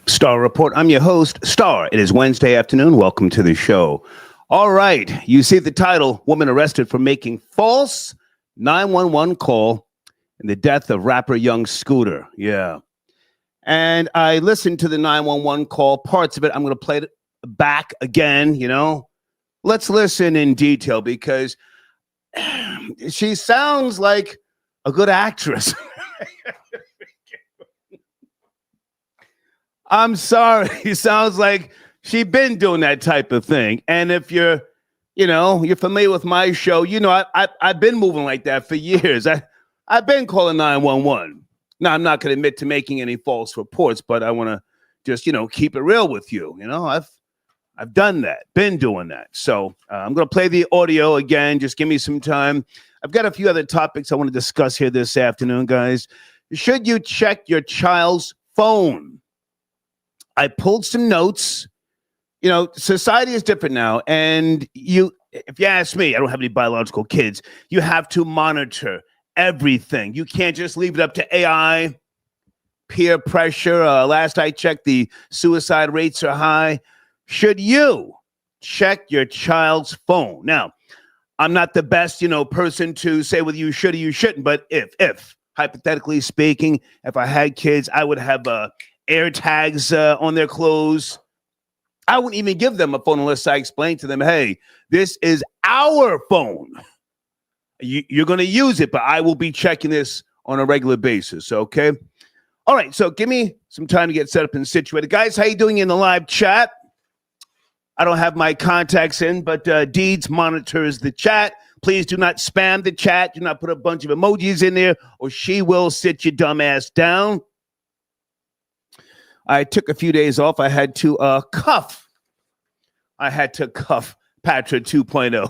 Star Report. I'm your host, Star. It is Wednesday afternoon. Welcome to the show. All right. You see the title, Woman Arrested for Making False 911 Call in the Death of Rapper Young Scooter. Yeah. And I listened to the 911 call, parts of it. I'm going to play it back again, Let's listen in detail because she sounds like a good actress. I'm sorry. It sounds like she's been doing that type of thing. And if you're familiar with my show, I've been moving like that for years. I've been calling 911. Now, I'm not going to admit to making any false reports, but I want to just, keep it real with you. I've done that, been doing that. So I'm going to play the audio again. Just give me some time. I've got a few other topics I want to discuss here this afternoon, guys. Should you check your child's phone? I pulled some notes. Society is different now. And if you ask me, I don't have any biological kids. You have to monitor everything. You can't just leave it up to AI, peer pressure. Last I checked, the suicide rates are high. Should you check your child's phone? Now, I'm not the best, person to say whether you should or you shouldn't. But if hypothetically speaking, if I had kids, I would have air tags on their clothes. I wouldn't even give them a phone unless I explained to them, hey, this is our phone. You're going to use it, but I will be checking this on a regular basis, okay? All right, so give me some time to get set up and situated. Guys, how you doing in the live chat? I don't have my contacts in, but Deeds monitors the chat. Please do not spam the chat. Do not put a bunch of emojis in there, or she will sit your dumb ass down. I took a few days off. I had to cuff Patra 2.0.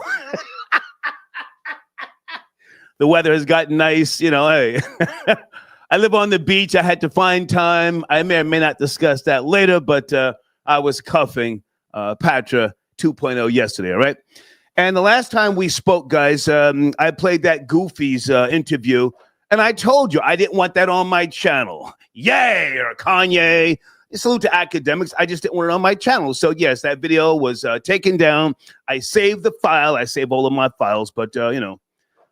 The weather has gotten nice. Hey, I live on the beach. I had to find time. I may or may not discuss that later, but I was cuffing Patra 2.0 yesterday, all right? And the last time we spoke, guys, I played that Goofy's interview, and I told you I didn't want that on my channel. Yay, or Kanye. Salute to academics. I just didn't want it on my channel. So, yes, that video was taken down. I saved the file. I saved all of my files, but,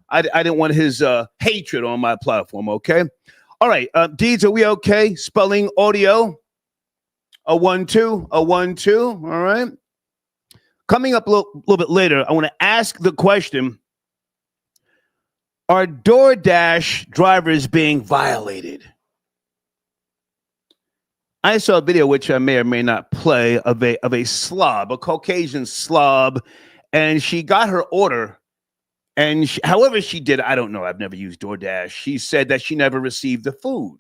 I didn't want his hatred on my platform, okay? All right, Deeds, are we okay? Spelling audio, a 1-2, a 1-2, all right? Coming up a little bit later, I want to ask the question, are DoorDash drivers being violated? I saw a video, which I may or may not play, of a slob, a Caucasian slob, and she got her order, and however she did, I don't know. I've never used DoorDash. She said that she never received the food.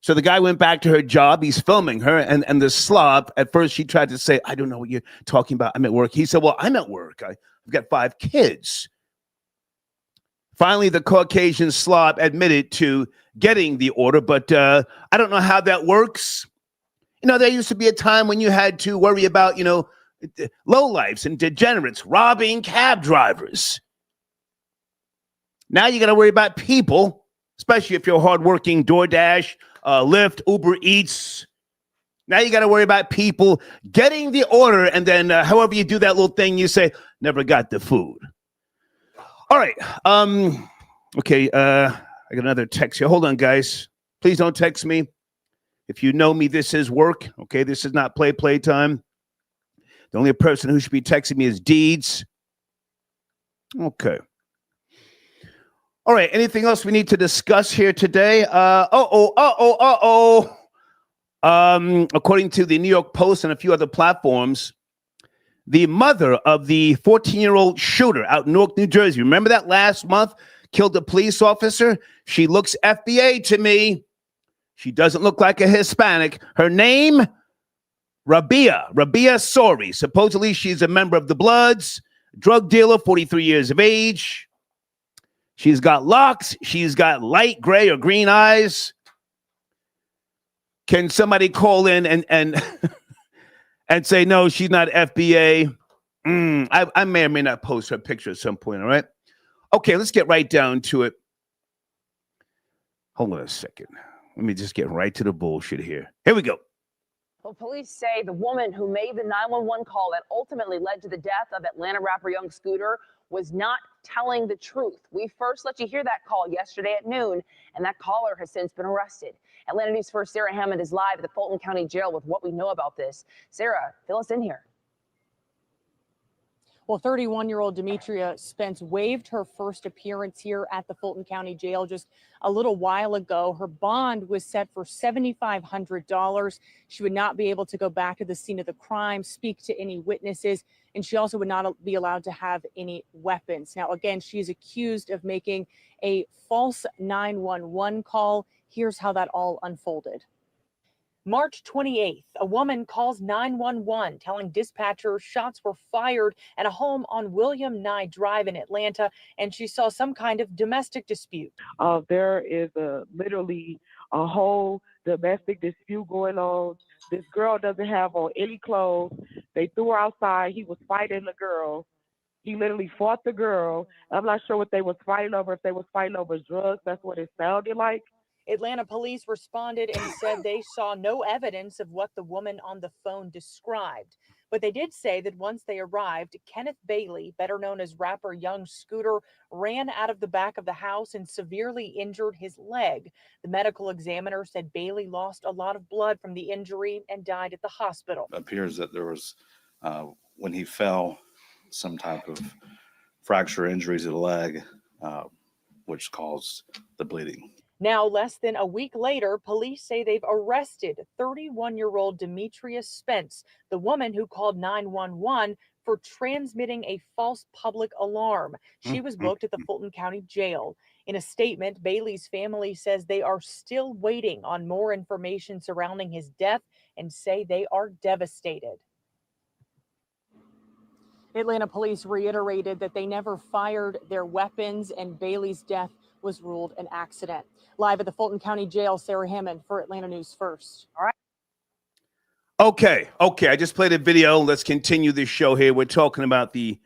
So the guy went back to her job. He's filming her, and the slob, at first she tried to say, I don't know what you're talking about. I'm at work. He said, well, I'm at work. I've got 5 kids. Finally, the Caucasian slob admitted to getting the order, but I don't know how that works. There used to be a time when you had to worry about, lowlifes and degenerates robbing cab drivers. Now you got to worry about people, especially if you're hardworking DoorDash, Lyft, Uber Eats. Now you got to worry about people getting the order, and then however you do that little thing, you say, never got the food. All right. Okay. I got another text here. Hold on, guys. Please don't text me. If you know me, this is work. Okay. This is not play time. The only person who should be texting me is Deeds. Okay. All right. Anything else we need to discuss here today? According to the New York Post and a few other platforms, the mother of the 14-year-old shooter out in Newark, New Jersey, remember that last month, killed a police officer? She looks FBA to me. She doesn't look like a Hispanic. Her name, Rabia Sori. Supposedly she's a member of the Bloods, drug dealer, 43 years of age. She's got locks. She's got light gray or green eyes. Can somebody call in and and say, no, she's not FBA? I may or may not post her picture at some point, all right? Okay, let's get right down to it. Hold on a second. Let me just get right to the bullshit here. Here we go. Well, police say the woman who made the 911 call that ultimately led to the death of Atlanta rapper Young Scooter was not telling the truth. We first let you hear that call yesterday at noon, and that caller has since been arrested. Atlanta News First Sarah Hammond is live at the Fulton County Jail with what we know about this. Sarah, fill us in here. Well, 31-year-old Demetria Spence waived her first appearance here at the Fulton County Jail just a little while ago. Her bond was set for $7,500. She would not be able to go back to the scene of the crime, speak to any witnesses, and she also would not be allowed to have any weapons. Now, again, she is accused of making a false 911 call. Here's how that all unfolded. March 28th, a woman calls 911 telling dispatchers shots were fired at a home on William Nye Drive in Atlanta, and she saw some kind of domestic dispute. There is literally a whole domestic dispute going on. This girl doesn't have on any clothes. They threw her outside. He was fighting the girl. He literally fought the girl. I'm not sure what they was fighting over, if they was fighting over drugs. That's what it sounded like. Atlanta police responded and said they saw no evidence of what the woman on the phone described. But they did say that once they arrived, Kenneth Bailey, better known as rapper Young Scooter, ran out of the back of the house and severely injured his leg. The medical examiner said Bailey lost a lot of blood from the injury and died at the hospital. It appears that there was, when he fell, some type of fracture injury to the leg, which caused the bleeding. Now, less than a week later, police say they've arrested 31-year-old Demetria Spence, the woman who called 911 for transmitting a false public alarm. She was booked at the Fulton County Jail. In a statement, Bailey's family says they are still waiting on more information surrounding his death and say they are devastated. Atlanta police reiterated that they never fired their weapons, and Bailey's death was ruled an accident. Live at the Fulton County Jail, Sarah Hammond for Atlanta News First. All right. Okay. I just played a video. Let's continue this show here. We're talking about the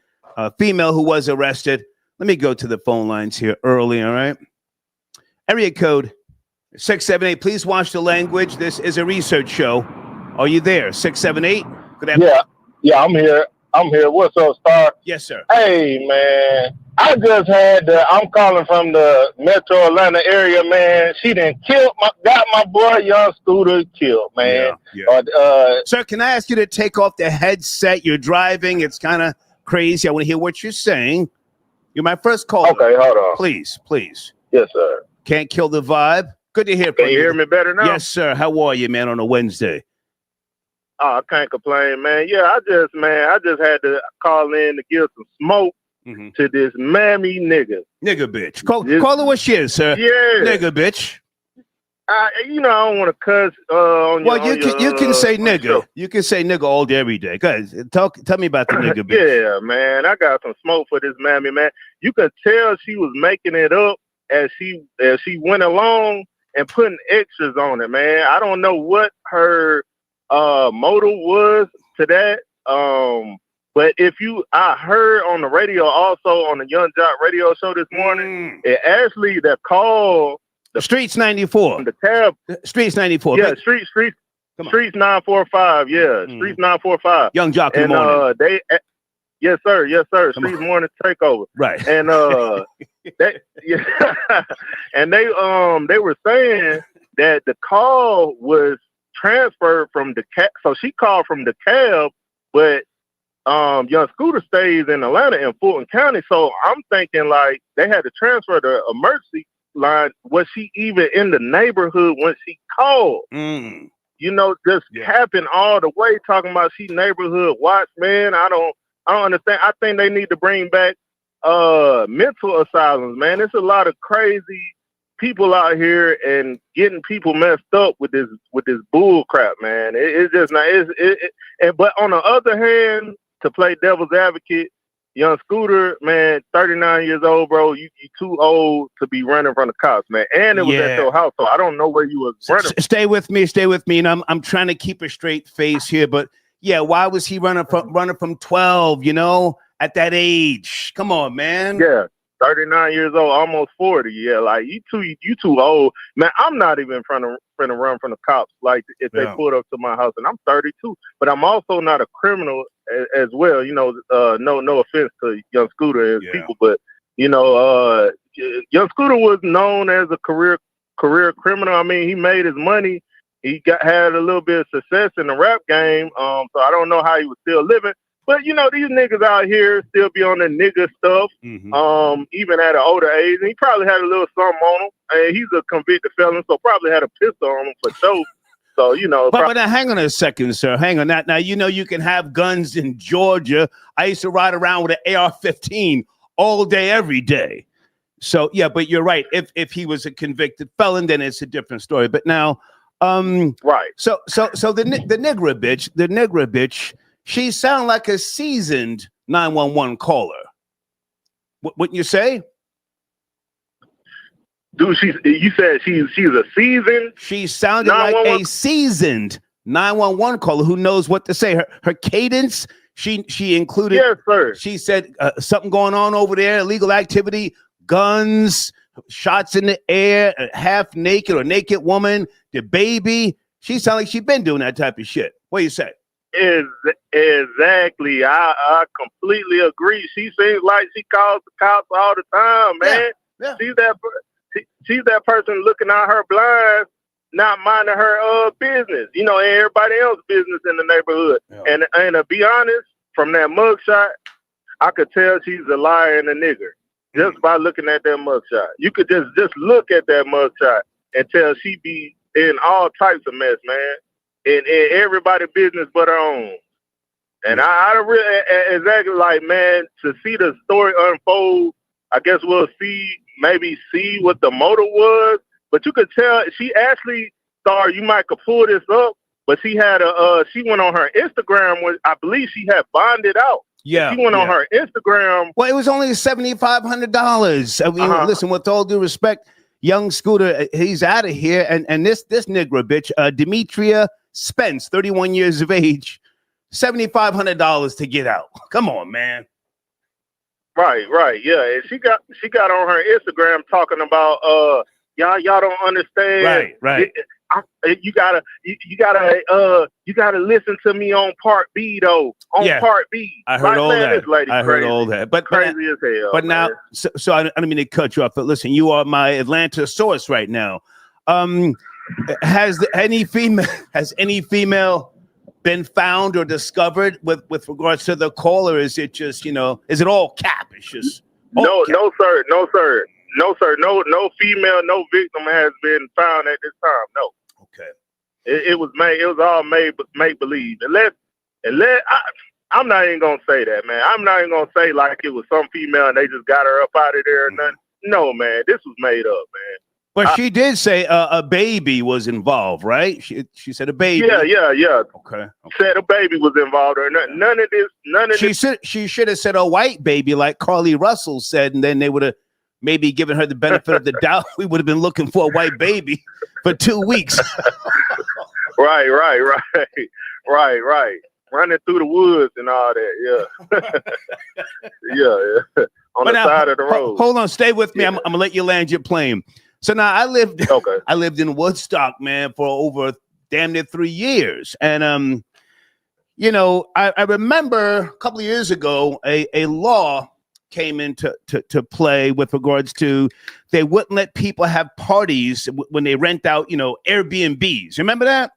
female who was arrested. Let me go to the phone lines here early, all right? Area code 678. Please watch the language. This is a research show. Are you there? 678. Good afternoon. Yeah, I'm here. What's up, Star? Yes, sir. Hey, man. I just I'm calling from the Metro Atlanta area, man. She done got my boy Young Scooter killed, man. Yeah. Sir, can I ask you to take off the headset? You're driving. It's kind of crazy. I want to hear what you're saying. You're my first caller. Okay, hold on. Please. Yes, sir. Can't kill the vibe. Good to hear from you. Can you hear me better now? Yes, sir. How are you, man, on a Wednesday? Oh, I can't complain, man. Yeah, I just had to call in to give some smoke to this mammy nigga. Nigga bitch. Call her what she is, sir. Yeah. Nigga bitch. I don't want to cuss on well, your, you can say nigga. Show. You can say nigga all day, every day. Guys, tell me about the nigga bitch. Yeah, man. I got some smoke for this mammy, man. You could tell she was making it up as she went along and putting extras on it, man. I don't know what her motive was to that. But I heard on the radio, also on the Young Jock radio show this morning, it actually the call. The Streets 94. The tab. Streets 94. Yeah, Streets 945. Yeah, Streets 945. Young Jock in the morning. Yes, sir. Streets morning takeover. Right. And they were saying that the call was transferred from the cab. So she called from the cab, but Young Scooter stays in Atlanta in Fulton County. So I'm thinking like they had to transfer the emergency line. Was she even in the neighborhood when she called? Happened all the way talking about she neighborhood watch, man. I don't understand. I think they need to bring back mental asylums, man. There's a lot of crazy people out here and getting people messed up with this bull crap, man. It's just not. But on the other hand, to play devil's advocate, Young Scooter, man, 39 years old, bro. You too old to be running from the cops, man. And it was at your house, so I don't know where you was running. Stay with me. And I'm trying to keep a straight face here, but yeah, why was he running from 12? At that age, come on, man. Yeah. 39 years old, almost 40. Yeah, like you too old, man. I'm not even finna run from the cops. Like if they pulled up to my house, and I'm 32, but I'm also not a criminal as well. You know, no offense to Young Scooter and people, but you know, Young Scooter was known as a career criminal. I mean, he made his money. He had a little bit of success in the rap game. So I don't know how he was still living. But, you know, these niggas out here still be on the nigga stuff, even at an older age. And he probably had a little something on him. And he's a convicted felon, so probably had a pistol on him for sure. So, you know. But now, hang on a second, sir. Hang on. Now, you know you can have guns in Georgia. I used to ride around with an AR-15 all day, every day. So, yeah, but you're right. If he was a convicted felon, then it's a different story. But now, right. So the nigger bitch, she sound like a seasoned 911 caller. Wouldn't you say? Dude, you said she's a seasoned. She sounded like a seasoned 911 caller who knows what to say. Her cadence, she included. Yes, sir. She said something going on over there, illegal activity, guns, shots in the air, half naked or naked woman, the baby. She sounded like she'd been doing that type of shit. What do you say? Exactly. I completely agree. She seems like she calls the cops all the time, man. Yeah. She's that person looking out her blinds, not minding her business, you know, and everybody else's business in the neighborhood. Yeah. And to be honest, from that mugshot, I could tell she's a liar and a nigger just by looking at that mugshot. You could just look at that mugshot and tell she be in all types of mess, man. In everybody's business but her own. And I really, exactly like, man, to see the story unfold, I guess we'll maybe see what the motive was. But you could tell she actually thought you might could pull this up, but she had she went on her Instagram when I believe she had bonded out. Yeah. She went on her Instagram. Well, it was only $7,500. I mean, listen, with all due respect, Young Scooter, he's out of here. And this nigger bitch, Demetria Spence, 31 years of age, $7,500 to get out. Come on, man. Right, yeah. And she got on her Instagram talking about y'all don't understand. Right. You gotta listen to me on part B though. Part B. I heard all that. This lady heard all that. But crazy as hell. But man. now, so I don't mean to cut you off. But listen, you are my Atlanta source right now. Has any female been found or discovered with regards to the call, or is it just, you know, is it all cap? It's just no, sir. No female, no victim has been found at this time. No. Okay. It was all make believe. Unless I'm not even gonna say that, man. I'm not even gonna say like it was some female and they just got her up out of there or nothing. No, man. This was made up, man. But she did say a baby was involved, right? She said a baby. Yeah. Okay. Said a baby was involved, or none of this. She should have said a white baby, like Carly Russell said, and then they would have maybe given her the benefit of the doubt. We would have been looking for a white baby for 2 weeks. Right. Running through the woods and all that. Yeah. yeah. On the side of the road. Hold on, stay with me. I'm gonna let you land your plane. So now I lived in Woodstock, man, for over damn near 3 years. And, you know, I remember a couple of years ago, a law came into to play with regards to they wouldn't let people have parties when they rent out, you know, Airbnbs. Remember that?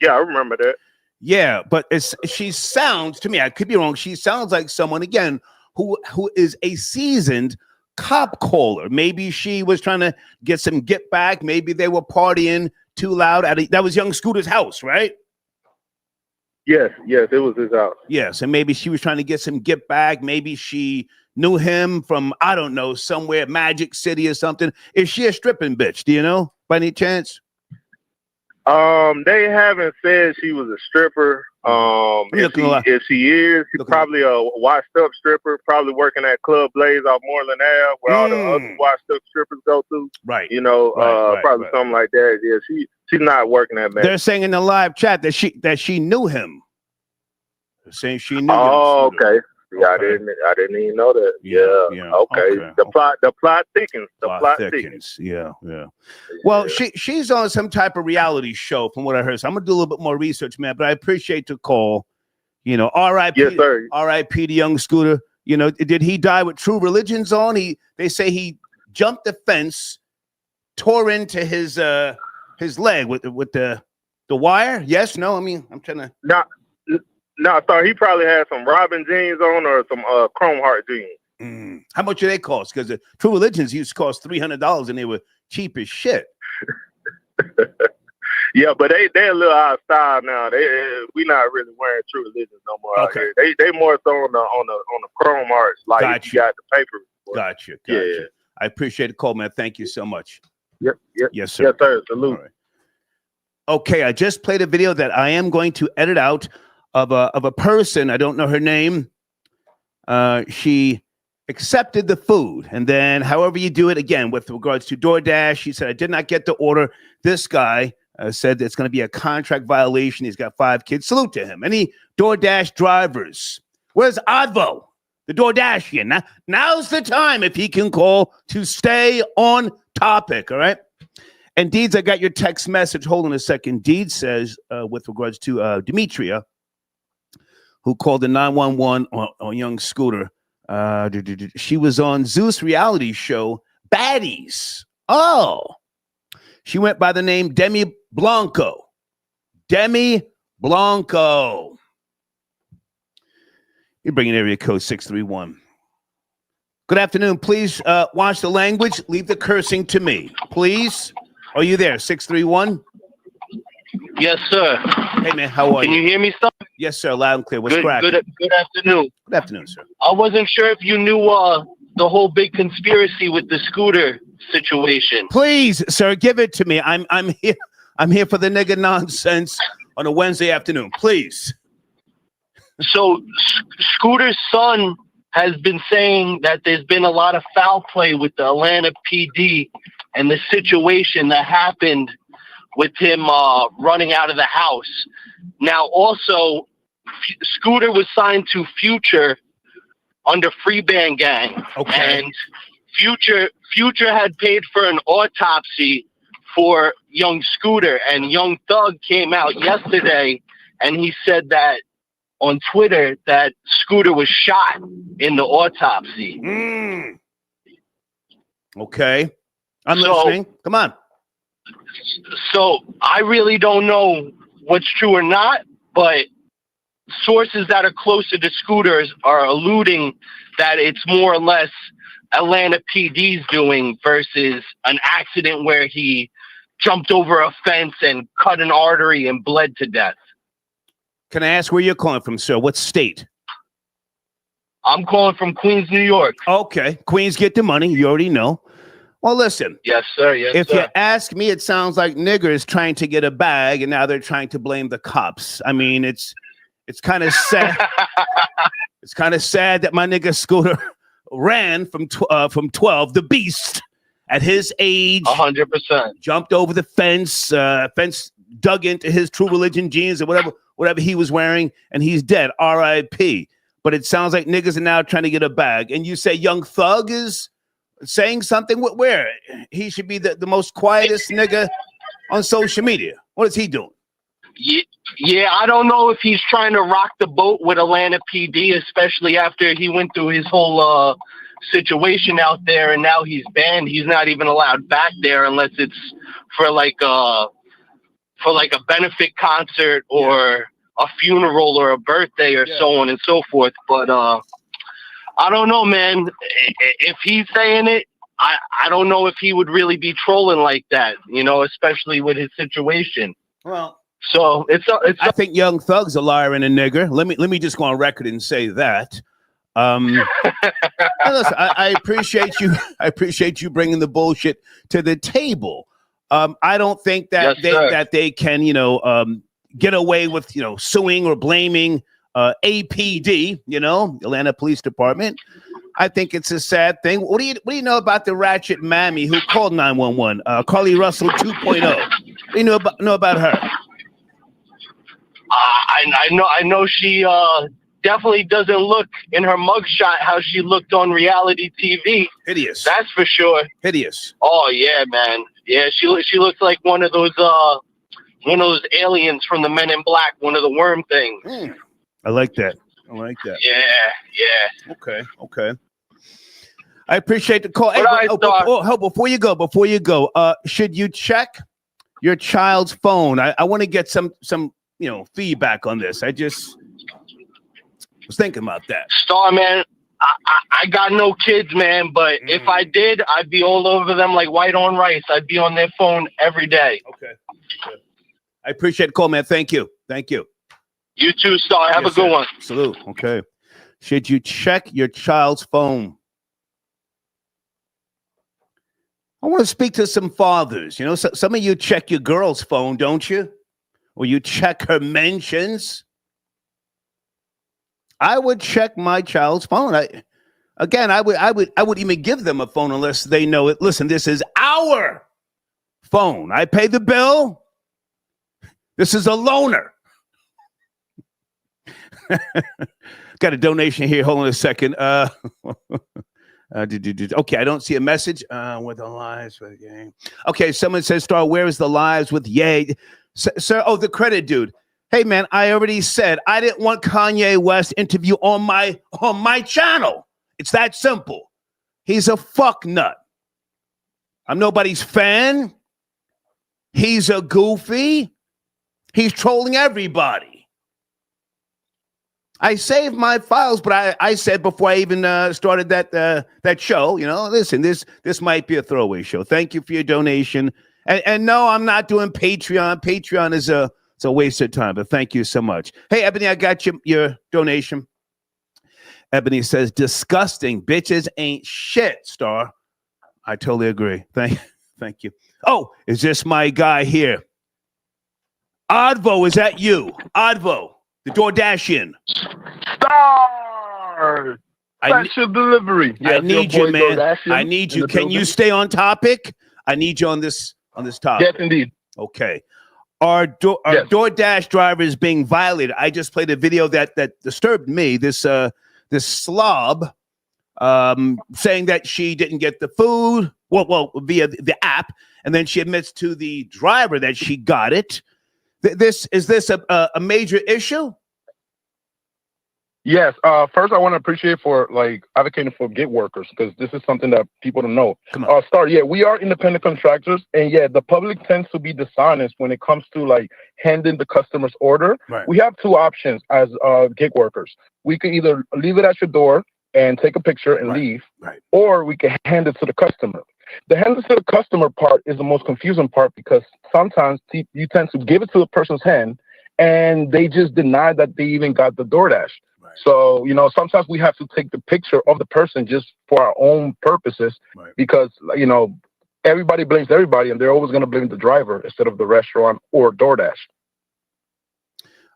Yeah, I remember that. Yeah, but she sounds to me, I could be wrong. She sounds like someone, again, who is a seasoned cop caller. Maybe she was trying to get some get back. Maybe they were partying too loud. That was Young Scooter's house, right? Yes, it was his house. Yes, and maybe she was trying to get some get back. Maybe she knew him from, I don't know, somewhere, Magic City or something. Is she a stripping bitch? Do you know, by any chance? They haven't said she was a stripper. If she is, she's probably a washed up stripper, probably working at Club Blaze off Moreland Ave, where all the other washed up strippers go to. Right. You know, probably something like that. Yeah, she's not working at man. They're saying in the live chat that she knew him. They're saying she knew him. Oh, okay. Yeah, Okay. I didn't even know that. Yeah. Okay. The plot thickens. The plot thickens. Yeah. Well, she's on some type of reality show, from what I heard. So I'm gonna do a little bit more research, man. But I appreciate the call. You know, R.I.P. Yes, sir. R.I.P. the young Scooter. You know, did he die with True Religion's on? They say he jumped the fence, tore into his leg with the wire. Yes, no. I mean, I'm trying to. No, sorry. He probably had some Robin jeans on or some Chrome Heart jeans. How much do they cost? Because the True Religions used to cost $300, and they were cheap as shit. Yeah, but they a little out of style now. We not really wearing True Religions no more out here. They more so on the Chrome Heart, like you got the paper. Gotcha. Yeah. I appreciate the call, man. Thank you so much. Yep. Yes, sir. Yes, sir. Salute. Right. Okay, I just played a video that I am going to edit out of a person. I don't know her name. She accepted the food, and then however you do it, again, with regards to DoorDash, she said, I did not get the order. This guy said it's going to be a contract violation. He's got 5 kids. Salute to him. Any DoorDash drivers? Where's Advo, the DoorDashian? Now's the time, if he can call, to stay on topic, all right? And Deeds, I got your text message. Hold on a second. Deeds says, with regards to Demetria, who called the 911 on young Scooter. She was on Zeus reality show, Baddies. Oh, she went by the name Demi Blanco. Demi Blanco. You're bringing area code 631. Good afternoon. Please watch the language. Leave the cursing to me. Please. Are you there? 631? Yes, sir. Hey, man. How are you? Can you hear me, sir? Yes, sir. Loud and clear. What's cracking? Good afternoon. Good afternoon, sir. I wasn't sure if you knew the whole big conspiracy with the scooter situation. Please, sir, give it to me. I'm here. I'm here for the nigga nonsense on a Wednesday afternoon. Please. So, Scooter's son has been saying that there's been a lot of foul play with the Atlanta PD and the situation that happened with him running out of the house. Now, also, Scooter was signed to Future under Free Band Gang. Okay. And Future had paid for an autopsy for young Scooter. And Young Thug came out yesterday and he said that on Twitter that Scooter was shot in the autopsy. Okay. I'm listening. Come on. So I really don't know what's true or not, but sources that are closer to Scooters are alluding that it's more or less Atlanta PD's doing versus an accident where he jumped over a fence and cut an artery and bled to death. Can I ask where you're calling from, sir? What state? I'm calling from Queens, New York. Okay. Queens get the money. You already know. Well, listen. Yes, sir. Yes, if sir. you ask me, it sounds like niggers trying to get a bag, and now they're trying to blame the cops. I mean, it's kind of sad. It's kind of sad that my nigga Scooter ran from 12, the beast, at his age. 100%. Jumped over the fence. Fence dug into his True Religion jeans or whatever he was wearing, and he's dead. R.I.P. But it sounds like niggas are now trying to get a bag. And you say Young Thug is saying something? Where? He should be the most quietest nigga on social media. What is he doing? Yeah, I don't know if he's trying to rock the boat with Atlanta PD, especially after he went through his whole situation out there, and now he's banned. He's not even allowed back there unless it's for like a benefit concert or a funeral or a birthday or so on and so forth. But I don't know, man. If he's saying it, I don't know if he would really be trolling like that, you know, especially with his situation. Well, so I think Young Thug's a liar and a nigger. Let me just go on record and say that. Listen, I appreciate you. I appreciate you bringing the bullshit to the table. I don't think that they can, get away with, suing or blaming APD, Atlanta Police Department. I think it's a sad thing. What do you know about the ratchet mammy who called 911? Carly Russell 2.0. What do you know about her? I know she definitely doesn't look in her mugshot how she looked on reality TV. Hideous. That's for sure. Hideous. Oh yeah, man. Yeah, she looks like one of those aliens from the Men in Black, one of the worm things. I like that. I like that. Yeah. Okay. I appreciate the call. Hey, before you go, should you check your child's phone? I want to get some feedback on this. I just was thinking about that. Star, man, I got no kids, man, but if I did, I'd be all over them like white on rice. I'd be on their phone every day. Okay. I appreciate the call, man. Thank you. You too, Star. Have a good one. Salute. Okay. Should you check your child's phone? I want to speak to some fathers. You know, some of you check your girl's phone, don't you? Or you check her mentions. I would check my child's phone. I would even give them a phone unless they know it. Listen, this is our phone. I pay the bill. This is a loaner. Got a donation here. Hold on a second. Okay, I don't see a message with the lives for the game. Okay, someone says, Star, where is the lives with Ye? Sir, the credit dude. Hey, man, I already said I didn't want Kanye West interview on my channel. It's that simple. He's a fuck nut. I'm nobody's fan. He's a goofy. He's trolling everybody. I saved my files, but I said before I even started that show, listen, this might be a throwaway show. Thank you for your donation. And no, I'm not doing Patreon. Patreon is a waste of time, but thank you so much. Hey, Ebony, I got your donation. Ebony says, disgusting. Bitches ain't shit, Star. I totally agree. Thank you. Oh, is this my guy here? Advo, is that you? Advo, the DoorDashian. Star! Special delivery. Yes, I need you, man. I need you. Can you stay on topic? I need you on this topic. Yes, indeed. Okay. Our DoorDash driver is being violated. I just played a video that disturbed me. This slob saying that she didn't get the food, well, via the app, and then she admits to the driver that she got it. Is this a major issue? Yes. First, I want to appreciate for advocating for gig workers, because this is something that people don't know. Come on. Star, we are independent contractors, and the public tends to be dishonest when it comes to handing the customer's order. Right. We have two options as gig workers. We can either leave it at your door and take a picture and leave, or we can hand it to the customer. The hand it to the customer part is the most confusing part, because sometimes you tend to give it to the person's hand and they just deny that they even got the DoorDash. Right. So, sometimes we have to take the picture of the person just for our own purposes, because, everybody blames everybody, and they're always going to blame the driver instead of the restaurant or DoorDash.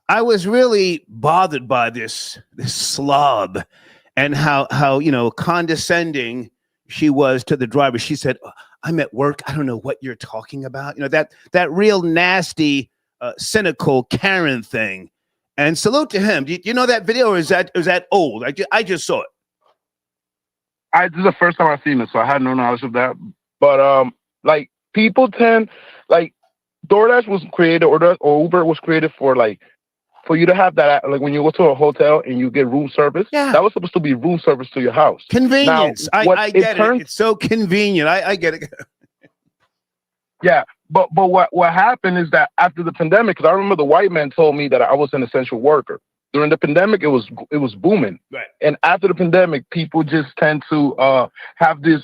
I was really bothered by this slob and how condescending she was to the driver. She said, I'm at work. I don't know what you're talking about. That real nasty, cynical Karen thing. And salute to him. Do you know that video, or is that old? I just saw it. This is the first time I've seen it, so I had no knowledge of that. But people tend, DoorDash was created, or Uber was created for you to have that, when you go to a hotel and you get room service. Yeah. That was supposed to be room service to your house. Convenience. Now, I get it. It's so convenient. I get it. Yeah. But what happened is that after the pandemic, because I remember the white man told me that I was an essential worker. During the pandemic, it was booming. Right. And after the pandemic, people just tend to have this,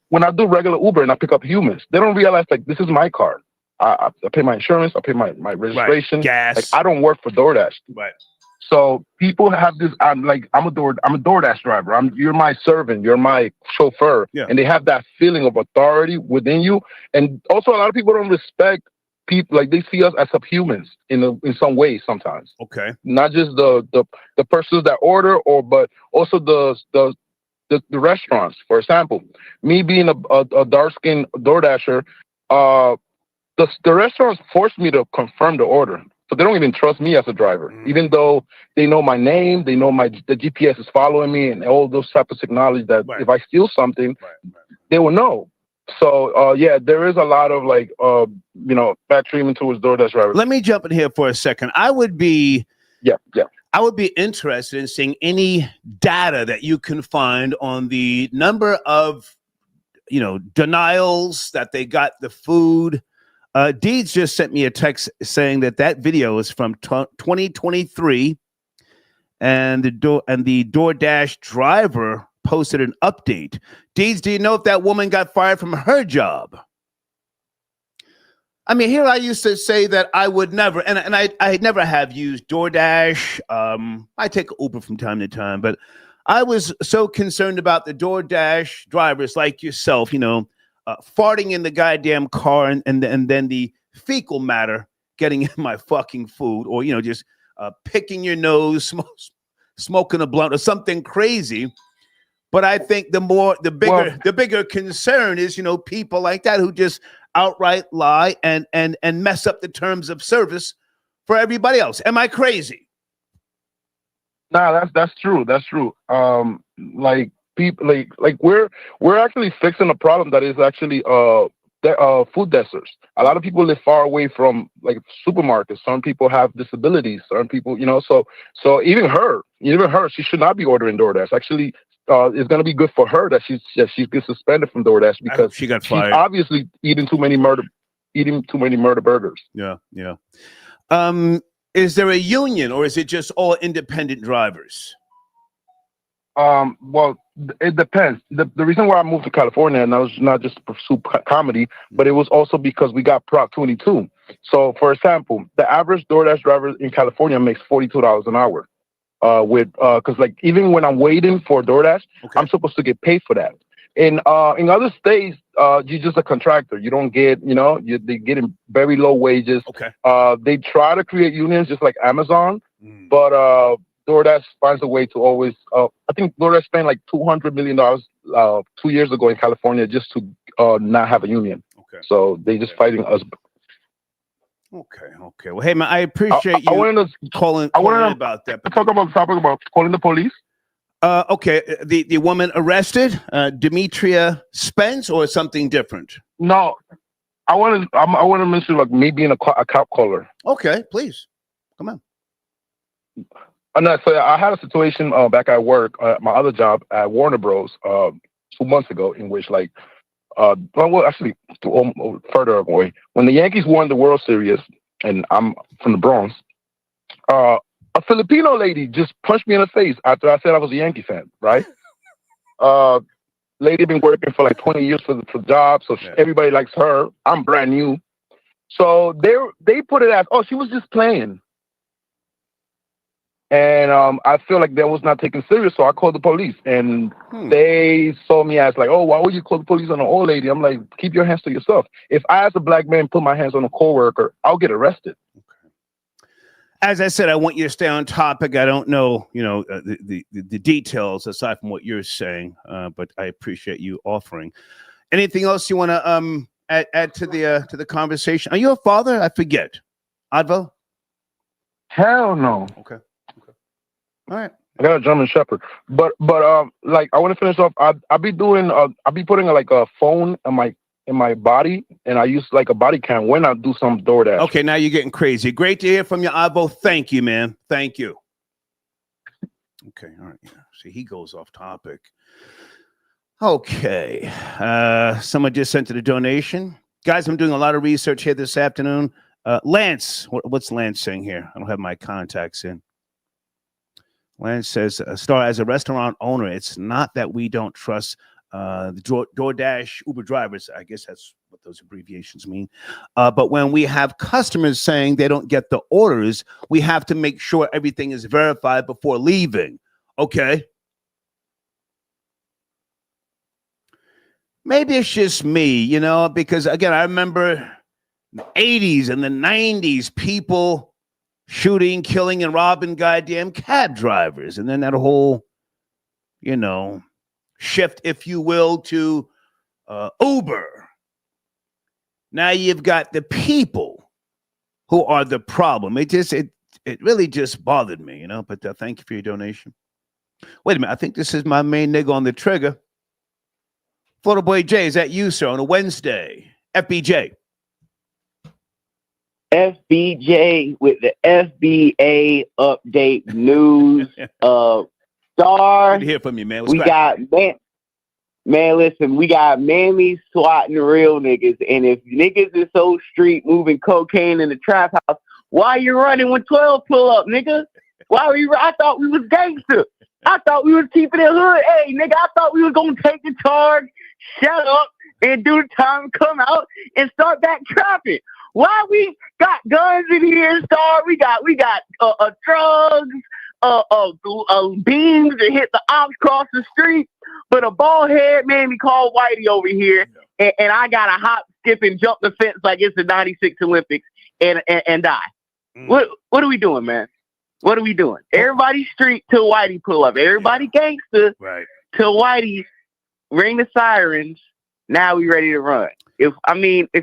when I do regular Uber and I pick up humans, they don't realize this is my car. I pay my insurance, I pay my registration. Right. Gas. I don't work for DoorDash. Right. So people have this. I'm a DoorDash driver. You're my servant. You're my chauffeur. Yeah. And they have that feeling of authority within you. And also, a lot of people don't respect people. They see us as subhumans in some ways sometimes. Okay. Not just the persons that order, but also the restaurants. For example, me being a dark-skinned DoorDasher, the restaurants forced me to confirm the order. So they don't even trust me as a driver, even though they know my name, they know the GPS is following me, and all those type of technology that if I steal something, they will know. So yeah, there is a lot of like bad treatment towards DoorDash drivers. Let me jump in here for a second. I would be interested in seeing any data that you can find on the number of denials that they got the food. Deeds just sent me a text saying that video is from 2023, and the DoorDash driver posted an update. Deeds, do you know if that woman got fired from her job? I mean, here I used to say that I would never, and I never have used DoorDash. I take Uber from time to time, but I was so concerned about the DoorDash drivers like yourself, farting in the goddamn car and then the fecal matter getting in my fucking food, or just picking your nose, smoking a blunt or something crazy. But I think the bigger concern is people like that who just outright lie and mess up the terms of service for everybody else. Am I crazy? Nah, that's true. That's true. Like people like we're actually fixing a problem that is actually food deserts. A lot of people live far away from like supermarkets. Some people have disabilities. Some people, so even her, she should not be ordering DoorDash. Actually, it's going to be good for her that she gets suspended from DoorDash because she got fired. She's obviously eating too many murder burgers. Yeah. Is there a union, or is it just all independent drivers? Well, it depends. The reason why I moved to California, and that was not just to pursue comedy, but it was also because we got Prop 22. So, for example, the average DoorDash driver in California makes $42 an hour. Because like even when I'm waiting for DoorDash, I'm supposed to get paid for that. In other states, you're just a contractor. You don't get, they get very low wages. They try to create unions just like Amazon, but DoorDash finds a way to always. I think DoorDash spent like $200 million 2 years ago in California just to not have a union. So they just fighting us. Okay. Well, hey man, I appreciate you calling about that. Talk about the topic about calling the police. Okay, the woman arrested, Demetria Spence, or something different? No, I want to mention like me being a cop caller. Okay, please, come on. No, so I had a situation back at work, my other job at Warner Bros. 2 months ago, in which actually further away, when the Yankees won the World Series, and I'm from the Bronx. A Filipino lady just punched me in the face after I said I was a Yankee fan, right? Lady been working for like 20 years for the job, so everybody likes her. I'm brand new. So they put it as, oh, she was just playing. And I feel like that was not taken serious, so I called the police. And they saw me as like, oh, why would you call the police on an old lady? I'm like, keep your hands to yourself. If I, as a black man, put my hands on a coworker, I'll get arrested. As I said, I want you to stay on topic. I don't know, the details aside from what you're saying, but I appreciate you offering. Anything else you want to add to the conversation? Are you a father? I forget. Advo? Hell no. Okay. All right. I got a German Shepherd, but like I want to finish off. I'll be putting like a phone in my body, and I use like a body cam when I do some DoorDash. Okay, now you're getting crazy. Great to hear from you, Avo. Thank you, man. Thank you. Okay, all right. Yeah. See, he goes off topic. Okay. Someone just sent to the donation. Guys, I'm doing a lot of research here this afternoon. Lance, what's Lance saying here? I don't have my contacts in. Lance says, Star, as a restaurant owner, it's not that we don't trust the DoorDash Uber drivers. I guess that's what those abbreviations mean. But when we have customers saying they don't get the orders, we have to make sure everything is verified before leaving. Okay. Maybe it's just me, because again, I remember the 80s and the 90s, people shooting, killing, and robbing goddamn cab drivers. And then that whole, shift, if you will, to Uber. Now you've got the people who are the problem. It really just bothered me, you know. But thank you for your donation. Wait a minute, I think this is my main nigga on the trigger. Florida Boy J, is that you, sir, on a Wednesday? FBJ. FBJ with the FBA update news. Star. Good to hear from you, man. We got listen, we got mammies swatting real niggas, and if niggas is so street moving cocaine in the trap house, why you running when 12 pull up, nigga? I thought we was gangster. I thought we was keeping it hood. Hey, nigga, I thought we was gonna take the charge, shut up, and do the time, come out and start back trapping. Why we got guns in here, Star? We got drugs, beams that hit the ops across the street. But a bald head man we called Whitey over here, and I got a hop, skip, and jump the fence like it's the '96 Olympics and die. What are we doing, man? What are we doing? Everybody street till Whitey pull up. Everybody gangster till Whitey ring the sirens. Now we ready to run. If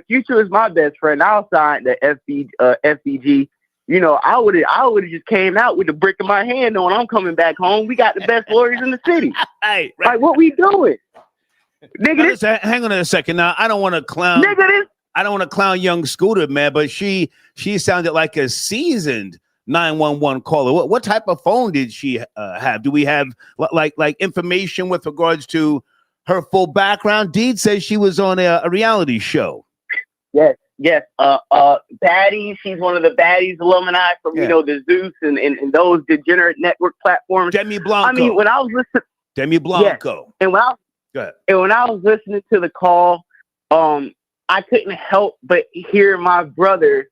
Future is my best friend, I'll sign the FBG. You know, I would have just came out with the brick in my hand knowing I'm coming back home. We got the best lawyers in the city. Right. Like, what we doing? Nigga, hang on a second. Now, I don't want to clown. I don't want to clown young Scooter, man, but she sounded like a seasoned 911 caller. What type of phone did she have? Do we have like information with regards to her full background? Deed says she was on a reality show. Yes. Baddies. She's one of the Baddies alumni from the Zeus and those degenerate network platforms. Demi Blanco. I mean, when I was listening, Demi Blanco. Yes. And when I was listening to the call, I couldn't help but hear my brother,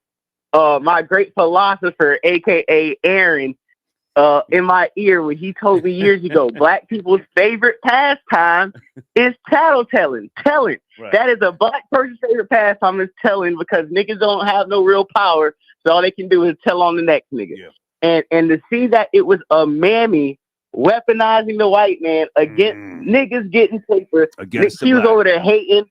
my great philosopher, aka Aaron, in my ear when he told me years ago, black people's favorite pastime is tattletelling, telling. Right. That is a black person's favorite pastime is telling, because niggas don't have no real power, so all they can do is tell on the next nigga. Yeah. And to see that it was a mammy weaponizing the white man against niggas getting paper. She was over there hating.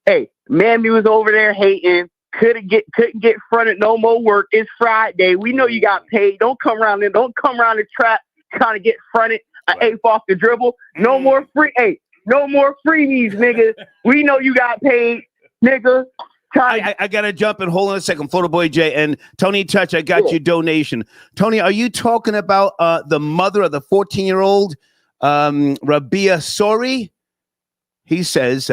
Hey, mammy was over there hating. Couldn't get fronted no more work. It's Friday. We know you got paid. Don't come around the trap trying to get fronted. An eighth off the dribble. No more free. Hey, no more freebies, nigga. We know you got paid, nigga. I gotta jump and hold on a second. Florida Boy J and Tony Touch, I got your donation. Tony, are you talking about the mother of the 14-year-old Rabia Sori? He says,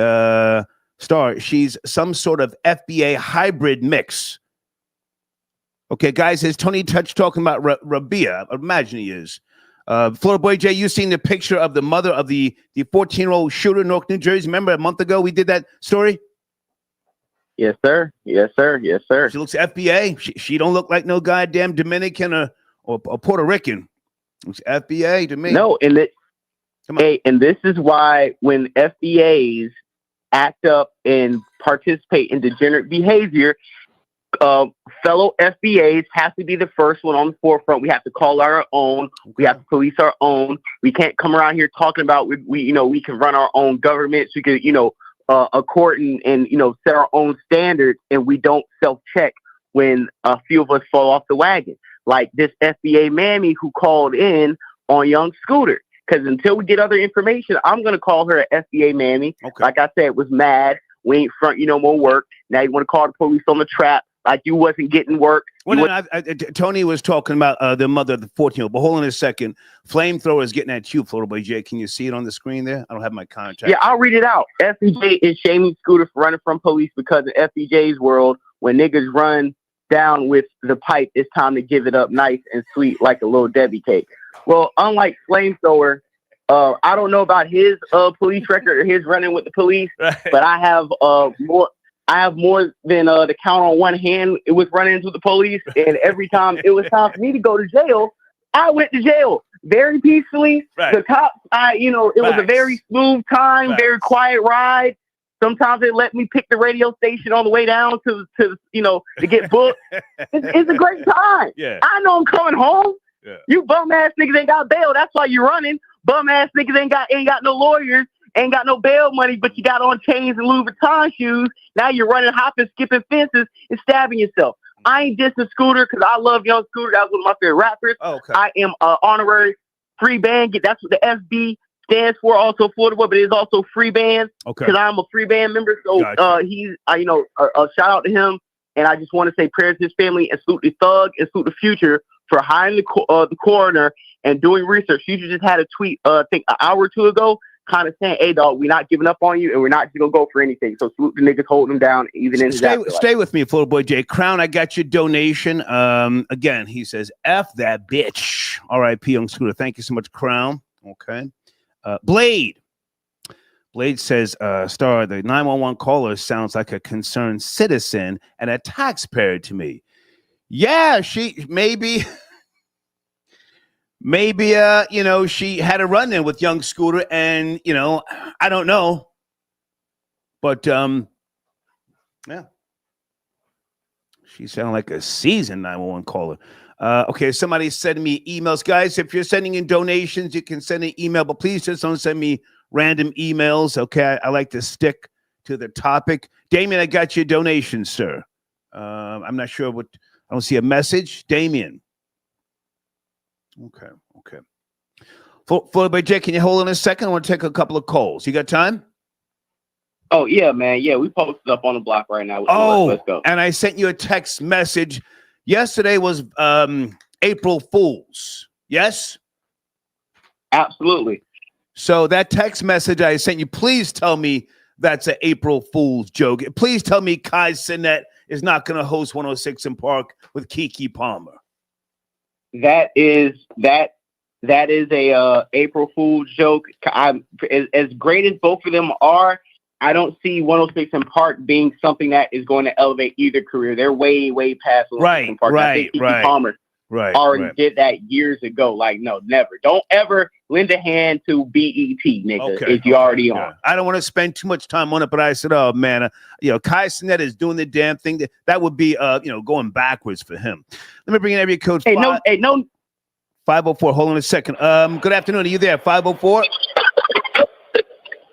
Star, she's some sort of FBA hybrid mix. Okay, guys, is Tony Touch talking about Rabia? I imagine he is. Florida Boy J, you seen the picture of the mother of the 14-year-old shooter in Newark, New Jersey? Remember a month ago we did that story? Yes, sir. Yes, sir. Yes, sir. She looks FBA. She don't look like no goddamn Dominican or Puerto Rican. Looks FBA to me. No, and this is why when FBAs act up and participate in degenerate behavior, fellow FBAs have to be the first one on the forefront. We have to call our own. We have to police our own. We can't come around here talking about we can run our own governments. We could accord and set our own standards, and we don't self-check when a few of us fall off the wagon. Like this FBA mammy who called in on young Scooter. Because until we get other information, I'm going to call her an FBA mammy. Okay. Like I said, was mad. We ain't front no more work. Now you want to call the police on the trap like you wasn't getting work. Well, Tony was talking about the mother of the 14-year-old. But hold on a second. Flamethrower is getting at you, Florida Boy J. Can you see it on the screen there? I don't have my contact. Yeah, I'll read it out. FBJ is shaming Scooter for running from police because in FBJ's world, when niggas run down with the pipe, it's time to give it up nice and sweet like a little Debbie cake. Well, unlike Flamethrower, I don't know about his police record or his running with the police, but I have more. I have more than to count on one hand. It was running into the police, and every time it was time for me to go to jail, I went to jail very peacefully. Right. The cops, it was a very smooth time, very quiet ride. Sometimes they let me pick the radio station on the way down to get booked. It's a great time. Yeah. I know I'm coming home. Yeah. You bum ass niggas ain't got bail. That's why you're running. Bum ass niggas ain't got no lawyers, ain't got no bail money, but you got on chains and Louis Vuitton shoes. Now you're running, hopping, skipping fences and stabbing yourself. I ain't dissing Scooter because I love Young Scooter. That was one of my favorite rappers. Oh, okay. I am honorary free band. That's what the FB stands for. Also Florida, but it is also free band. Okay. Because I'm a free band member. So Gotcha. he's, a shout out to him. And I just want to say prayers to his family and salute the Thug and salute the Future for hiring the coroner and doing research. Future just had a tweet, I think an hour or two ago, kind of saying, "Hey, dog, we're not giving up on you, and we're not just gonna go for anything." So salute the niggas holding him down, even in his afterlife. Stay with me, Florida Boy J. Crown, I got your donation. Again, he says, "F that bitch." R.I.P. Young Scooter. Thank you so much, Crown. Okay. Blade says, Star, the 911 caller sounds like a concerned citizen and a taxpayer to me. Yeah, she maybe, she had a run-in with Young Scooter and, I don't know. But, yeah. She sounded like a seasoned 911 caller. Okay, somebody send me emails. Guys, if you're sending in donations, you can send an email, but please just don't send me random emails. Okay, I like to stick to the topic. Damien, I got your donation, sir. I'm not sure what, I don't see a message. Damien. Okay. Florida Boy Jay, can you hold on a second? I want to take a couple of calls. You got time? Oh, yeah, man. Yeah, we posted up on the block right now. Let's go. And I sent you a text message. Yesterday was April Fool's. Yes? Absolutely. So that text message I sent you, please tell me that's an April Fool's joke. Please tell me Kai Cenat is not going to host 106 in Park with Keke Palmer. That is a April Fool's joke. As great as both of them are, I don't see 106 in Park being something that is going to elevate either career. They're way, way past 106 in Park. I think Keke Palmer already did that years ago. Like, no, never. Don't ever lend a hand to BET, nigga, if you already on. I don't want to spend too much time on it, but I said, oh, man, Kai Cenat is doing the damn thing. That would be, going backwards for him. Let me bring in area code 504. Hold on a second. Good afternoon. Are you there? 504?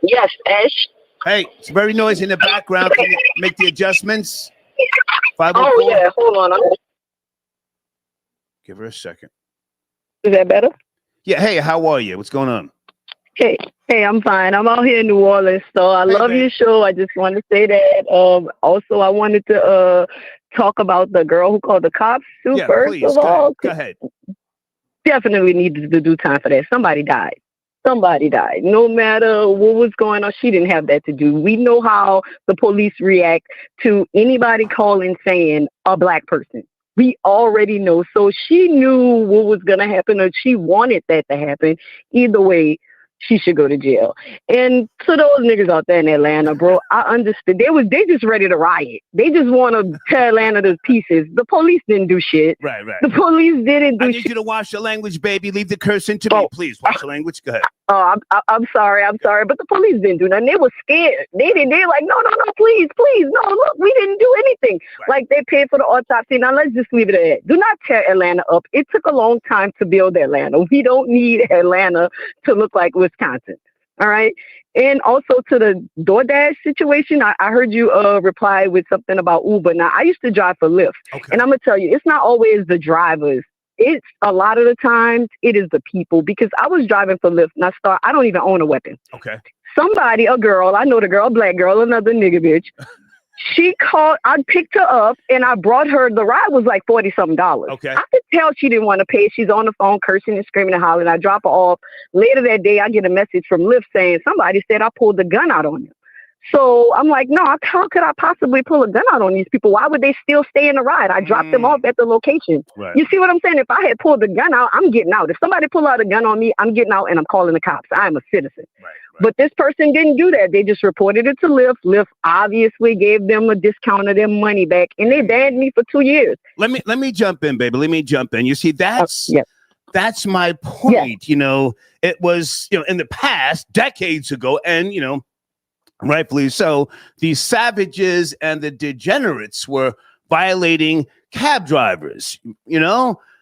Yes, Ash. Hey, it's very noisy in the background. Can you make the adjustments? 504? Oh, yeah. Hold on. Give her a second. Is that better? Yeah. Hey, how are you? What's going on? Hey, I'm fine. I'm out here in New Orleans, so I love your show. I just want to say that. Also, I wanted to talk about the girl who called the cops too. Yeah, first please. of all, go ahead. Definitely needed to do time for that. Somebody died. No matter what was going on, she didn't have that to do. We know how the police react to anybody calling saying a black person. We already know. So she knew what was going to happen, or she wanted that to happen. Either way, she should go to jail. And to those niggas out there in Atlanta, bro, I understand. They just ready to riot. They just want to tear Atlanta to pieces. The police didn't do shit. Right. The police didn't do I shit. need you to watch your language, baby. Leave the cursing to me, please. Watch your language. Go ahead. Oh, I'm sorry. But the police didn't do nothing. They were scared. They're like, no, please, no, look, we didn't do anything. Right. Like, they paid for the autopsy. Now let's just leave it at that. Do not tear Atlanta up. It took a long time to build Atlanta. We don't need Atlanta to look like Wisconsin. All right. And also to the DoorDash situation, I heard you reply with something about Uber. Now, I used to drive for Lyft. Okay. And I'm going to tell you, it's not always the drivers. It's a lot of the times it is the people, because I was driving for Lyft and I don't even own a weapon. Okay. Somebody, a girl, I know the girl, a black girl, another nigga bitch. She called, I picked her up and I brought her, the ride was like $40-something. Okay. I could tell she didn't want to pay. She's on the phone cursing and screaming and hollering. I drop her off. Later that day, I get a message from Lyft saying somebody said I pulled the gun out on you. So I'm like, no, how could I possibly pull a gun out on these people? Why would they still stay in the ride? I dropped them off at the location. Right. You see what I'm saying? If I had pulled the gun out, I'm getting out. If somebody pull out a gun on me, I'm getting out and I'm calling the cops. I'm a citizen. Right. But this person didn't do that. They just reported it to Lyft. Lyft obviously gave them a discount of their money back, and they banned me for 2 years. Let me jump in, baby. Let me jump in. You see, that's my point. Yeah. It was, in the past, decades ago, and, rightfully so, the savages and the degenerates were violating cab drivers,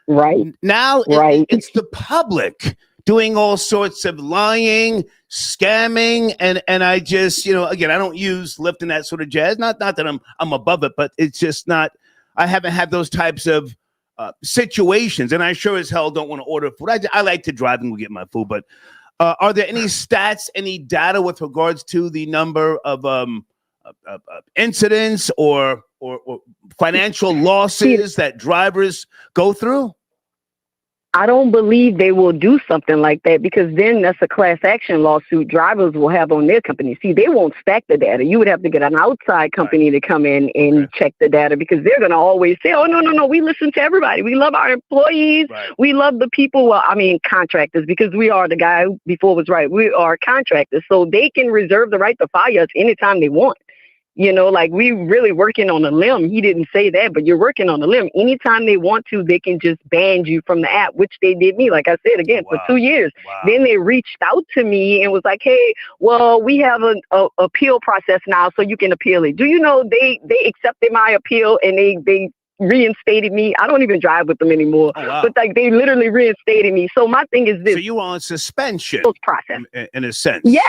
Right. Now it's the public doing all sorts of lying, scamming, and I just, again, I don't use Lyft and that sort of jazz. Not that I'm above it, but it's just not I haven't had those types of situations, and I sure as hell don't want to order food. I like to drive and go get my food, but are there any stats, any data with regards to the number of incidents or financial losses that drivers go through? I don't believe they will do something like that, because then that's a class action lawsuit drivers will have on their company. See, they won't stack the data. You would have to get an outside company to come in and check the data, because they're going to always say, oh, no, we listen to everybody. We love our employees. Right. We love the people. Well, I mean, contractors, because we are the guy who before was right. We are contractors. So they can reserve the right to fire us anytime they want. You know, like, we really working on a limb. He didn't say that, but you're working on a limb. Anytime they want to, they can just ban you from the app, which they did me, like I said, again, for 2 years. Wow. Then they reached out to me and was like, hey, well, we have an appeal process now, so you can appeal it. Do you know they accepted my appeal and they reinstated me? I don't even drive with them anymore. Oh, wow. But like, they literally reinstated me. So my thing is this. So you were on suspension process in a sense. Yeah.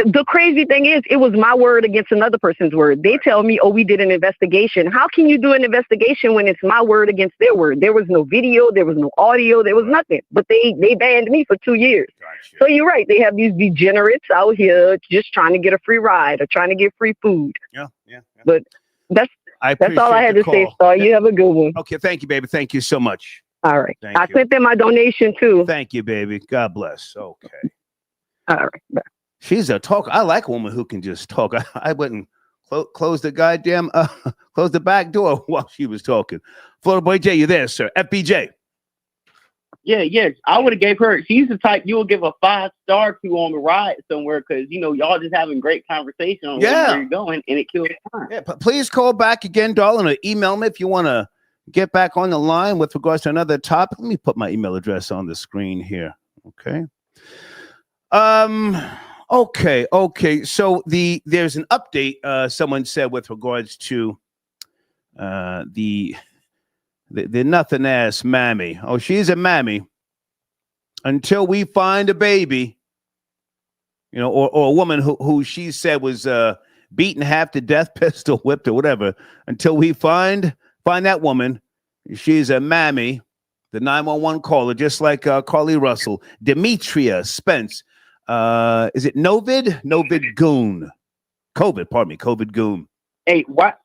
The crazy thing is, it was my word against another person's word. They tell me, oh, we did an investigation. How can you do an investigation when it's my word against their word? There was no video, there was no audio, there was nothing. But they banned me for 2 years. Gotcha. So you're right. They have these degenerates out here just trying to get a free ride or trying to get free food. Yeah. But that's all I had to say, Star. You have a good one. Okay, thank you, baby. Thank you so much. All right. I sent them my donation, too. Thank you, baby. God bless. Okay. All right. Bye. She's a talker. I like a woman who can just talk. I wouldn't close the goddamn close the back door while she was talking. Florida Boy J, you there, sir? FBJ. Yeah. I would have gave her. She's the type you will give a 5-star to on the ride somewhere, because y'all just having great conversation on where you're going, and it kills time. Yeah, but please call back again, darling, or email me if you want to get back on the line with regards to another topic. Let me put my email address on the screen here. Okay. Okay. So there's an update. Someone said with regards to the nothing ass mammy. Oh, she's a mammy until we find a baby. Or a woman who she said was beaten half to death, pistol whipped, or whatever. Until we find that woman, she's a mammy. The 911 caller, just like Carly Russell, Demetria Spence. Is it Novid Goon? COVID Goon. Hey, what?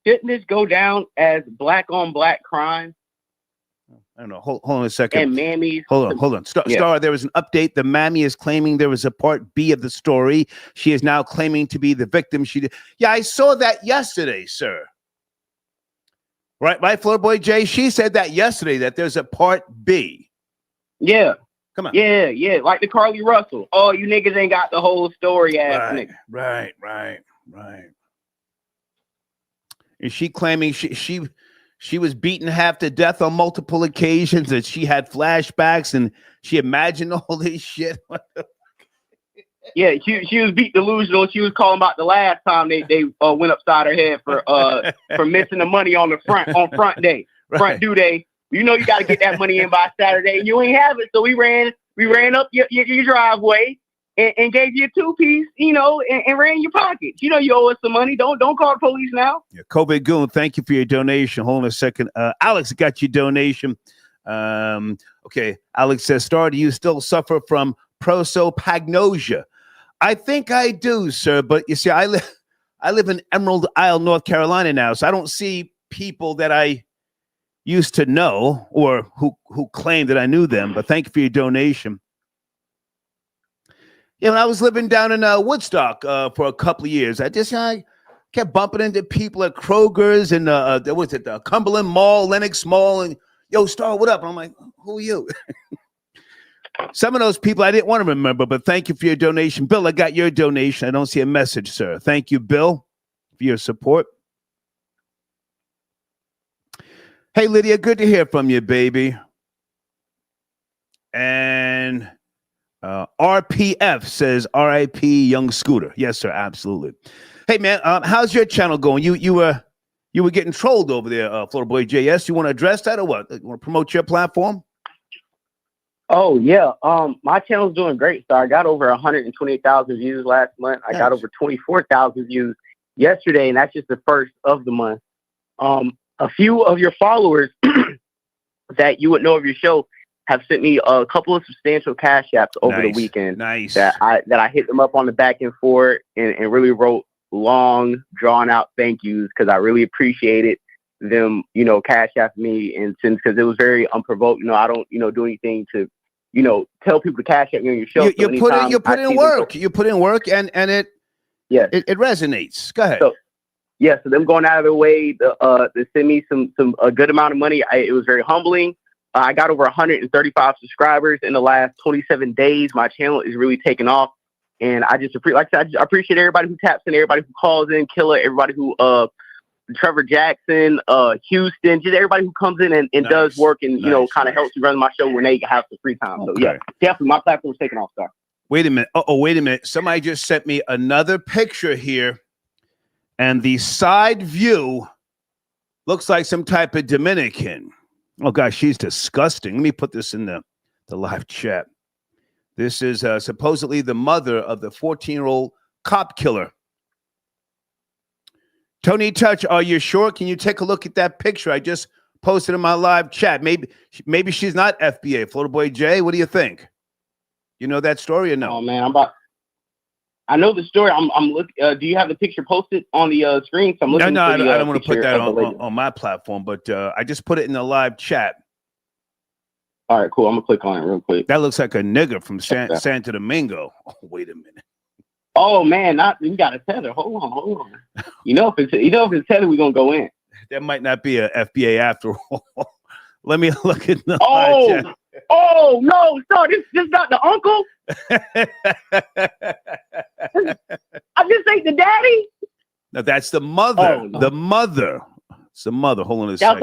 Shouldn't this go down as black on black crime? I don't know. Hold on a second. And mammies. Hold on. Star, there was an update. The mammy is claiming there was a part B of the story. She is now claiming to be the victim. Yeah, I saw that yesterday, sir. Right, Florida Boy J. She said that yesterday, that there's a part B. Yeah. Come on. Yeah. Like the Carly Russell. Oh, you niggas ain't got the whole story, ass nigga. Right. Is she claiming she was beaten half to death on multiple occasions, that she had flashbacks and she imagined all this shit? Yeah, she was beat delusional. She was calling about the last time they went upside her head for missing the money on front day, front due day. You got to get that money in by Saturday, and you ain't have it. So we ran up your driveway and gave you a 2-piece, and ran your pockets. You owe us some money. Don't call the police now. Yeah, COVID Goon, thank you for your donation. Hold on a second. Alex got your donation. Okay, Alex says, Star, do you still suffer from prosopagnosia? I think I do, sir. But you see, I live in Emerald Isle, North Carolina now, so I don't see people that I used to know or who claim that I knew them. But thank you for your donation. Yeah, when I was living down in Woodstock for a couple of years, I kept bumping into people at Kroger's and the Cumberland Mall, Lenox Mall, and yo, Star, what up? And I'm like, who are you? Some of those people I didn't want to remember, but thank you for your donation. Bill, I got your donation. I don't see a message, sir. Thank you, Bill, for your support. Hey, Lydia, good to hear from you, baby. And RPF says RIP Young Scooter. Yes, sir, absolutely. Hey, man, how's your channel going? You were getting trolled over there, Florida Boy JS. You want to address that or what? You want to promote your platform? Oh, yeah. My channel's doing great. So I got over 128,000 views last month. I got over 24,000 views yesterday, and that's just the first of the month. A few of your followers that you would know of your show have sent me a couple of substantial cash apps over the weekend. Nice. That I hit them up on the back and forth and really wrote long, drawn out thank yous because I really appreciated them, cash app me, and since because it was very unprovoked, I don't, do anything to, tell people to cash app me on your show. You put in work. You put in work, and it it resonates. Go ahead. So them going out of their way to send me a good amount of money. It was very humbling. I got over 135 subscribers in the last 27 days. My channel is really taking off, and I just appreciate everybody who taps in, everybody who calls in, Killer, everybody who Trevor Jackson, Houston, just everybody who comes in and does work and kind of helps me run my show when they have some free time. So yeah, definitely my platform's taking off, sir. Wait a minute. Wait a minute. Somebody just sent me another picture here, and the side view looks like some type of Dominican. Oh gosh, she's disgusting. Let me put this in the live chat. This is supposedly the mother of the 14-year-old cop killer. Tony Touch, are you sure? Can you take a look at that picture I just posted in my live chat? Maybe she's not FBA. Florida Boy J, what do you think? You know that story or no? Oh man, I know the story. I'm looking. Do you have the picture posted on the screen? So I'm looking. No, I don't want to put that on my platform, but I just put it in the live chat. All right, cool. I'm gonna click on it real quick. That looks like a nigga from Santo Domingo. Oh, wait a minute. Oh man, you got a tether. Hold on. If it's tether, we're gonna go in. That might not be a FBA after all. Let me look at the. Oh no, this not the uncle. I just ain't the daddy. No, that's the mother. Oh, no. The mother. It's the mother. Hold on a second. That was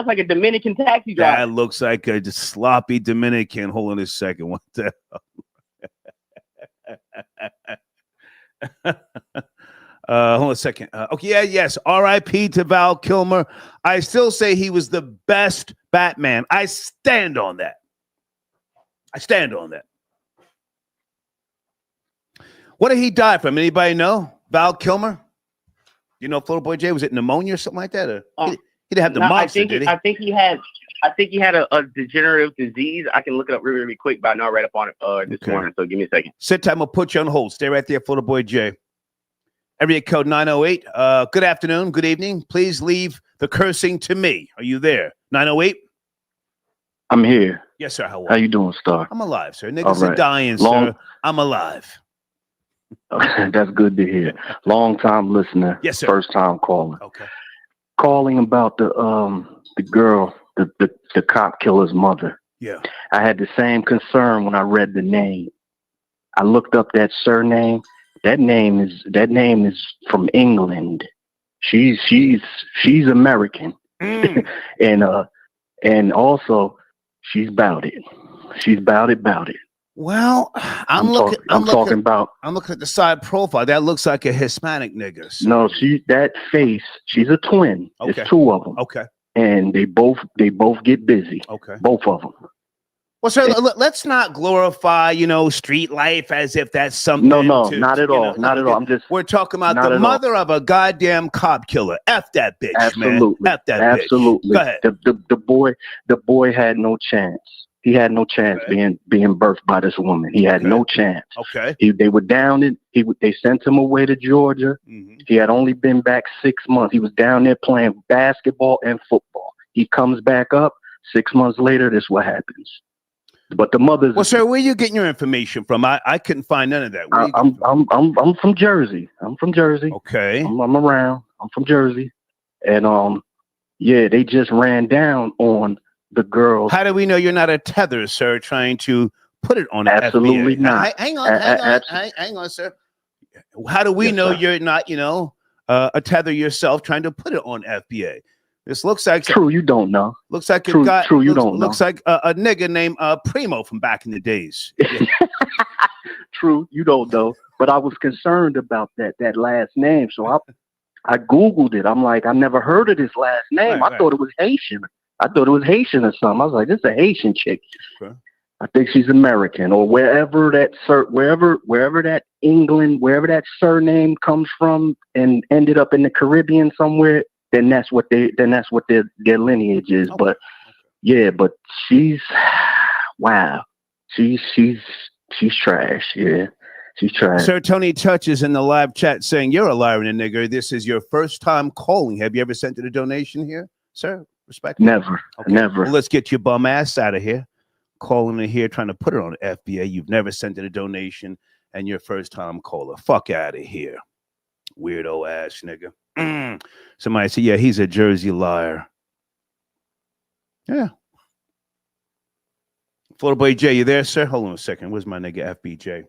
like a Dominican taxi driver. That looks like a just sloppy Dominican. Hold on a second. What the hell? Hold on a second. Okay, yes. R.I.P. to Val Kilmer. I still say he was the best Batman. I stand on that. What did he die from? Anybody know? Val Kilmer? You know, Florida Boy J, was it pneumonia or something like that? Or he didn't have the monster, did he? I think he had a degenerative disease. I can look it up really, really quick, but I know I read up on it this morning. So give me a second. Sit tight. I'm gonna put you on hold. Stay right there, Florida Boy J. Area code 908. Good afternoon. Good evening. Please leave the cursing to me. Are you there? 908. I'm here. Yes, sir. How you doing, Star? I'm alive, sir. Niggas are dying, sir. I'm alive. That's good to hear. Long time listener. Yes, sir. First time calling. Okay. Calling about the girl, the cop killer's mother. Yeah. I had the same concern when I read the name. I looked up that surname. That name is from England. She's American. and also she's about it. She's about it. Well, I'm looking at the side profile. That looks like a Hispanic nigga. So. No, that face. She's a twin. Okay. There's two of them. Okay. And they both get busy. Okay. Both of them. Well, sir, let's not glorify, street life as if that's something. No, not at all. Not at all. We're talking about the mother of a goddamn cop killer. F that bitch, absolutely, man. F that absolutely. Bitch. Go ahead. The boy had no chance. He had no chance being birthed by this woman. He had no chance. Okay. They were down in. They sent him away to Georgia. Mm-hmm. He had only been back 6 months. He was down there playing basketball and football. He comes back up 6 months later. This is what happens. But the mother's. Well, sir, where are you getting your information from? I couldn't find none of that. I'm from Jersey. Okay. I'm around. I'm from Jersey, and they just ran down on the girls. How do we know you're not a tether, sir, trying to put it on Absolutely FBA? not. Hang on, sir. How do we know you're not, a tether yourself trying to put it on FBA? This looks like true. You don't know. Looks like true. A guy. True. You don't know. Looks like a nigga named Primo from back in the days. True. You don't know. But I was concerned about that last name, so I Googled it. I'm like, I never heard of this last name. I thought it was Haitian. I thought it was Haitian or something. I was like, this is a Haitian chick. Okay. I think she's American or wherever that England, wherever that surname comes from and ended up in the Caribbean somewhere. then that's what their lineage is. Okay. But yeah, but she's wow. She's trash. Yeah. She's trash. Sir Tony Touch is in the live chat saying you're a liar and a nigger. This is your first time calling. Have you ever sent a donation here, sir? Respect. Never. Okay. Never. Well, let's get your bum ass out of here. Calling in here, trying to put it on FBA. You've never sent a donation, and your first time caller. Fuck out of here, weirdo ass nigga. Somebody said, yeah, he's a Jersey liar. Yeah. Florida Boy J, you there, sir? Hold on a second. Where's my nigga FBJ?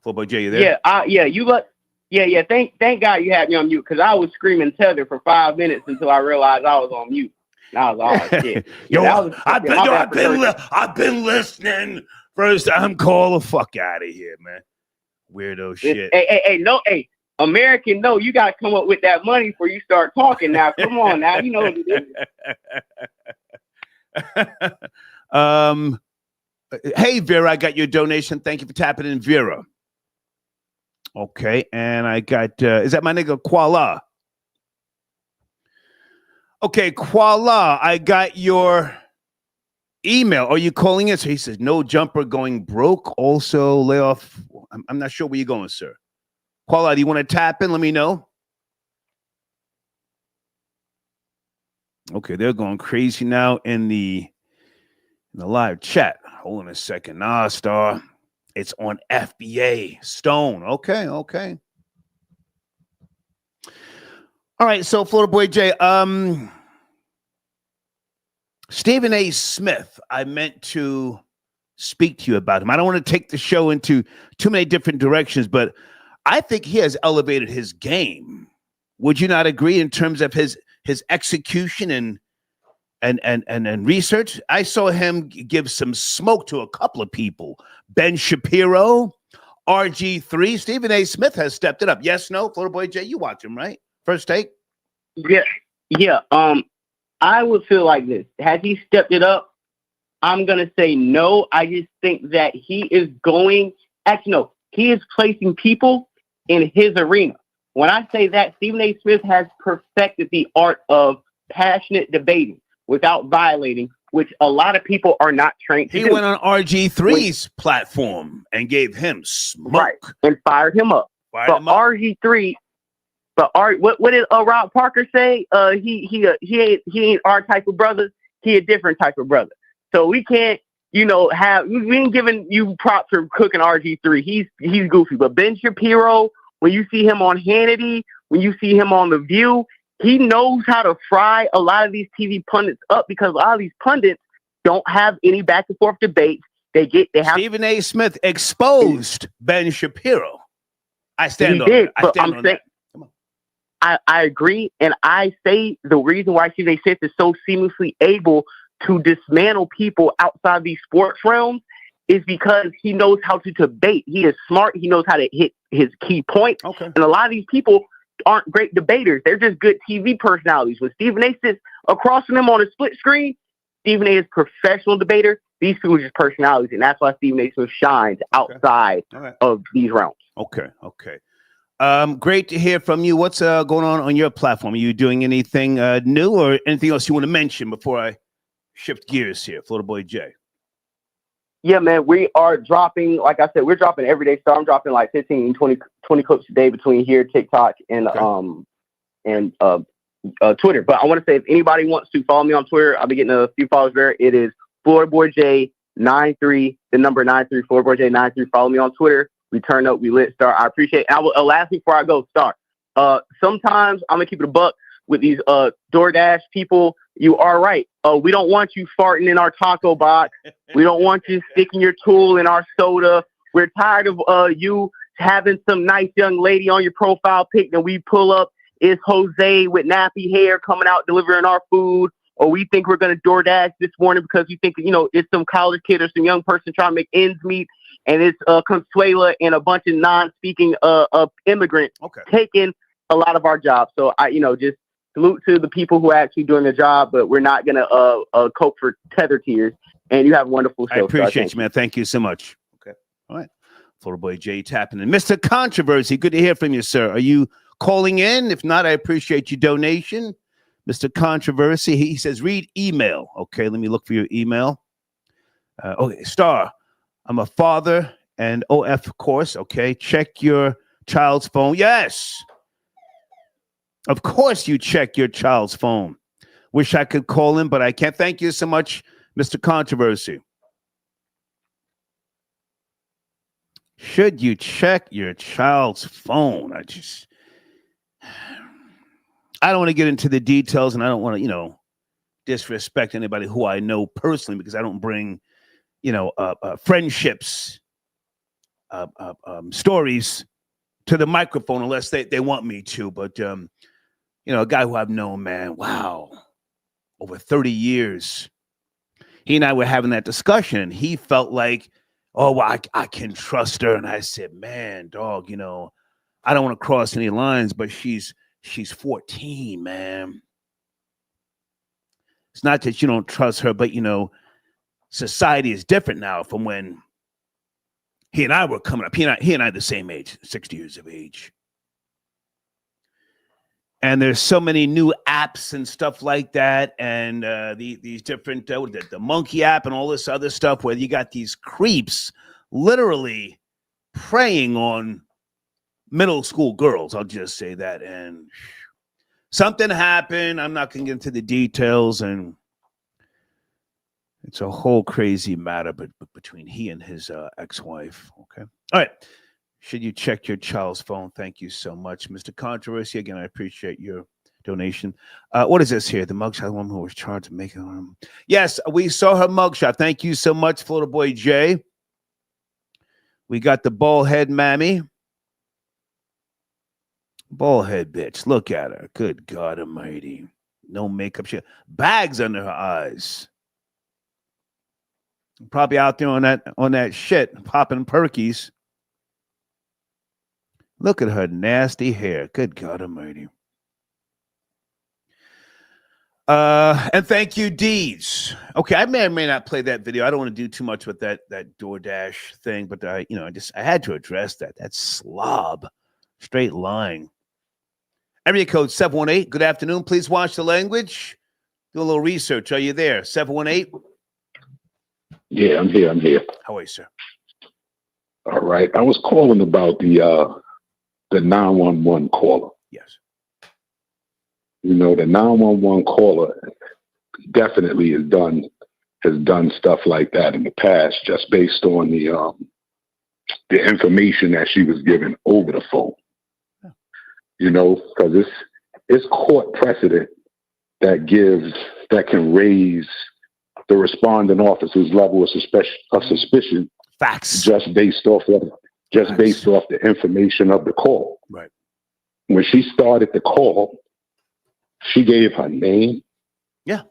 Florida Boy J, you there? Yeah. Thank God you had me on mute because I was screaming tether for 5 minutes until I realized I was on mute. And I was all shit. I've been listening. First time caller, fuck out of here, man. Weirdo shit. Hey, American, no, you gotta come up with that money before you start talking now. Come on now, you know what it is. Hey Vera, I got your donation. Thank you for tapping in, Vera. Okay, and I got is that my nigga Kuala? Okay, Kuala, I got your email. Are you calling it? So he says no jumper going broke. Also lay off. I'm not sure where you're going, sir. Kuala, do you want to tap in? Let me know. Okay, they're going crazy now in the live chat. Hold on a second. Nah, Star. It's on FBA. Stone. Okay. All right, so Florida Boy J, Stephen A. Smith, I meant to speak to you about him. I don't want to take the show into too many different directions, but I think he has elevated his game. Would you not agree in terms of his execution and research? I saw him give some smoke to a couple of people. Ben Shapiro, RG3. Stephen A. Smith has stepped it up. Yes, no? Florida Boy J, you watch him, right? First take? Yeah. I would feel like this. Has he stepped it up? I'm going to say no. I just think that he is he is placing people in his arena. When I say that, Stephen A. Smith has perfected the art of passionate debating without violating, which a lot of people are not trained to do. He went on RG3's platform and gave him smoke. Right, and fired him up. RG3, what did Rob Parker say? He ain't our type of brother. He a different type of brother. So we can't, we ain't giving you props for cooking RG3. He's goofy. But Ben Shapiro, when you see him on Hannity, when you see him on The View, he knows how to fry a lot of these TV pundits up because a lot of these pundits don't have any back and forth debates. Stephen A. Smith exposed Ben Shapiro. I stand on that. I agree, and I say the reason why Stephen A. Smith is so seamlessly able to dismantle people outside these sports realms is because he knows how to debate. He is smart. He knows how to hit his key points. Okay. And a lot of these people aren't great debaters. They're just good TV personalities. When Stephen A. sits across from them on a split screen, Stephen A. is a professional debater. These people are just personalities, and that's why Stephen A. Smith shines outside of these realms. Okay. Great to hear from you. What's going on your platform? Are you doing anything new or anything else you want to mention before I shift gears here? Florida Boy J. Yeah, man, we are dropping, like I said, we're dropping every day. So I'm dropping like 15, 20 clips a day between here, TikTok, and Twitter. But I want to say if anybody wants to follow me on Twitter, I'll be getting a few followers there. It is Florida Boy J 93, the number 93, Florida Boy J 93. Follow me on Twitter. We turn up, we lit, Star. I appreciate it. And I will, last before I go, Star. Sometimes I'm gonna keep it a buck with these DoorDash people. You are right. We don't want you farting in our taco box. We don't want you sticking your tool in our soda. We're tired of you having some nice young lady on your profile pic that we pull up. Is Jose with nappy hair coming out delivering our food? Or we think we're going to DoorDash this morning because we think, it's some college kid or some young person trying to make ends meet. And it's Consuela and a bunch of non-speaking immigrants taking a lot of our jobs. So just salute to the people who are actually doing their job, but we're not going to cope for tether tears. And you have a wonderful show. I appreciate you, man. Thank you so much. Okay. All right. Florida Boy J tapping in. Mr. Controversy, good to hear from you, sir. Are you calling in. If not, I appreciate your donation. Mr. Controversy, he says, read email. Okay, let me look for your email. Okay, Star, I'm a father and OF, of course. Okay, check your child's phone. Yes. Of course you check your child's phone. Wish I could call him, but I can't. Thank you so much, Mr. Controversy. Should you check your child's phone? I don't want to get into the details, and I don't want to, disrespect anybody who I know personally, because I don't bring, friendships, stories to the microphone unless they want me to. But, a guy who I've known, man, wow, over 30 years, he and I were having that discussion, and he felt like, oh, well, I can trust her. And I said, man, dog, I don't want to cross any lines, but she's 14, man. It's not that you don't trust her, but, society is different now from when he and I were coming up. He and I the same age, 60 years of age. And there's so many new apps and stuff like that, and these different, the monkey app and all this other stuff, where you got these creeps literally preying on middle school girls. I'll just say that. And something happened. I'm not going to get into the details, and it's a whole crazy matter between he and his ex-wife. Okay. All right. Should you check your child's phone? Thank you so much, Mr. Controversy. Again, I appreciate your donation. What is this here? The mugshot woman who was charged to make it. Yes, we saw her mugshot. Thank you so much, Florida Boy Jay. We got the bald head mammy. Bald head bitch. Look at her. Good God Almighty. No makeup. She bags under her eyes. Probably out there on that shit, popping perkies. Look at her nasty hair. Good God Almighty. And thank you, Deeds. Okay, I may or may not play that video. I don't want to do too much with that DoorDash thing, but I had to address that. That's slob. Straight lying. Area code 718. Good afternoon. Please watch the language. Do a little research. Are you there? 718. Yeah, I'm here. How are you, sir? All right. I was calling about the 911 caller. Yes. The 911 caller definitely has done stuff like that in the past, just based on the information that she was given over the phone. Because it's court precedent that can raise the responding officer's level of suspicion. Facts. Just based off the information of the call. Right. When she started the call, she gave her name. Yeah.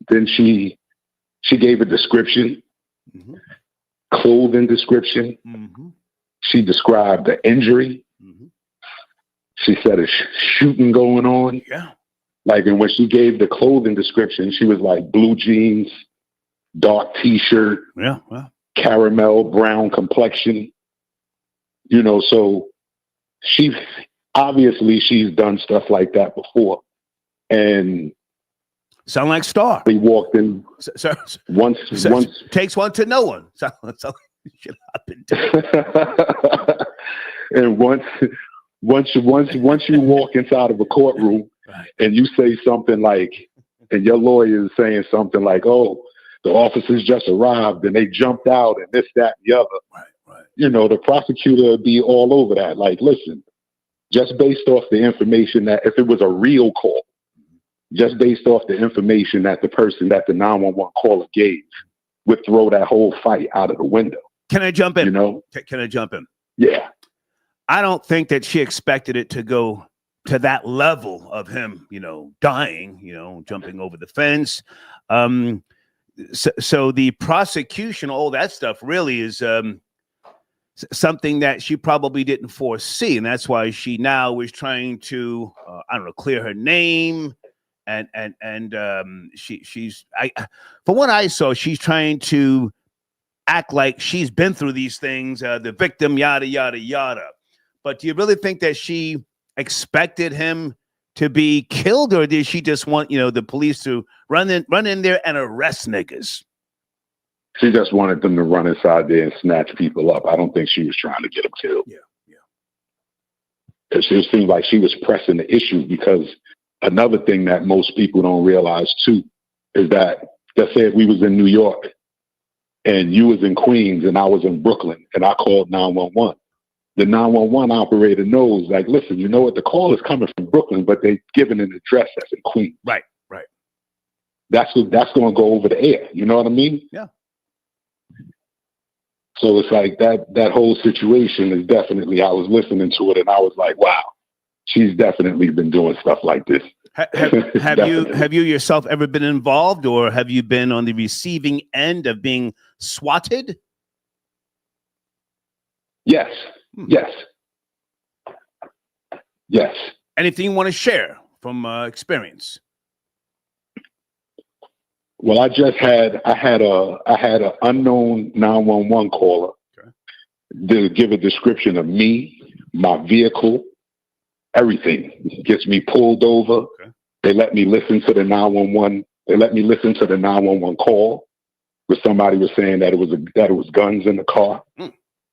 Then she gave a description, clothing description. Mm-hmm. She described the injury. Mm-hmm. She said a shooting going on. Yeah. And when she gave the clothing description, she was like blue jeans, dark T-shirt. Yeah. Well. Caramel brown complexion, so she's done stuff like that before. And sound like Star. They walked in once takes one to know one. So shit happened. And once you walk inside of a courtroom, right, and you say something like, and your lawyer is saying something like, oh, the officers just arrived and they jumped out and this, that, and the other. Right. The prosecutor would be all over that. Listen, just based off the information that if it was a real call, just based off the information that the person that the 911 caller gave would throw that whole fight out of the window. Can I jump in? Can I jump in? Yeah. I don't think that she expected it to go to that level of him, dying, jumping over the fence. So the prosecution, all that stuff really is something that she probably didn't foresee. And that's why she now is trying to, clear her name. And she's from what I saw, she's trying to act like she's been through these things, the victim, yada, yada, yada. But do you really think that she expected him to be killed, or did she just want, the police to run in there and arrest niggas? She just wanted them to run inside there and snatch people up. I don't think she was trying to get them killed. Yeah. It seemed like she was pressing the issue, because another thing that most people don't realize too is that, let's say if we was in New York and you was in Queens and I was in Brooklyn and I called 911, the 911 operator knows, like, listen, you know what? The call is coming from Brooklyn, but they're giving an address that's in Queens. Right. That's going to go over the air. You know what I mean? Yeah. So it's like that whole situation is definitely, I was listening to it and I was like, wow, she's definitely been doing stuff like this. Have you yourself ever been involved, or have you been on the receiving end of being swatted? Yes. Anything you want to share from experience? Well, I had an unknown 911 caller to give a description of me, my vehicle, everything. Gets me pulled over. Okay. They let me listen to the 911. They let me listen to the 911 call where somebody was saying that it was guns in the car.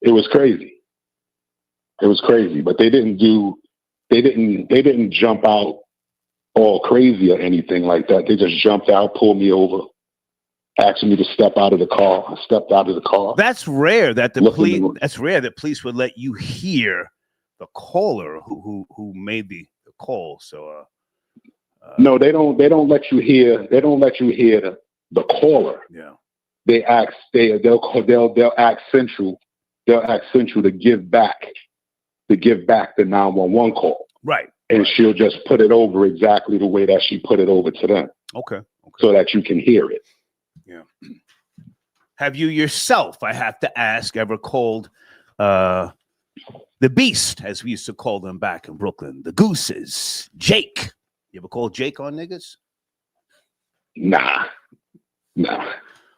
It was crazy. But they didn't jump out all crazy or anything like that. They just jumped out, pulled me over, asked me to step out of the car. I stepped out of the car. That's rare that police would let you hear the caller who made the call. So no, they don't let you hear. They don't let you hear the caller. Yeah. They'll ask Central. They'll ask Central to give back the 911 call. Right. And she'll just put it over exactly the way that she put it over to them. Okay. So that you can hear it. Yeah. Have you yourself, I have to ask, ever called the Beast, as we used to call them back in Brooklyn, the Gooses, Jake? You ever called Jake on niggas? Nah.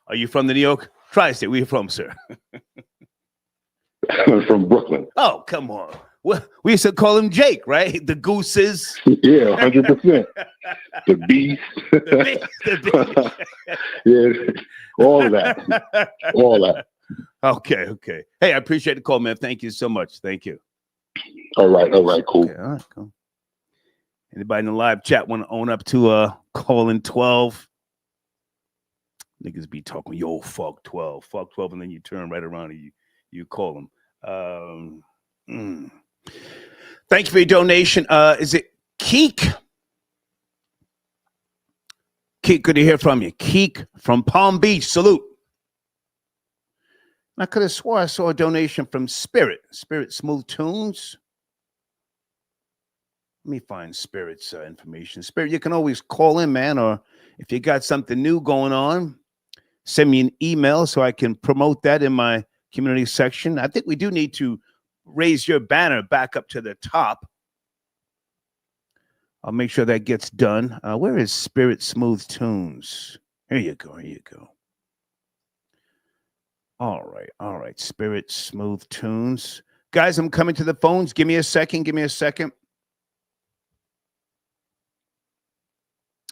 Are you from the New York Tri-State? Where you from, sir? I'm from Brooklyn. Oh, come on. We used to call him Jake, right? The Gooses. Yeah, 100%. The Beast. The Beast. Yeah, all of that. Okay. Hey, I appreciate the call, man. Thank you so much. Thank you. All right, cool. Okay, all right, cool. Anybody in the live chat want to own up to calling 12? Niggas be talking, yo, fuck 12, and then you turn right around and you call them. Thank you for your donation. Is it Keek? Keek, good to hear from you. Keek from Palm Beach. Salute. I could have swore I saw a donation from Spirit Smooth Tunes. Let me find Spirit's information. Spirit, you can always call in, man, or if you got something new going on, send me an email so I can promote that in my community section. I think we do need to raise your banner back up to the top. I'll make sure that gets done. Where is Spirit Smooth Tunes? Here you go. All right. Spirit Smooth Tunes. Guys, I'm coming to the phones. Give me a second.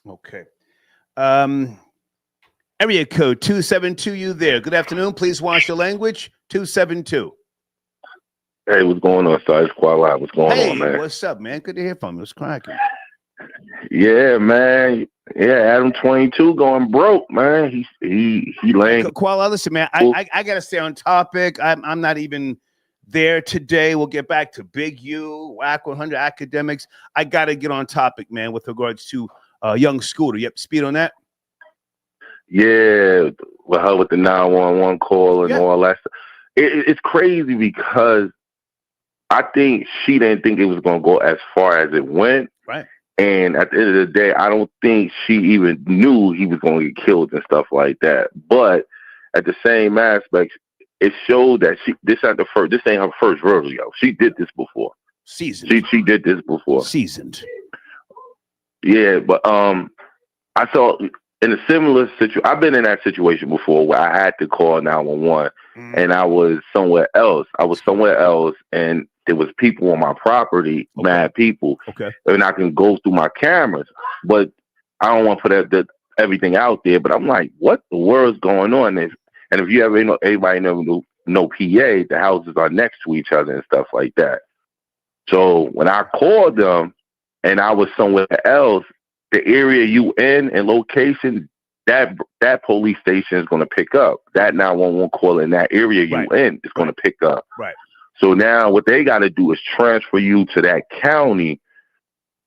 Okay. Area code 272, you there. Good afternoon. Please watch your language. 272. Hey, what's going on, Side Squad? What's going on, man? What's up, man? Good to hear from you. What's cracking? Yeah, man. Yeah, Adam 22 going broke, man. He lame. Koala, listen, man. I gotta stay on topic. I'm not even there today. We'll get back to Big U, WAC 100 academics. I gotta get on topic, man, with regards to young Scooter. You up to speed on that? Yeah, with her with the 911 call and all that stuff. It's crazy because I think she didn't think it was going to go as far as it went. Right. And at the end of the day, I don't think she even knew he was going to get killed and stuff like that. But at the same aspect, it showed that this ain't her first rodeo. She did this before. Seasoned. She did this before. Seasoned. Yeah, but I saw in a similar situation. I've been in that situation before where I had to call 911 and I was somewhere else. And there was people on my property, mad people, and I can go through my cameras. But I don't want to put everything out there. But I'm like, what the world's going on? And if you ever know, everybody know PA, the houses are next to each other and stuff like that. So when I called them and I was somewhere else, the area you in and location, that police station is going to pick up. That 911 call in that area you in is going to pick up. Right. So now what they got to do is transfer you to that county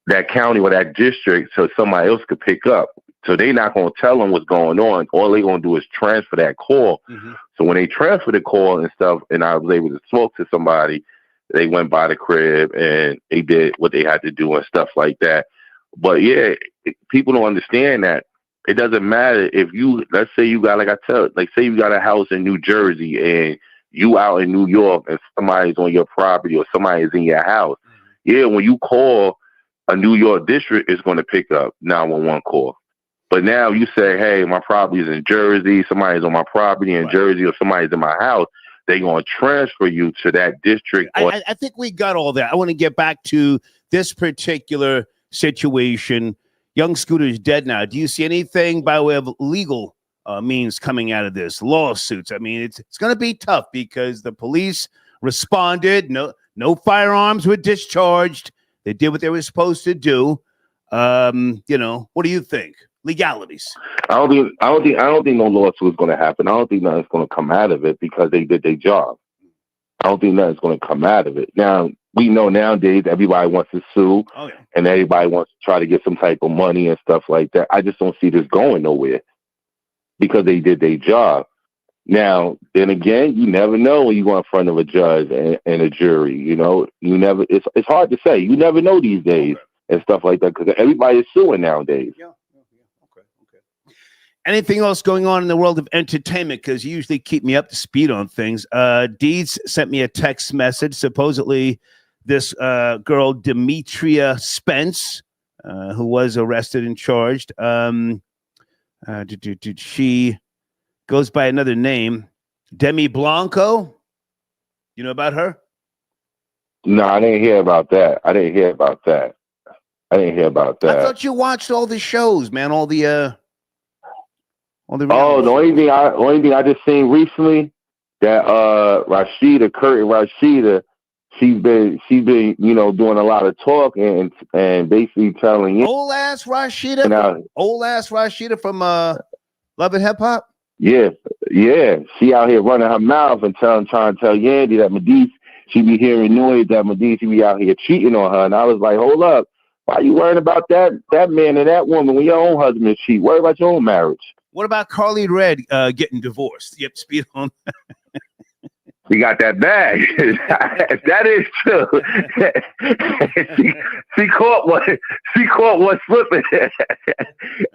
or that district so somebody else could pick up. So they not going to tell them what's going on. All they going to do is transfer that call. So when they transfer the call and stuff, and I was able to talk to somebody, they went by the crib and they did what they had to do and stuff like that. But yeah, people don't understand that. It doesn't matter if you, let's say you got, say you got a house in New Jersey and you out in New York and somebody's on your property or somebody is in your house. Yeah, when you call a New York district, it's going to pick up 911 call. But now you say, hey, my property is in Jersey, somebody's on my property in Jersey, or somebody's in my house, they're going to transfer you to that district. I think we got all that. I want to get back to this particular situation. Young Scooter's dead now. Do you see anything by way of legal means coming out of this? Lawsuits. I mean, it's going to be tough because the police responded. No firearms were discharged. They did what they were supposed to do. What do you think? Legalities. I don't think no lawsuit is going to happen. I don't think nothing's going to come out of it because they did their job. I don't think nothing's going to come out of it. Now, we know nowadays everybody wants to sue and everybody wants to try to get some type of money and stuff like that. I just don't see this going nowhere because they did their job. Now, then again, you never know when you go in front of a judge and a jury. You never. It's hard to say. You never know these days and stuff like that because everybody is suing nowadays. Anything else going on in the world of entertainment? Because you usually keep me up to speed on things. Deeds sent me a text message. Supposedly, this girl, Demetria Spence, who was arrested and charged, she goes by another name, Demi Blanco. You know about her? No, I didn't hear about that. I thought you watched all the shows, man. All the the only thing I just seen recently that Curtin Rashida, she's been doing a lot of talking and basically telling you old ass Rashida from Love and Hip Hop. Yeah, she out here running her mouth and trying to tell Yandy that Medici, she be hearing noise that Medici be out here cheating on her, and I was like, hold up, why you worrying about that man and that woman when your own husband cheat? Worry about your own marriage. What about Carly Red getting divorced? Yep, speed on. We got that bag. That is true. she caught one slipping.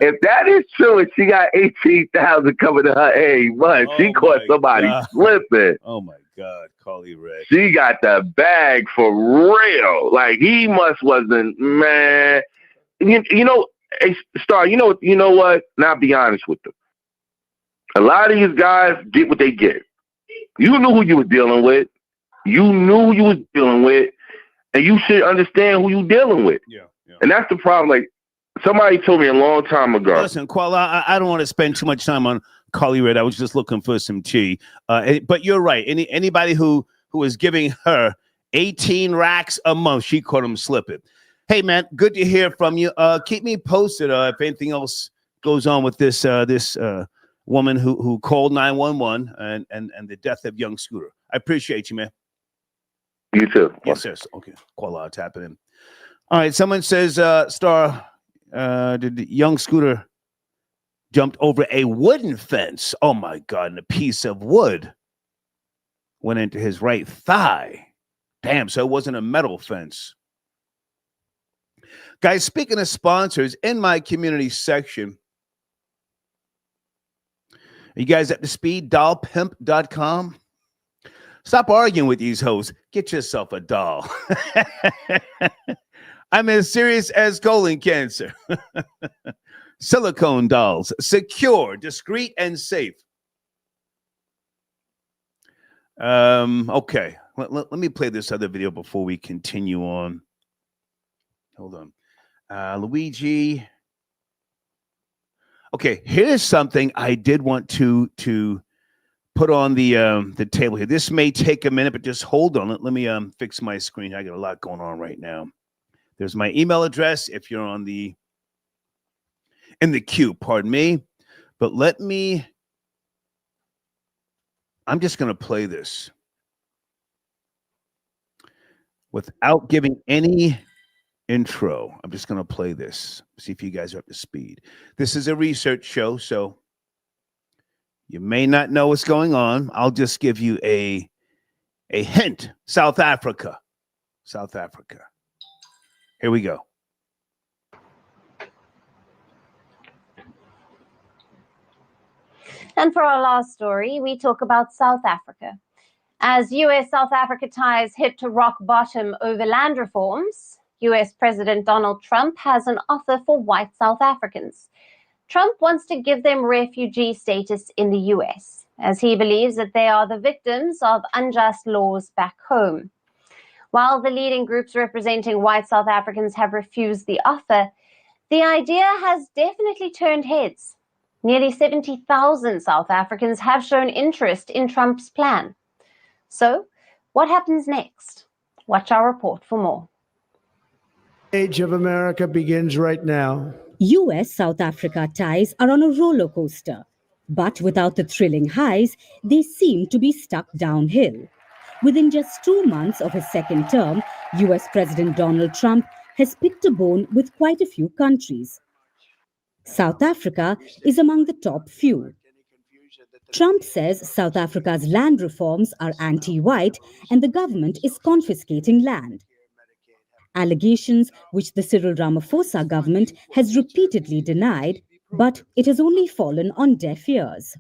If that is true, and she got 18,000 coming to her a month, she caught somebody slipping. Oh my God, Carly Red. She got the bag for real. Like he wasn't, man. Hey, Star, you know what? Now, be honest with them. A lot of these guys get what they get. You knew who you were dealing with. And you should understand who you're dealing with. Yeah. And that's the problem. Like, somebody told me a long time ago. Listen, Qual, I don't want to spend too much time on Carly Red. I was just looking for some tea. But you're right. Anybody who is giving her 18 racks a month, she caught them slipping. Hey, man, good to hear from you. Keep me posted if anything else goes on with this woman who called 911 and the death of young Scooter. I appreciate you, man. You too. Yes, yes. Okay. Call out, tapping in. All right. Someone says, Star, did the young Scooter jumped over a wooden fence? Oh, my God. And a piece of wood went into his right thigh. Damn. So it wasn't a metal fence. Guys, speaking of sponsors, in my community section, are you guys up to speed? Dollpimp.com. Stop arguing with these hoes. Get yourself a doll. I'm as serious as colon cancer. Silicone dolls. Secure, discreet, and safe. Okay. Let me play this other video before we continue on. Hold on. Luigi. Okay, here's something I did want to put on the table here. This may take a minute, but just hold on. Let me fix my screen. I got a lot going on right now. There's my email address if you're in the queue, pardon me. But I'm just going to play this without giving any intro. I'm just going to play this, see if you guys are up to speed. This is a research show, so you may not know what's going on. I'll just give you a hint. South Africa. Here we go. And for our last story, we talk about South Africa. As U.S.-South Africa ties hit to rock bottom over land reforms, U.S. President Donald Trump has an offer for white South Africans. Trump wants to give them refugee status in the U.S., as he believes that they are the victims of unjust laws back home. While the leading groups representing white South Africans have refused the offer, the idea has definitely turned heads. Nearly 70,000 South Africans have shown interest in Trump's plan. So, what happens next? Watch our report for more. Age of America begins right now. US-South Africa ties are on a roller coaster, but without the thrilling highs, they seem to be stuck downhill. Within just 2 months of his second term, US President Donald Trump has picked a bone with quite a few countries. South Africa is among the top few. Trump says South Africa's land reforms are anti-white and the government is confiscating land. Allegations which the Cyril Ramaphosa government has repeatedly denied, but it has only fallen on deaf ears.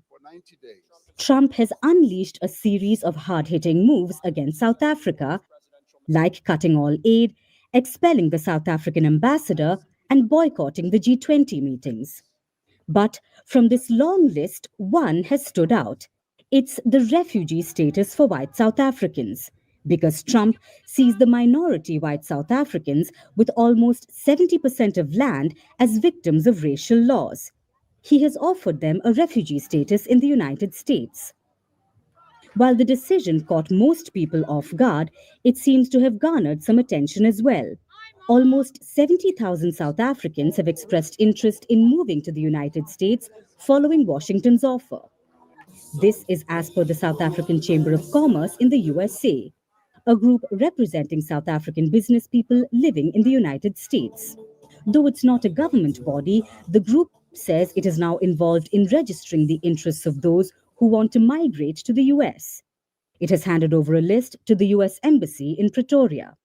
Trump has unleashed a series of hard-hitting moves against South Africa, like cutting all aid, expelling the South African ambassador, and boycotting the G20 meetings. But from this long list, one has stood out. It's the refugee status for white South Africans, because Trump sees the minority white South Africans with almost 70% of land as victims of racial laws. He has offered them a refugee status in the United States. While the decision caught most people off guard, it seems to have garnered some attention as well. Almost 70,000 South Africans have expressed interest in moving to the United States following Washington's offer. This is as per the South African Chamber of Commerce in the USA, a group representing South African business people living in the United States. Though it's not a government body, the group says it is now involved in registering the interests of those who want to migrate to the US. It has handed over a list to the US Embassy in Pretoria.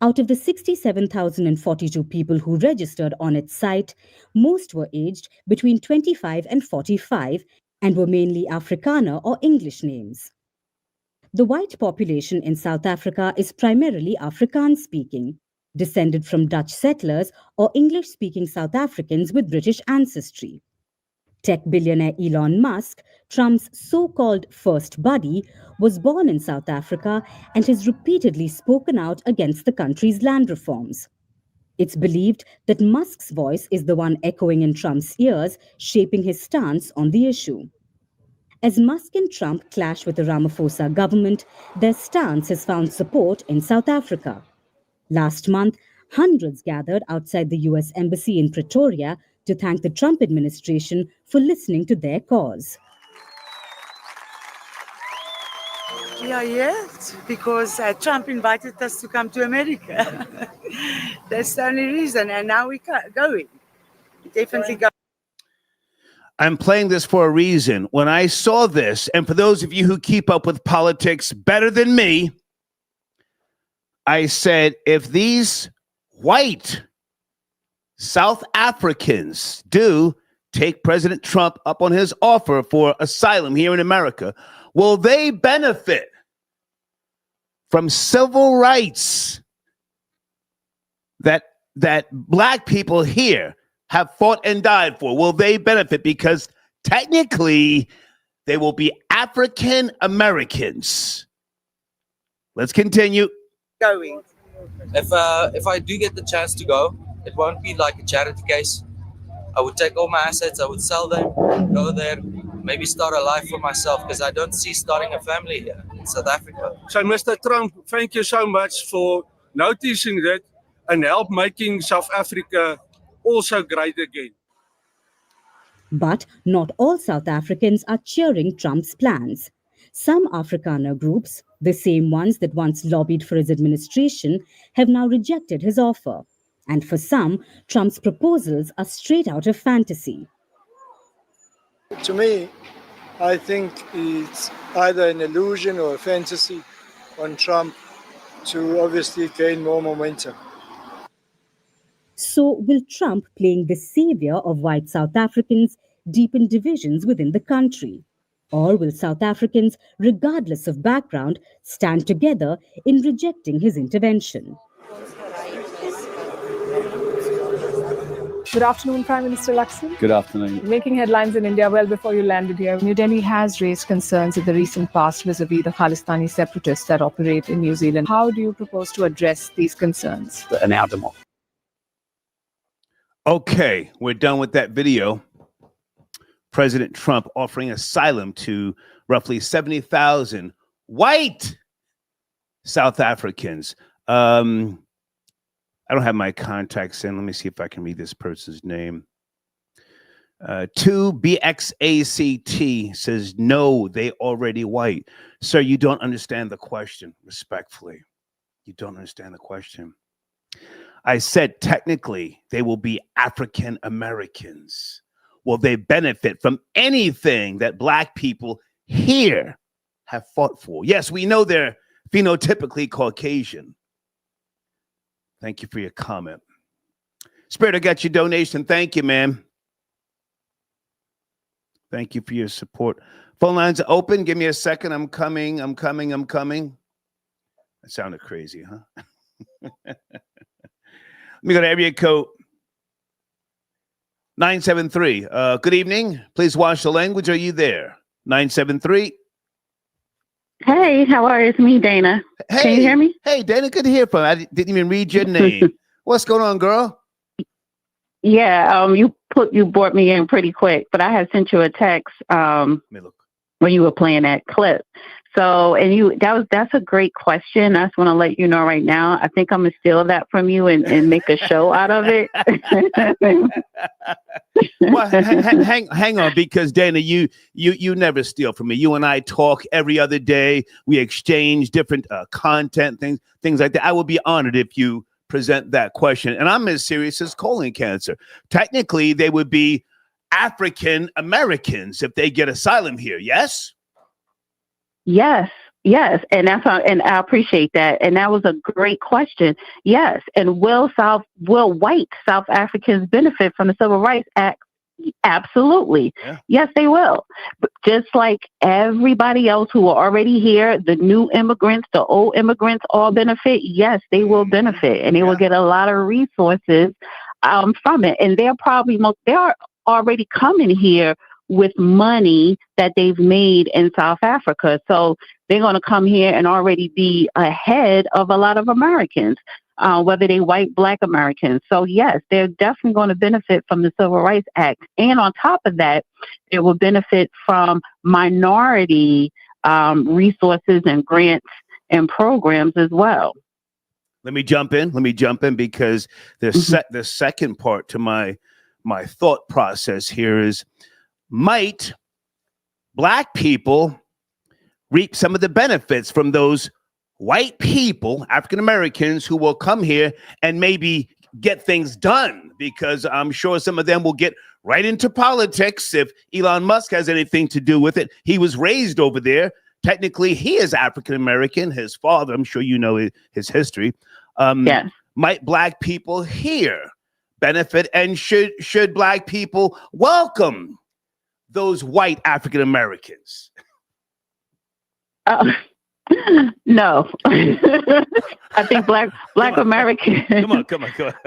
Out of the 67,042 people who registered on its site, most were aged between 25 and 45 and were mainly Afrikaner or English names. The white population in South Africa is primarily Afrikaans-speaking, descended from Dutch settlers or English-speaking South Africans with British ancestry. Tech billionaire Elon Musk, Trump's so-called first buddy, was born in South Africa and has repeatedly spoken out against the country's land reforms. It's believed that Musk's voice is the one echoing in Trump's ears, shaping his stance on the issue. As Musk and Trump clash with the Ramaphosa government, their stance has found support in South Africa. Last month, hundreds gathered outside the US Embassy in Pretoria to thank the Trump administration for listening to their cause. We are here because Trump invited us to come to America. That's the only reason, and now we're going. Definitely go. I'm playing this for a reason. When I saw this, and for those of you who keep up with politics better than me, I said, if these white South Africans do take President Trump up on his offer for asylum here in America, will they benefit from civil rights that black people here have fought and died for? Will they benefit? Because technically they will be African Americans. Let's continue. Going. If I do get the chance to go, it won't be like a charity case. I would take all my assets, I would sell them, go there, maybe start a life for myself, because I don't see starting a family here in South Africa. So, Mr. Trump, thank you so much for noticing that and help making South Africa also great again. But not all South Africans are cheering Trump's plans. Some Afrikaner groups, the same ones that once lobbied for his administration, have now rejected his offer. And for some, Trump's proposals are straight out of fantasy. To me, I think it's either an illusion or a fantasy on Trump to obviously gain more momentum. So will Trump, playing the savior of white South Africans, deepen divisions within the country? Or will South Africans, regardless of background, stand together in rejecting his intervention? Good afternoon, Prime Minister Lakshman. Good afternoon. Making headlines in India well before you landed here, New Delhi has raised concerns in the recent past vis-a-vis the Khalistani separatists that operate in New Zealand. How do you propose to address these concerns? An outdemo. Okay, we're done with that video. President Trump offering asylum to roughly 70,000 white South Africans. I don't have my contacts in. Let me see if I can read this person's name. 2BXACT says, no, they already white. Sir, you don't understand the question, respectfully. You don't understand the question. I said, technically, they will be African Americans. Will they benefit from anything that Black people here have fought for? Yes, we know they're phenotypically Caucasian. Thank you for your comment. Spirit, I got your donation. Thank you, man. Thank you for your support. Phone lines are open. Give me a second. I'm coming. That sounded crazy, huh? Let me go to area code 973. Good evening. Please watch the language. Are you there? 973. Hey, how are you? It's me, Dana. Hey, can you hear me? Hey, Dana, good to hear from you. I didn't even read your name. What's going on, girl? Yeah, you brought me in pretty quick, but I had sent you a text when you were playing that clip. So, and that's a great question. I just want to let you know right now. I think I'm gonna steal that from you and make a show out of it. Well, hang on, because Dana, you never steal from me. You and I talk every other day. We exchange different content, things like that. I would be honored if you present that question. And I'm as serious as colon cancer. Technically, they would be African Americans if they get asylum here. Yes. Yes, and and I appreciate that. And that was a great question. Yes, and will white South Africans benefit from the Civil Rights Act? Absolutely. Yeah. Yes, they will. But just like everybody else who are already here, the new immigrants, the old immigrants all benefit. Yes, they will benefit, and they will get a lot of resources from it. And they are already coming here with money that they've made in South Africa. So they're going to come here and already be ahead of a lot of Americans, whether they white, Black Americans. So yes, they're definitely going to benefit from the Civil Rights Act. And on top of that, they will benefit from minority resources and grants and programs as well. Let me jump in because the second part to my thought process here is, might Black people reap some of the benefits from those white people, African Americans, who will come here and maybe get things done? Because I'm sure some of them will get right into politics if Elon Musk has anything to do with it. He was raised over there. Technically, he is African American. His father, I'm sure you know his history. Yes. Might Black people here benefit, and should Black people welcome those white African Americans? No. I think Black Americans. Come on.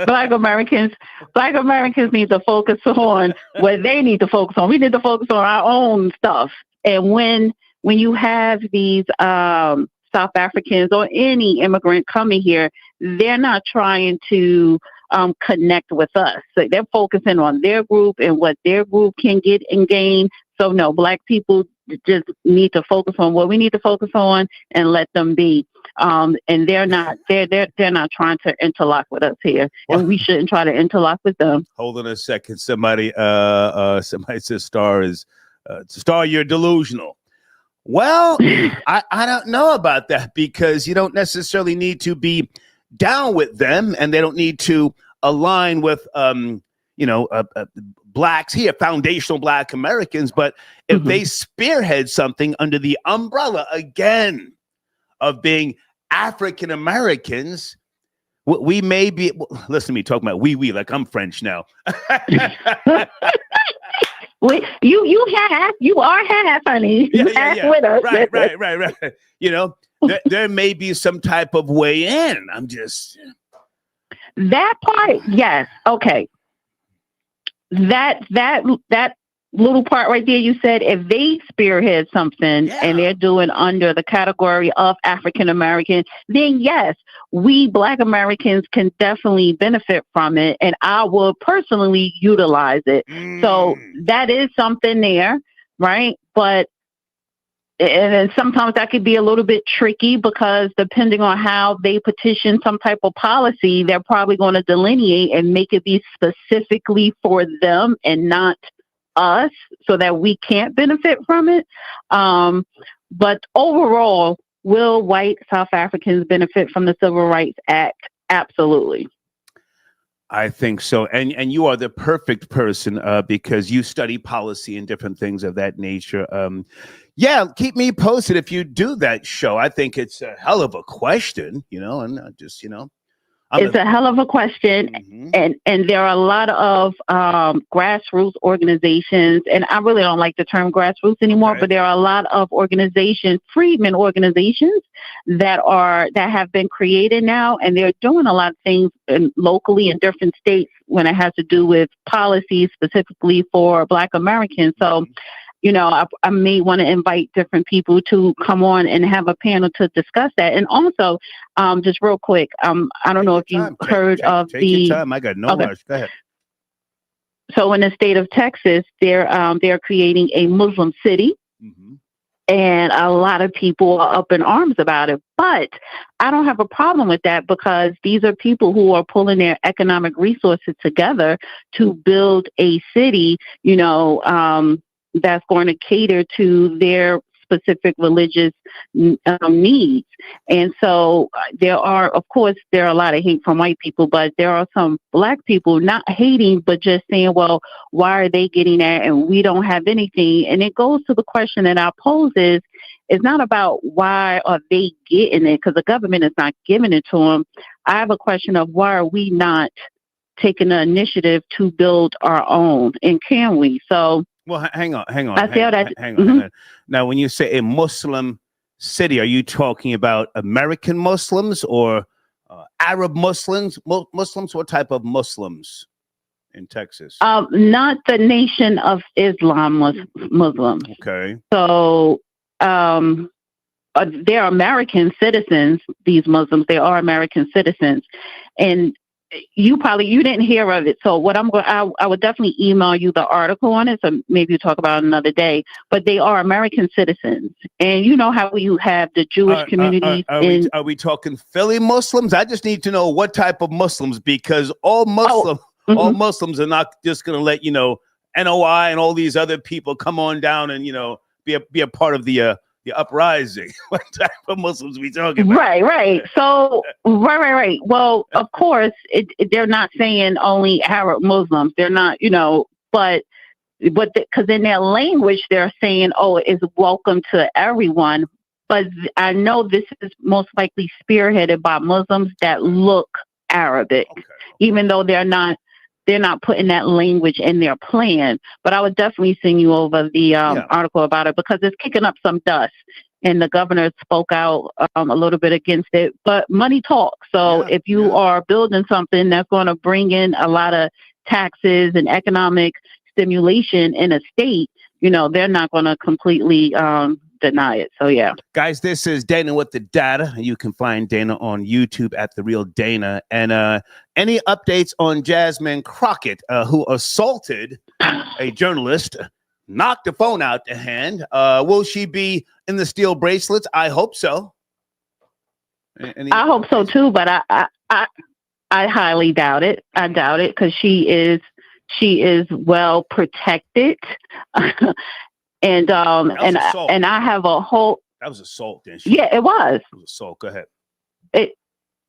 Black Americans need to focus on what they need to focus on. We need to focus on our own stuff. And when you have these South Africans or any immigrant coming here, they're not trying to connect with us. So they're focusing on their group and what their group can get and gain. So no, Black people just need to focus on what we need to focus on and let them be. And they're not trying to interlock with us here, and we shouldn't try to interlock with them. Hold on a second. Somebody says Star, you're delusional. Well, I don't know about that, because you don't necessarily need to be down with them, and they don't need to align with blacks here, foundational Black Americans. But if they spearhead something under the umbrella again of being African Americans, we may be. Listen to me talking about we like I'm French now. You are half, honey. Yeah. With us. Right. You know, there may be some type of way in. I'm just that part. Yes. Okay. That little part right there, you said if they spearhead something and they're doing under the category of African American, then yes, we Black Americans can definitely benefit from it, and I will personally utilize it. So that is something there, right? But and then sometimes that could be a little bit tricky, because depending on how they petition some type of policy, they're probably going to delineate and make it be specifically for them and not us, so that we can't benefit from it. But overall, will white South Africans benefit from the Civil Rights Act? Absolutely. I think so. And you are the perfect person because you study policy and different things of that nature. Yeah, keep me posted if you do that show. I think it's a hell of a question, and just, it's a hell of a question. And there are a lot of grassroots organizations, and I really don't like the term grassroots anymore, but there are a lot of organizations, freedmen organizations that have been created now, and they're doing a lot of things locally in different states when it has to do with policies specifically for Black Americans. So I may want to invite different people to come on and have a panel to discuss that. And also, just real quick, I don't know if you heard of take your time. I got no rush. Go ahead. So in the state of Texas, they're creating a Muslim city, and a lot of people are up in arms about it. But I don't have a problem with that, because these are people who are pulling their economic resources together to build a city, that's going to cater to their specific religious needs. And so there are a lot of hate from white people, but there are some Black people not hating, but just saying, well, why are they getting that and we don't have anything? And it goes to the question that I pose is, it's not about why are they getting it, because the government is not giving it to them. I have a question of why are we not taking the initiative to build our own, and can we? So, well, hang on. Now, when you say a Muslim city, are you talking about American Muslims or Arab Muslims? Muslims? What type of Muslims in Texas? Not the Nation of Islam Muslims. Okay. So they're American citizens. These Muslims, they are American citizens, and you didn't hear of it. So what I would definitely email you the article on it. So maybe you talk about it another day, but they are American citizens. And you know how you have the Jewish communities. Are we talking Philly Muslims? I just need to know what type of Muslims, because all Muslims are not just going to let, NOI and all these other people come on down and, be a part of the uprising. What type of Muslims we talking about? Right. So, right. Well, of course, they're not saying only Arab Muslims. They're not, but because in their language, they're saying, it's welcome to everyone. But I know this is most likely spearheaded by Muslims that look Arabic, even though they're not putting that language in their plan. But I would definitely send you over the article about it, because it's kicking up some dust, and the governor spoke out a little bit against it. But money talks. So if you are building something that's going to bring in a lot of taxes and economic stimulation in a state, they're not going to completely deny it. So yeah. Guys, this is Dana with the Data. You can find Dana on YouTube at The Real Dana. And any updates on Jasmine Crockett, who assaulted a journalist, knocked the phone out the hand? Will she be in the steel bracelets? I hope so. I hope so too, but I highly doubt it. I doubt it because she is well protected. And I have a whole. That was assault, didn't she? Yeah, it was. It was assault. Go ahead.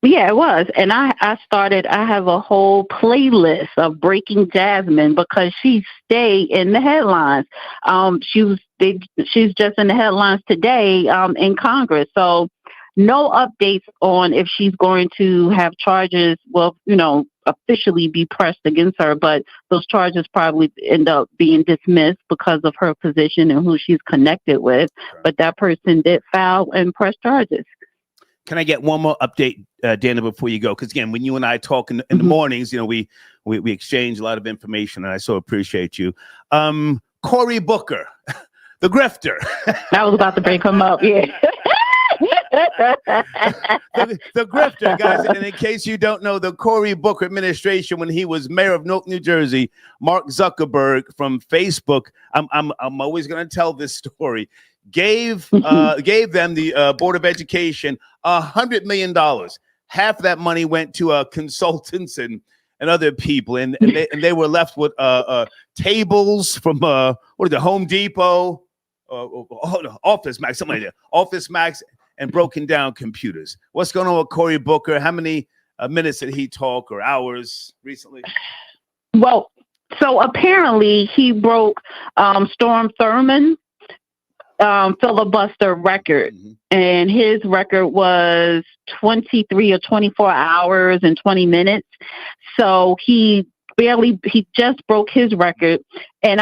Yeah, it was. And I have a whole playlist of Breaking Jasmine because she stayed in the headlines. She's just in the headlines today in Congress. So no updates on if she's going to have charges, officially be pressed against her, but those charges probably end up being dismissed because of her position and who she's connected with. But that person did file and press charges. Can I get one more update, Dana, before you go? Because again, when you and I talk in the mornings, we exchange a lot of information, and I so appreciate you. Cory Booker, the grifter. I was about to bring him up. Yeah. the grifter, guys. And in case you don't know, the Cory Booker administration, when he was mayor of Newark, New Jersey, Mark Zuckerberg from Facebook, I'm always going to tell this story, gave them, the Board of Education, $100 million. Half of that money went to consultants and other people, and they were left with tables from Home Depot, Office Max, something like that, Office Max, and broken down computers. What's going on with Cory Booker? How many minutes did he talk, or hours recently? Well, so apparently he broke Storm Thurmond filibuster record, and his record was 23 or 24 hours and 20 minutes. So he just broke his record. And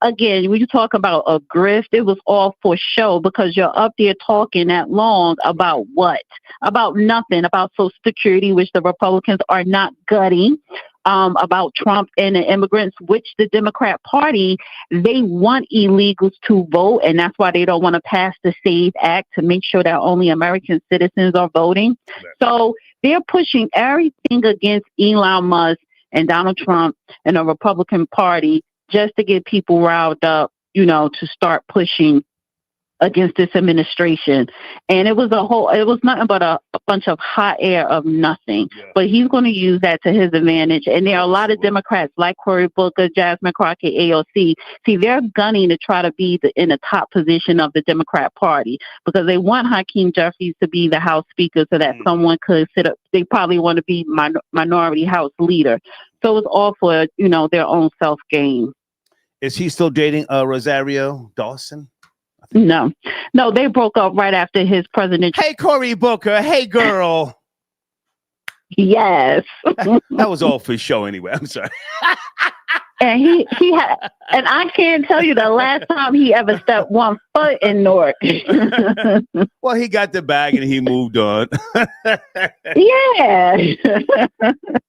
again, when you talk about a grift, it was all for show, because you're up there talking that long about what? About nothing, about Social Security, which the Republicans are not gutting, about Trump and the immigrants, which the Democrat Party, they want illegals to vote, and that's why they don't want to pass the SAVE Act to make sure that only American citizens are voting. So they're pushing everything against Elon Musk and Donald Trump and the Republican Party just to get people riled up, to start pushing against this administration. And it was nothing but a bunch of hot air of nothing. Yeah. But he's going to use that to his advantage. And there are a lot of Democrats like Cory Booker, Jasmine Crockett, AOC. See, they're gunning to try to be in the top position of the Democrat Party, because they want Hakeem Jeffries to be the House Speaker so that someone could sit up. They probably want to be minority House leader. So it's all for, their own self-gain. Is he still dating Rosario Dawson? No, they broke up right after his presidential. Hey, Cory Booker. Hey, girl. Yes. That was all for show anyway. I'm sorry. And he had, and I can't tell you the last time he ever stepped one foot in Newark. Well, he got the bag and he moved on. Yeah.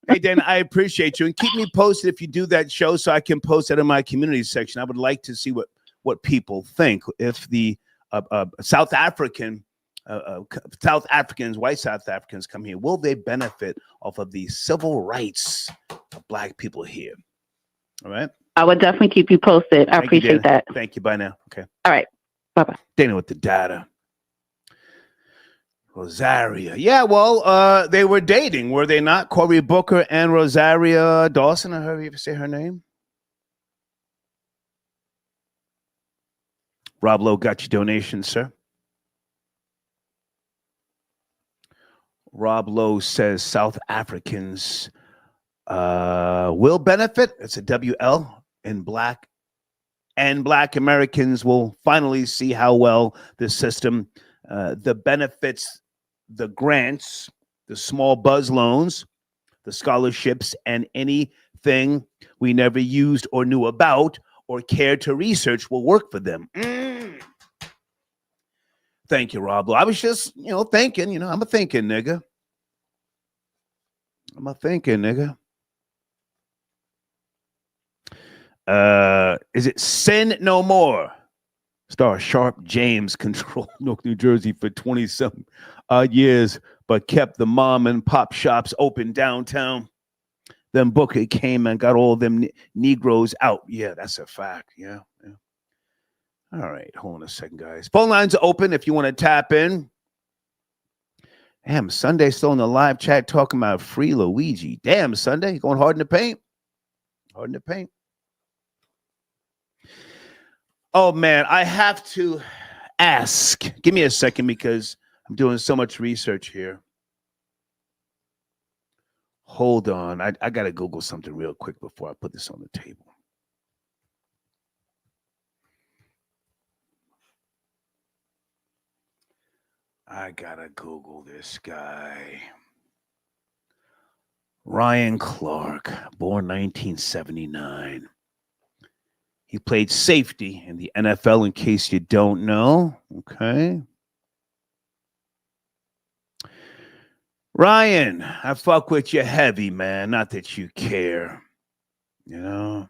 Hey, Dan, I appreciate you, and keep me posted if you do that show so I can post that in my community section. I would like to see what people think. If the South Africans, white South Africans come here, will they benefit off of the civil rights of Black people here? All right. I would definitely keep you posted. I appreciate that. Thank you. Bye now. Okay. All right. Bye-bye. Dana with the Data. Rosario. Yeah, well, they were dating, were they not? Cory Booker and Rosario Dawson. I heard you ever say her name. Rob Lowe got your donation, sir. Rob Lowe says South Africans will benefit. It's a WL, and Black Americans will finally see how well this system, the benefits, the grants, the small buzz loans, the scholarships, and anything we never used or knew about or cared to research will work for them. Thank you, Rob. I was just, thinking, I'm a thinking nigga. Is it Sin No More? Star Sharp James controlled Newark, New Jersey for 20-some years, but kept the mom and pop shops open downtown. Then Booker came and got all them Negroes out. Yeah, that's a fact. Yeah. All right, hold on a second, guys. Phone lines are open if you want to tap in. Damn, Sunday still in the live chat talking about Free Luigi. Damn, Sunday, going hard in the paint. Hard in the paint. Oh, man, I have to ask. Give me a second because I'm doing so much research here. Hold on. I got to Google something real quick before I put this on the table. I got to Google this guy. Ryan Clark, born 1979. He played safety in the NFL, in case you don't know. Okay. Ryan, I fuck with you heavy, man. Not that you care. You know?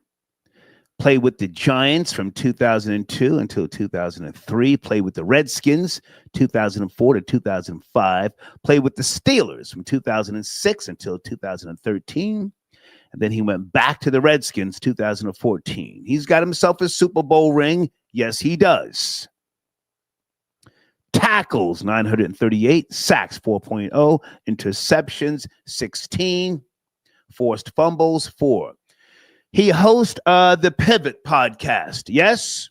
Played with the Giants from 2002 until 2003. Played with the Redskins 2004 to 2005. Played with the Steelers from 2006 until 2013. And then he went back to the Redskins 2014. He's got himself a Super Bowl ring. Yes, he does. Tackles, 938. Sacks, 4.0. Interceptions, 16. Forced fumbles, 4. He hosts the Pivot podcast. Yes?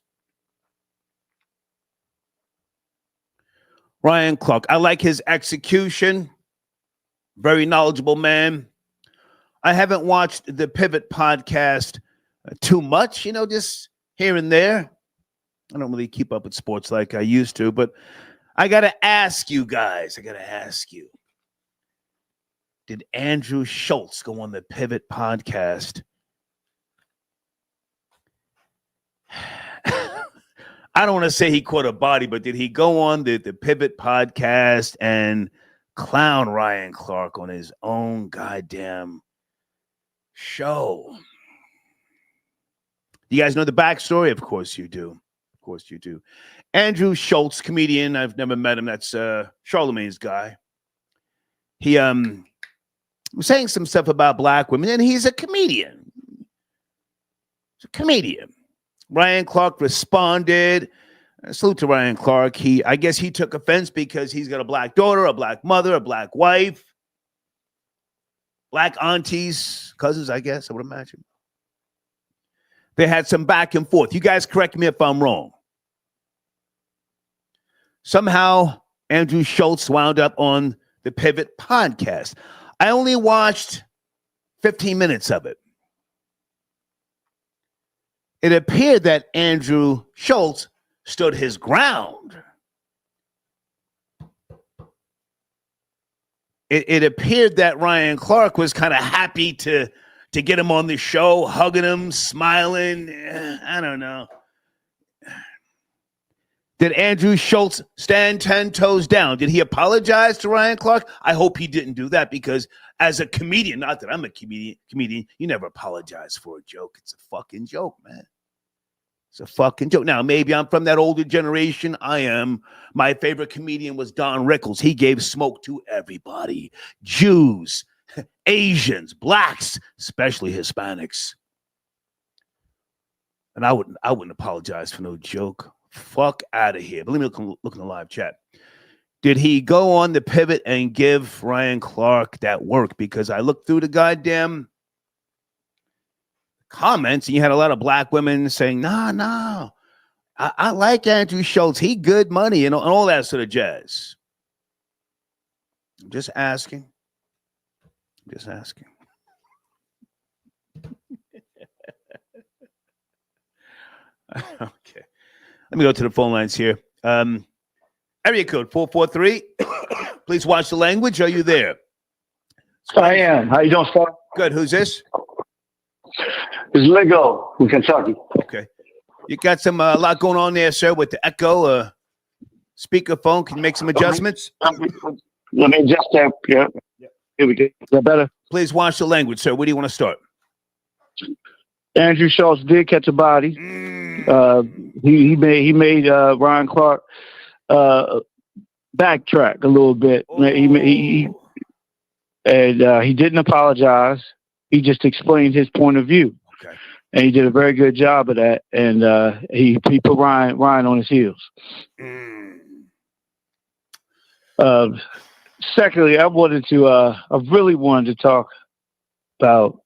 Ryan Clark. I like his execution. Very knowledgeable man. I haven't watched the Pivot podcast too much, just here and there. I don't really keep up with sports like I used to, but I got to ask you guys. Did Andrew Schultz go on the Pivot podcast? I don't want to say he caught a body, but did he go on the Pivot podcast and clown Ryan Clark on his own goddamn show? You guys know the backstory? Of course you do. Andrew Schultz, comedian. I've never met him. That's Charlemagne's guy. He was saying some stuff about black women, and he's a comedian. Ryan Clark responded. Salute to Ryan Clark. I guess he took offense because he's got a black daughter, a black mother, a black wife, black aunties, cousins, I guess, I would imagine. They had some back and forth. You guys correct me if I'm wrong. Somehow, Andrew Schultz wound up on the Pivot podcast. I only watched 15 minutes of it. It appeared that Andrew Schultz stood his ground. It appeared that Ryan Clark was kind of happy to get him on the show, hugging him, smiling. I don't know. Did Andrew Schultz stand 10 toes down? Did he apologize to Ryan Clark? I hope he didn't do that, because as a comedian, not that I'm a comedian, you never apologize for a joke. It's a fucking joke, man. It's a fucking joke. Now, maybe I'm from that older generation. I am. My favorite comedian was Don Rickles. He gave smoke to everybody. Jews, Asians, blacks, especially Hispanics. And I wouldn't apologize for no joke. Fuck out of here. But let me look in the live chat. Did he go on the Pivot and give Ryan Clark that work? Because I looked through the goddamn comments, and you had a lot of black women saying, no, I like Andrew Schultz. He good money and all that sort of jazz. I'm just asking. Okay. Let me go to the phone lines here. Area code 443. Please watch the language. Are you there? I am. How you doing, sir? Good. Who's this? It's Lego from Kentucky. Okay. You got some a lot going on there, sir, with the echo, speakerphone. Can you make some adjustments? Let me adjust that. Yeah. Here we go. Is that better? Please watch the language, sir. Where do you want to start? Andrew Schultz did catch a body. He made Ryan Clark backtrack a little bit. He didn't apologize. He just explained his point of view. Okay. And he did a very good job of that. And he put Ryan on his heels. Secondly, I really wanted to talk about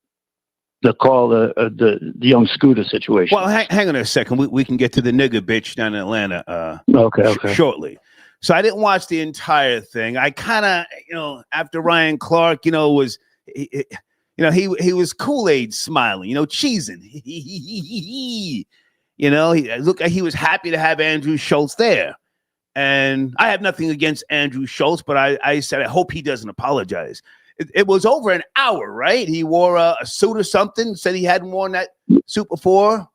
the call, the young Scooter situation. Well, hang on a second. We can get to the nigger bitch down in Atlanta okay. shortly. So I didn't watch the entire thing. I kind of, after Ryan Clark, he was Kool-Aid smiling, cheesing. He looked like he was happy to have Andrew Schultz there. And I have nothing against Andrew Schultz, but I said, I hope he doesn't apologize. It was over an hour, right? He wore a suit or something, said he hadn't worn that suit before.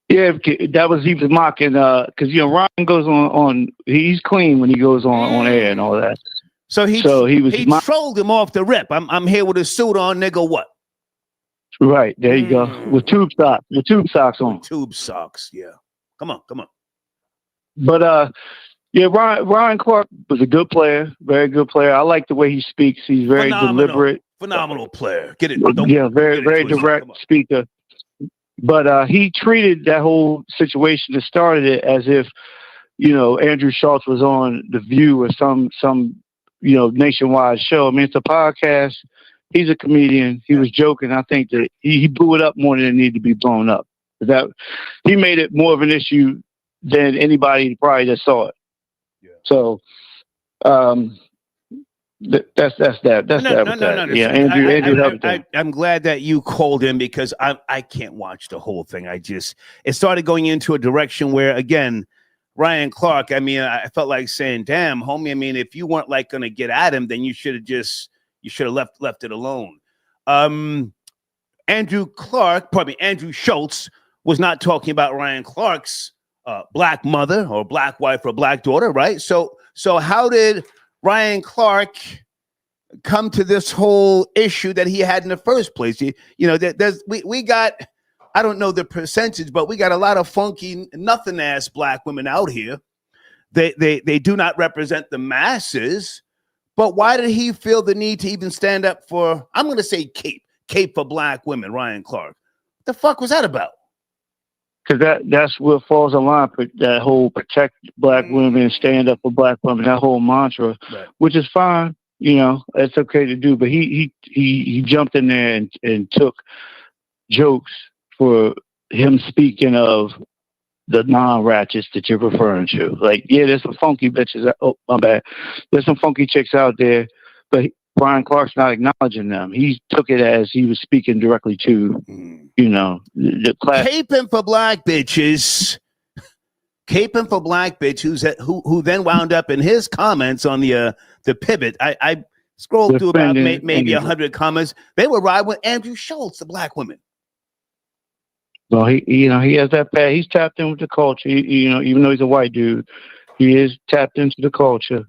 Yeah, he was mocking, because, Ryan goes on, he's clean when he goes on air and all that. So he trolled him off the rip. I'm here with a suit on, nigga, what? Right, there you go. With tube socks on. Tube socks, yeah. Come on. But Ryan Clark was a good player, very good player. I like the way he speaks. He's very deliberate. Phenomenal player. Get it? Very direct speaker. But he treated that whole situation that started it as if, Andrew Schultz was on The View or some nationwide show. I mean, it's a podcast. He's a comedian. He was joking. I think that he blew it up more than it needed to be blown up. That he made it more of an issue than anybody probably that saw it. Yeah. So, that's that. No. Yeah, Andrew. I'm glad that you called him because I can't watch the whole thing. it started going into a direction where, again, Ryan Clark, I mean, I felt like saying, damn, homie, I mean, if you weren't going to get at him, then you should have left it alone. Andrew Schultz was not talking about Ryan Clark's black mother or black wife or black daughter, right? So how did Ryan Clark come to this whole issue that he had in the first place? We got, I don't know the percentage, but we got a lot of funky, nothing ass black women out here. They do not represent the masses. But why did he feel the need to even stand up for, I'm going to say cape for black women, Ryan Clark? What the fuck was that about? Because that's what falls in line with that whole protect black women, stand up for black women, that whole mantra, which is fine. It's okay to do. But he jumped in there and took jokes for him speaking of the non-ratchets that you're referring to. Like, yeah, there's some funky bitches. Oh, my bad. There's some funky chicks out there, but Brian Clark's not acknowledging them. He took it as he was speaking directly to, the class. Caping for black bitches. Caping for black bitches who then wound up in his comments on the pivot. I scrolled through about maybe 100 comments. They were riding with Andrew Schultz, the black women. Well, he has that bad. He's tapped in with the culture. Even though he's a white dude, he is tapped into the culture,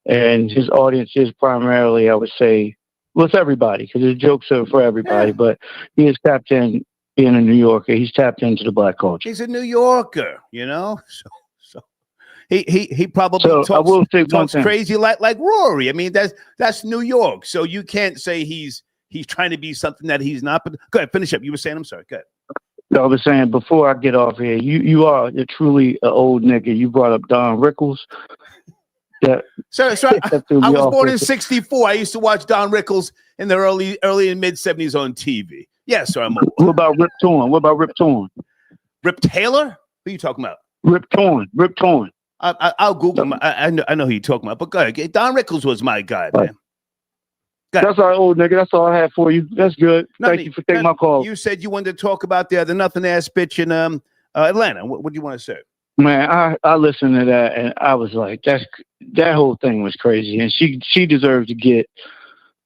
and his audience is primarily, I would say, well, it's everybody because his jokes are for everybody. But he is tapped in, being a New Yorker. He's tapped into the black culture. He's a New Yorker, So he probably talks crazy like Rory. I mean, that's New York. So you can't say he's trying to be something that he's not. But go ahead, finish up. You were saying, I'm sorry. Go ahead. I was saying before I get off here, you are truly an old nigga. You brought up Don Rickles. So I was born in '64. I used to watch Don Rickles in the early and mid '70s on TV. Yes, sir. I'm old. What about Rip Torn? Rip Taylor? Who are you talking about? Rip Torn. I'll Google him. I know who you're talking about. But go ahead. Don Rickles was my guy, man. That's our old nigga. That's all I have for you. That's good. Thank you for taking my call. You said you wanted to talk about the nothing ass bitch in Atlanta. What do you want to say? Man, I listened to that and I was like, that whole thing was crazy, and she deserves to get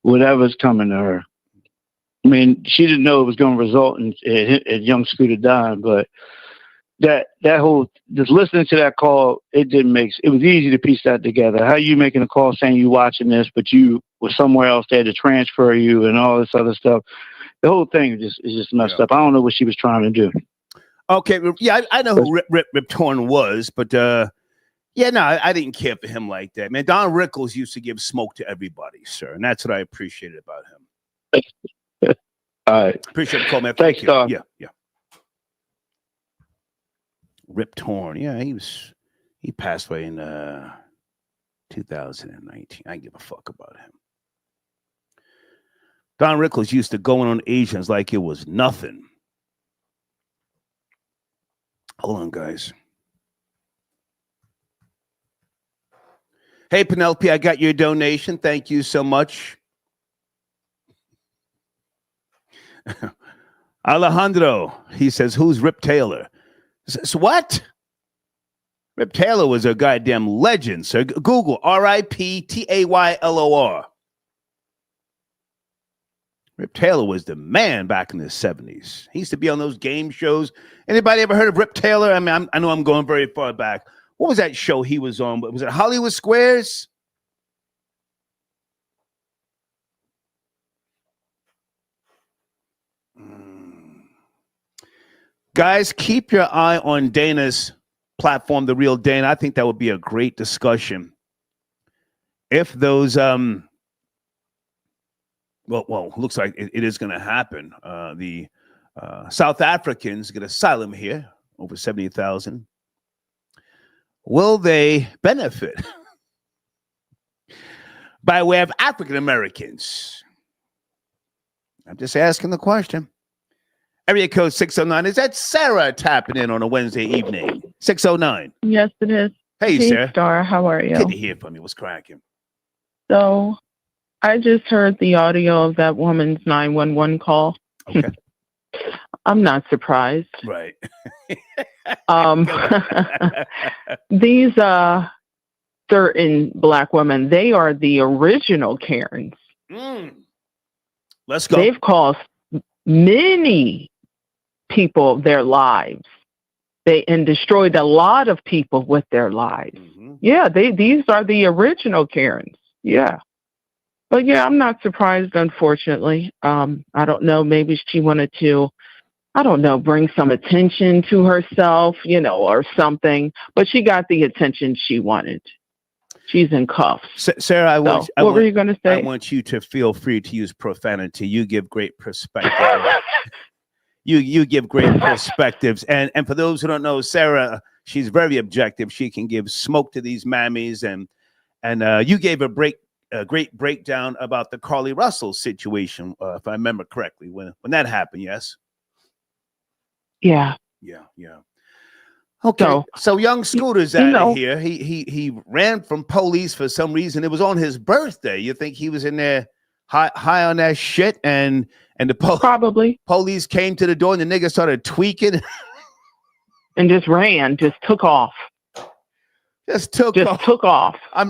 whatever's coming to her. I mean, she didn't know it was going to result in young Scooter dying, but that whole, just listening to that call, it was easy to piece that together. How you making a call saying you watching this, but you were somewhere else, they had to transfer you and all this other stuff. The whole thing is just messed up. I don't know what she was trying to do. Okay, yeah, I know who Rip Torn was, but yeah, no, I didn't care for him like that, man. Don Rickles used to give smoke to everybody, sir, and that's what I appreciated about him. All right. Appreciate the call, man. Thanks, Thank you. Don. Yeah. Rip Torn, yeah, he passed away in 2019. I give a fuck about him. Don Rickles used to go in on Asians like it was nothing. Hold on, guys. Hey, Penelope, I got your donation. Thank you so much. Alejandro, he says, who's Rip Taylor? So what? Rip Taylor was a goddamn legend, sir. Google RIP TAYLOR. Rip Taylor was the man back in the 70s. He used to be on those game shows. Anybody ever heard of Rip Taylor? I mean, I know I'm going very far back. What was that show he was on? Was it Hollywood Squares? Guys, keep your eye on Dana's platform, The Real Dana. I think that would be a great discussion. If those, well, looks like it is going to happen. The South Africans get asylum here, over 70,000. Will they benefit by way of African Americans? I'm just asking the question. Area code 609. Is that Sarah tapping in on a Wednesday evening? 609. Yes, it is. Hey, Sarah. Star, how are you? Good to hear from you. What's cracking? So, I just heard the audio of that woman's 911 call. Okay. I'm not surprised. Right. These certain black women, they are the original Karens. Let's go. They've cost many people their lives. And destroyed a lot of people with their lives. Yeah, these are the original Karens. Yeah. But yeah, I'm not surprised, unfortunately. I don't know, maybe she wanted to, I don't know, bring some attention to herself, or something. But she got the attention she wanted. She's in cuffs. Sarah, what were you going to say? I want you to feel free to use profanity. You give great perspective. You give great perspectives. And for those who don't know, Sarah, she's very objective. She can give smoke to these mammies. And you gave a great breakdown about the Carly Russell situation, if I remember correctly, when that happened, yes? Yeah. Yeah. Okay, so young Scooter's out of here. He ran from police for some reason. It was on his birthday. You think he was in there high on that shit, and the probably police came to the door and the nigga started tweaking and just ran, just took off. Just took off. I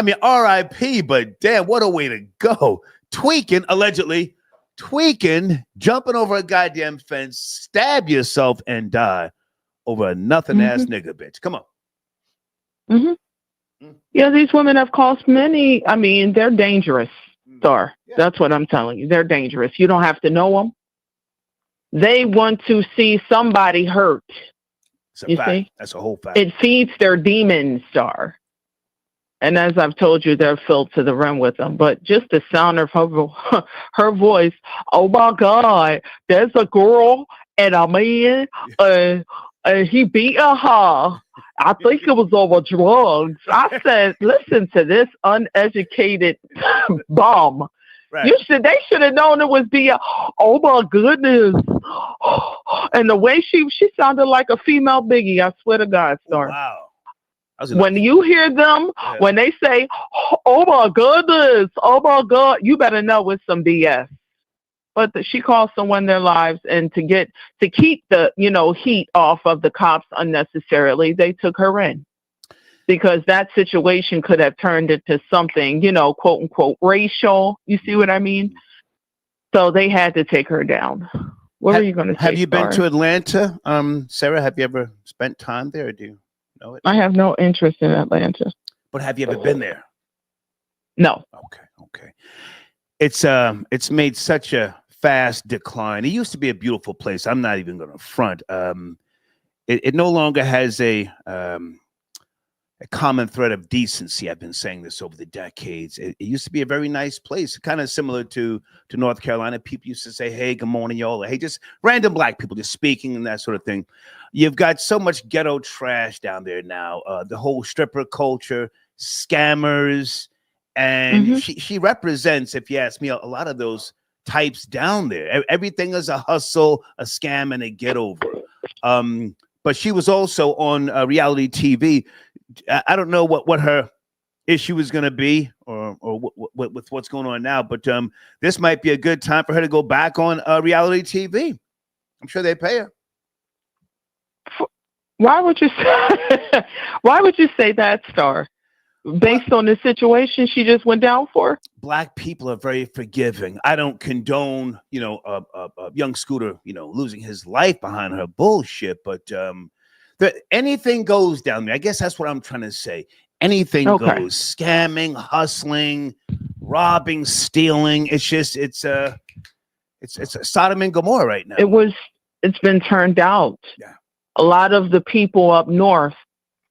mean, R.I.P. But damn, what a way to go! Allegedly tweaking, jumping over a goddamn fence, stab yourself and die over a nothing ass nigga bitch. Come on. Yeah, these women have cost many. I mean, they're dangerous, Star. That's what I'm telling you. They're dangerous. You don't have to know them. They want to see somebody hurt. You see? That's a whole fact. It feeds their demons, Star. And as I've told you, they're filled to the rim with them. But just the sound of her voice, oh my God, there's a girl and a man, he beat her. I think it was over drugs. I said, listen to this uneducated bum. Right. They should have known it was oh my goodness. And the way she sounded like a female Biggie, I swear to God, Star. Wow. When you hear them, when they say, oh my goodness, oh my God, you better know it's some BS. But she cost someone their lives, and to keep the, heat off of the cops unnecessarily, they took her in. Because that situation could have turned into something, quote unquote, racial. You see what I mean? So they had to take her down. What were you going to say? Have you been to Atlanta? Sarah, have you ever spent time there, or do you know it? I have no interest in Atlanta. But have you ever been there? No. Okay. It's made such a fast decline. It used to be a beautiful place. I'm not even going to front. It no longer has a common thread of decency. I've been saying this over the decades. It used to be a very nice place, kind of similar to North Carolina. People used to say, hey, good morning, y'all. Or, hey, just random black people just speaking and that sort of thing. You've got so much ghetto trash down there now. The whole stripper culture, scammers. And she represents, if you ask me, a lot of those types down there. Everything is a hustle, a scam, and a get over. But she was also on reality TV. I don't know what her issue is going to be or with what's going on now, but this might be a good time for her to go back on reality TV. I'm sure they pay her. Why would you say that, Star? Based on the situation she just went down for? Black people are very forgiving. I don't condone, young Scooter, losing his life behind her bullshit, but anything goes down there. I guess that's what I'm trying to say. Anything goes. Scamming, hustling, robbing, stealing. It's just it's a Sodom and Gomorrah right now. It's been turned out. Yeah. A lot of the people up north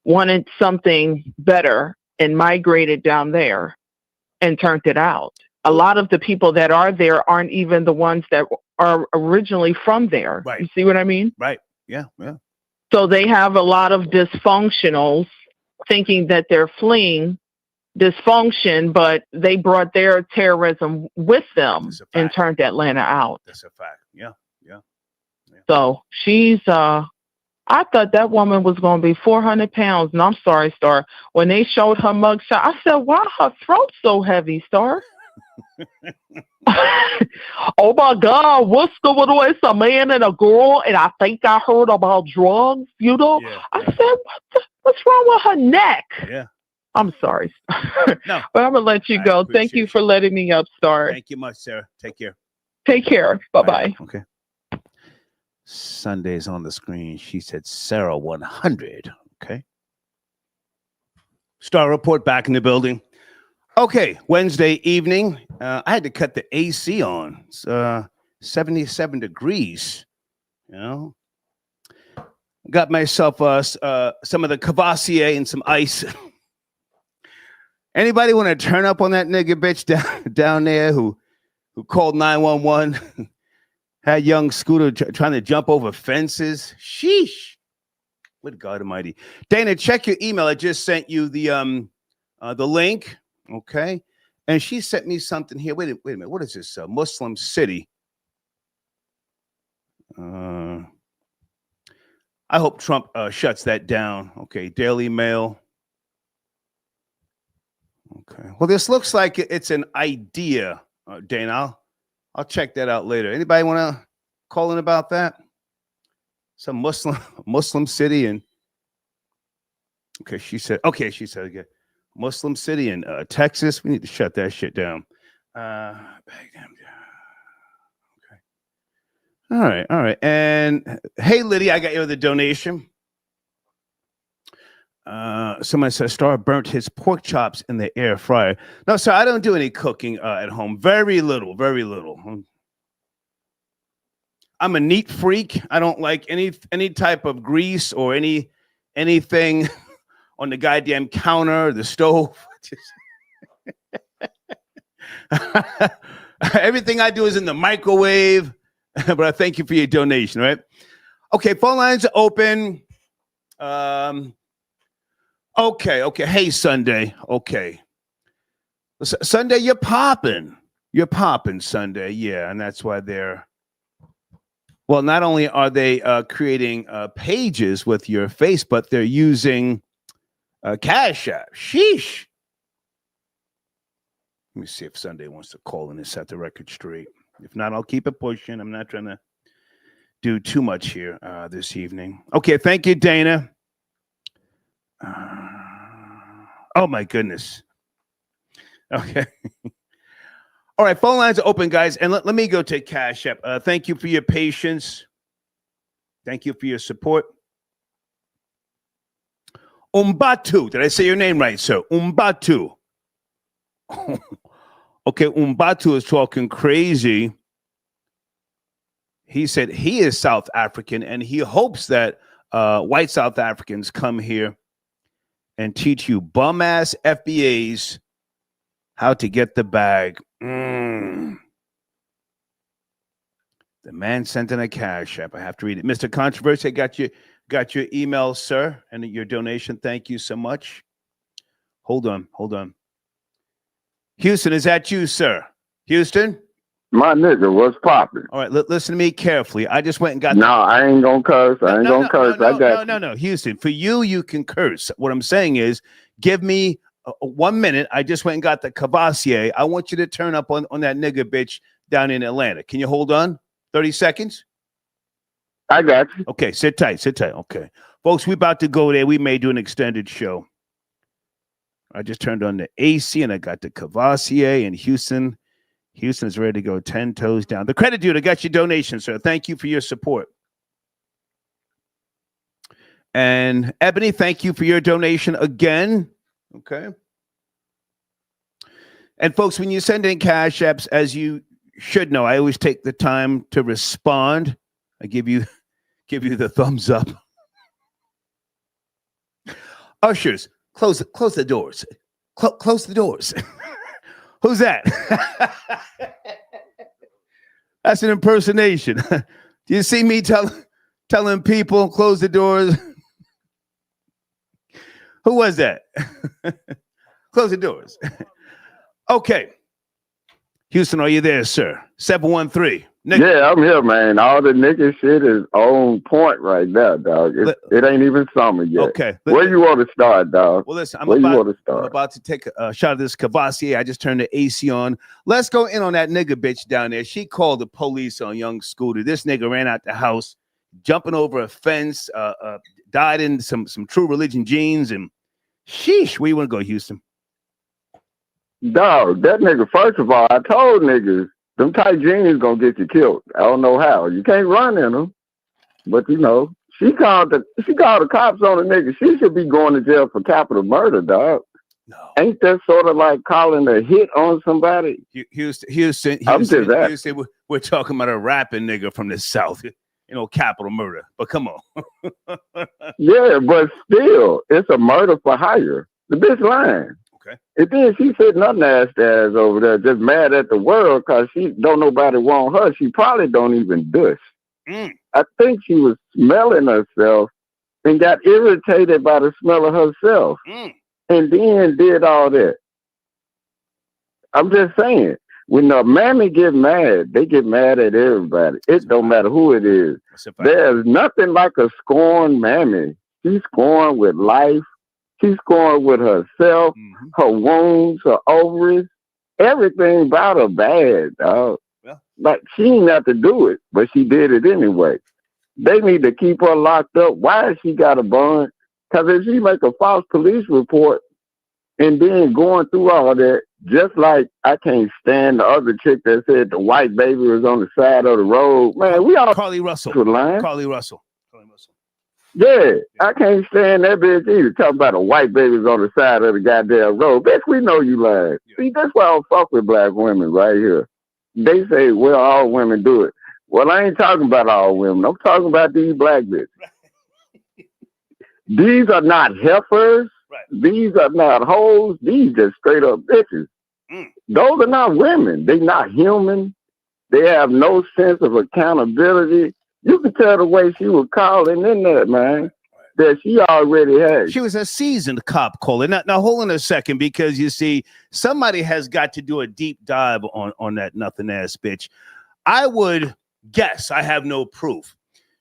wanted something better and migrated down there and turned it out. A lot of the people that are there aren't even the ones that are originally from there. Right. You see what I mean? Right. Yeah. So they have a lot of dysfunctionals thinking that they're fleeing dysfunction, but they brought their terrorism with them and turned Atlanta out. That's a fact. Yeah. So she's I thought that woman was going to be 400 pounds. And I'm sorry, Star. When they showed her mugshot, I said, why her throat so heavy, Star? Oh, my God. What's going on? It's a man and a girl. And I think I heard about drugs, I said, what's wrong with her neck? Yeah. I'm sorry. No. But I'm going to let you go. Thank you for letting me up, Star. Thank you much, Sarah. Take care. Take care. Bye-bye. Okay. Sunday's on the screen. She said Sarah 100. Okay. Star Report back in the building. Okay, Wednesday evening. I had to cut the AC on. It's 77 degrees. Got myself some of the Cavassier and some ice. Anybody want to turn up on that nigga bitch down there who called 911? Had young Scooter trying to jump over fences. Sheesh. Good God Almighty. Dana, check your email. I just sent you the link. Okay. And she sent me something here. Wait a minute. What is this? Muslim City. I hope Trump shuts that down. Okay. Daily Mail. Okay. Well, this looks like it's an idea, Dana. I'll check that out later. Anybody want to call in about that? Some Muslim city and she said again, Muslim city in Texas. We need to shut that shit down. Okay. All right. And hey, Liddy, I got you with a donation. Someone says Star burnt his pork chops in the air fryer. No, sir, I don't do any cooking at home. Very little. I'm a neat freak. I don't like any type of grease or anything on the goddamn counter or the stove. Everything I do is in the microwave. But I thank you for your donation, right? Okay, phone lines are open. Okay. Hey, Sunday. Okay. Sunday, you're popping. Sunday. Yeah, and that's why not only are they creating pages with your face, but they're using Cash App. Sheesh. Let me see if Sunday wants to call in and set the record straight. If not, I'll keep it pushing. I'm not trying to do too much here this evening. Okay, thank you, Dana. Oh, my goodness. Okay. All right, phone lines are open, guys. And let me go to Cash App. Thank you for your patience. Thank you for your support. Umbatu. Did I say your name right, sir? Umbatu. Okay, Umbatu is talking crazy he said he is South African and he hopes that white South Africans come here and teach you bum ass FBAs how to get the bag. The man sent in a cash app. I have to read it. Mr. Controversy, I got your email, sir, and your donation. Thank you so much. Hold on. Houston, is that you, sir? Houston? My nigga, what's popping? All right, listen to me carefully. I just went and got. No, I ain't gonna curse. I ain't gonna curse. I got no. Houston, for you can curse. What I'm saying is, give me 1 minute. I just went and got the Cavassier. I want you to turn up on that nigga bitch down in Atlanta. Can you hold on? 30 seconds? I got you. Okay, sit tight. Okay. Folks, we about to go there. We may do an extended show. I just turned on the AC and I got the Cavassier in Houston. Houston's ready to go 10 toes down. The credit dude, I got your donation, sir. Thank you for your support. And Ebony, thank you for your donation again. Okay. And folks, when you send in cash apps, as you should know, I always take the time to respond. I give you the thumbs up. Ushers, close the doors. Close the doors. Who's that? That's an impersonation. Do you see me telling people close the doors? Who was that? Close the doors. Okay. Houston, are you there, sir? 713. Yeah, I'm here, man. All the nigga shit is on point right now, dog. It ain't even summer yet. Okay. Where you want to start, dog? Well, listen, I'm Where you want to start? about to take a shot of this Cavassier. I just turned the AC on. Let's go in on that nigga bitch down there. She called the police on young Scooter. This nigga ran out the house, jumping over a fence, died in some True Religion jeans, and sheesh, where you want to go, Houston? Dog, that nigga, first of all, I told niggas, them tight jeans gonna get you killed. I don't know how. You can't run in them. But, you know, she called the cops on the nigga. She should be going to jail for capital murder, dog. No. Ain't that sort of like calling a hit on somebody? Houston, we're talking about a rapping nigga from the South. You know, capital murder. But come on. Yeah, but still, it's a murder for hire. The bitch lying. Okay. And then she sitting her nasty ass over there just mad at the world because she don't nobody want her. She probably don't even dush. I think she was smelling herself and got irritated by the smell of herself and then did all that. I'm just saying, when the mammy get mad, they get mad at everybody. It don't matter who it is. There's nothing like a scorned mammy. She's scorned with life. She's scorned with herself, her wounds, her ovaries, everything about her bad, dog. Yeah. Like, she didn't have to do it, but she did it anyway. They need to keep her locked up. Why has she got a bond? Because if she make a false police report and then going through all that, just like I can't stand the other chick that said the white baby was on the side of the road. Man, we all Carly Russell. Carly Russell. Yeah, I can't stand that bitch either. Talking about a white baby's on the side of the goddamn road. Bitch, we know you lying. Yeah. See, that's why I don't fuck with black women right here. They say, well, all women do it. Well, I ain't talking about all women. I'm talking about these black bitches. These are not heifers. Right. These are not hoes. These just straight up bitches. Those are not women. They're not human. They have no sense of accountability. You can tell the way she was calling in there, man, that she already had. She was a seasoned cop calling. Now hold on a second, because you see, somebody has got to do a deep dive on that nothing ass bitch. I would guess, I have no proof,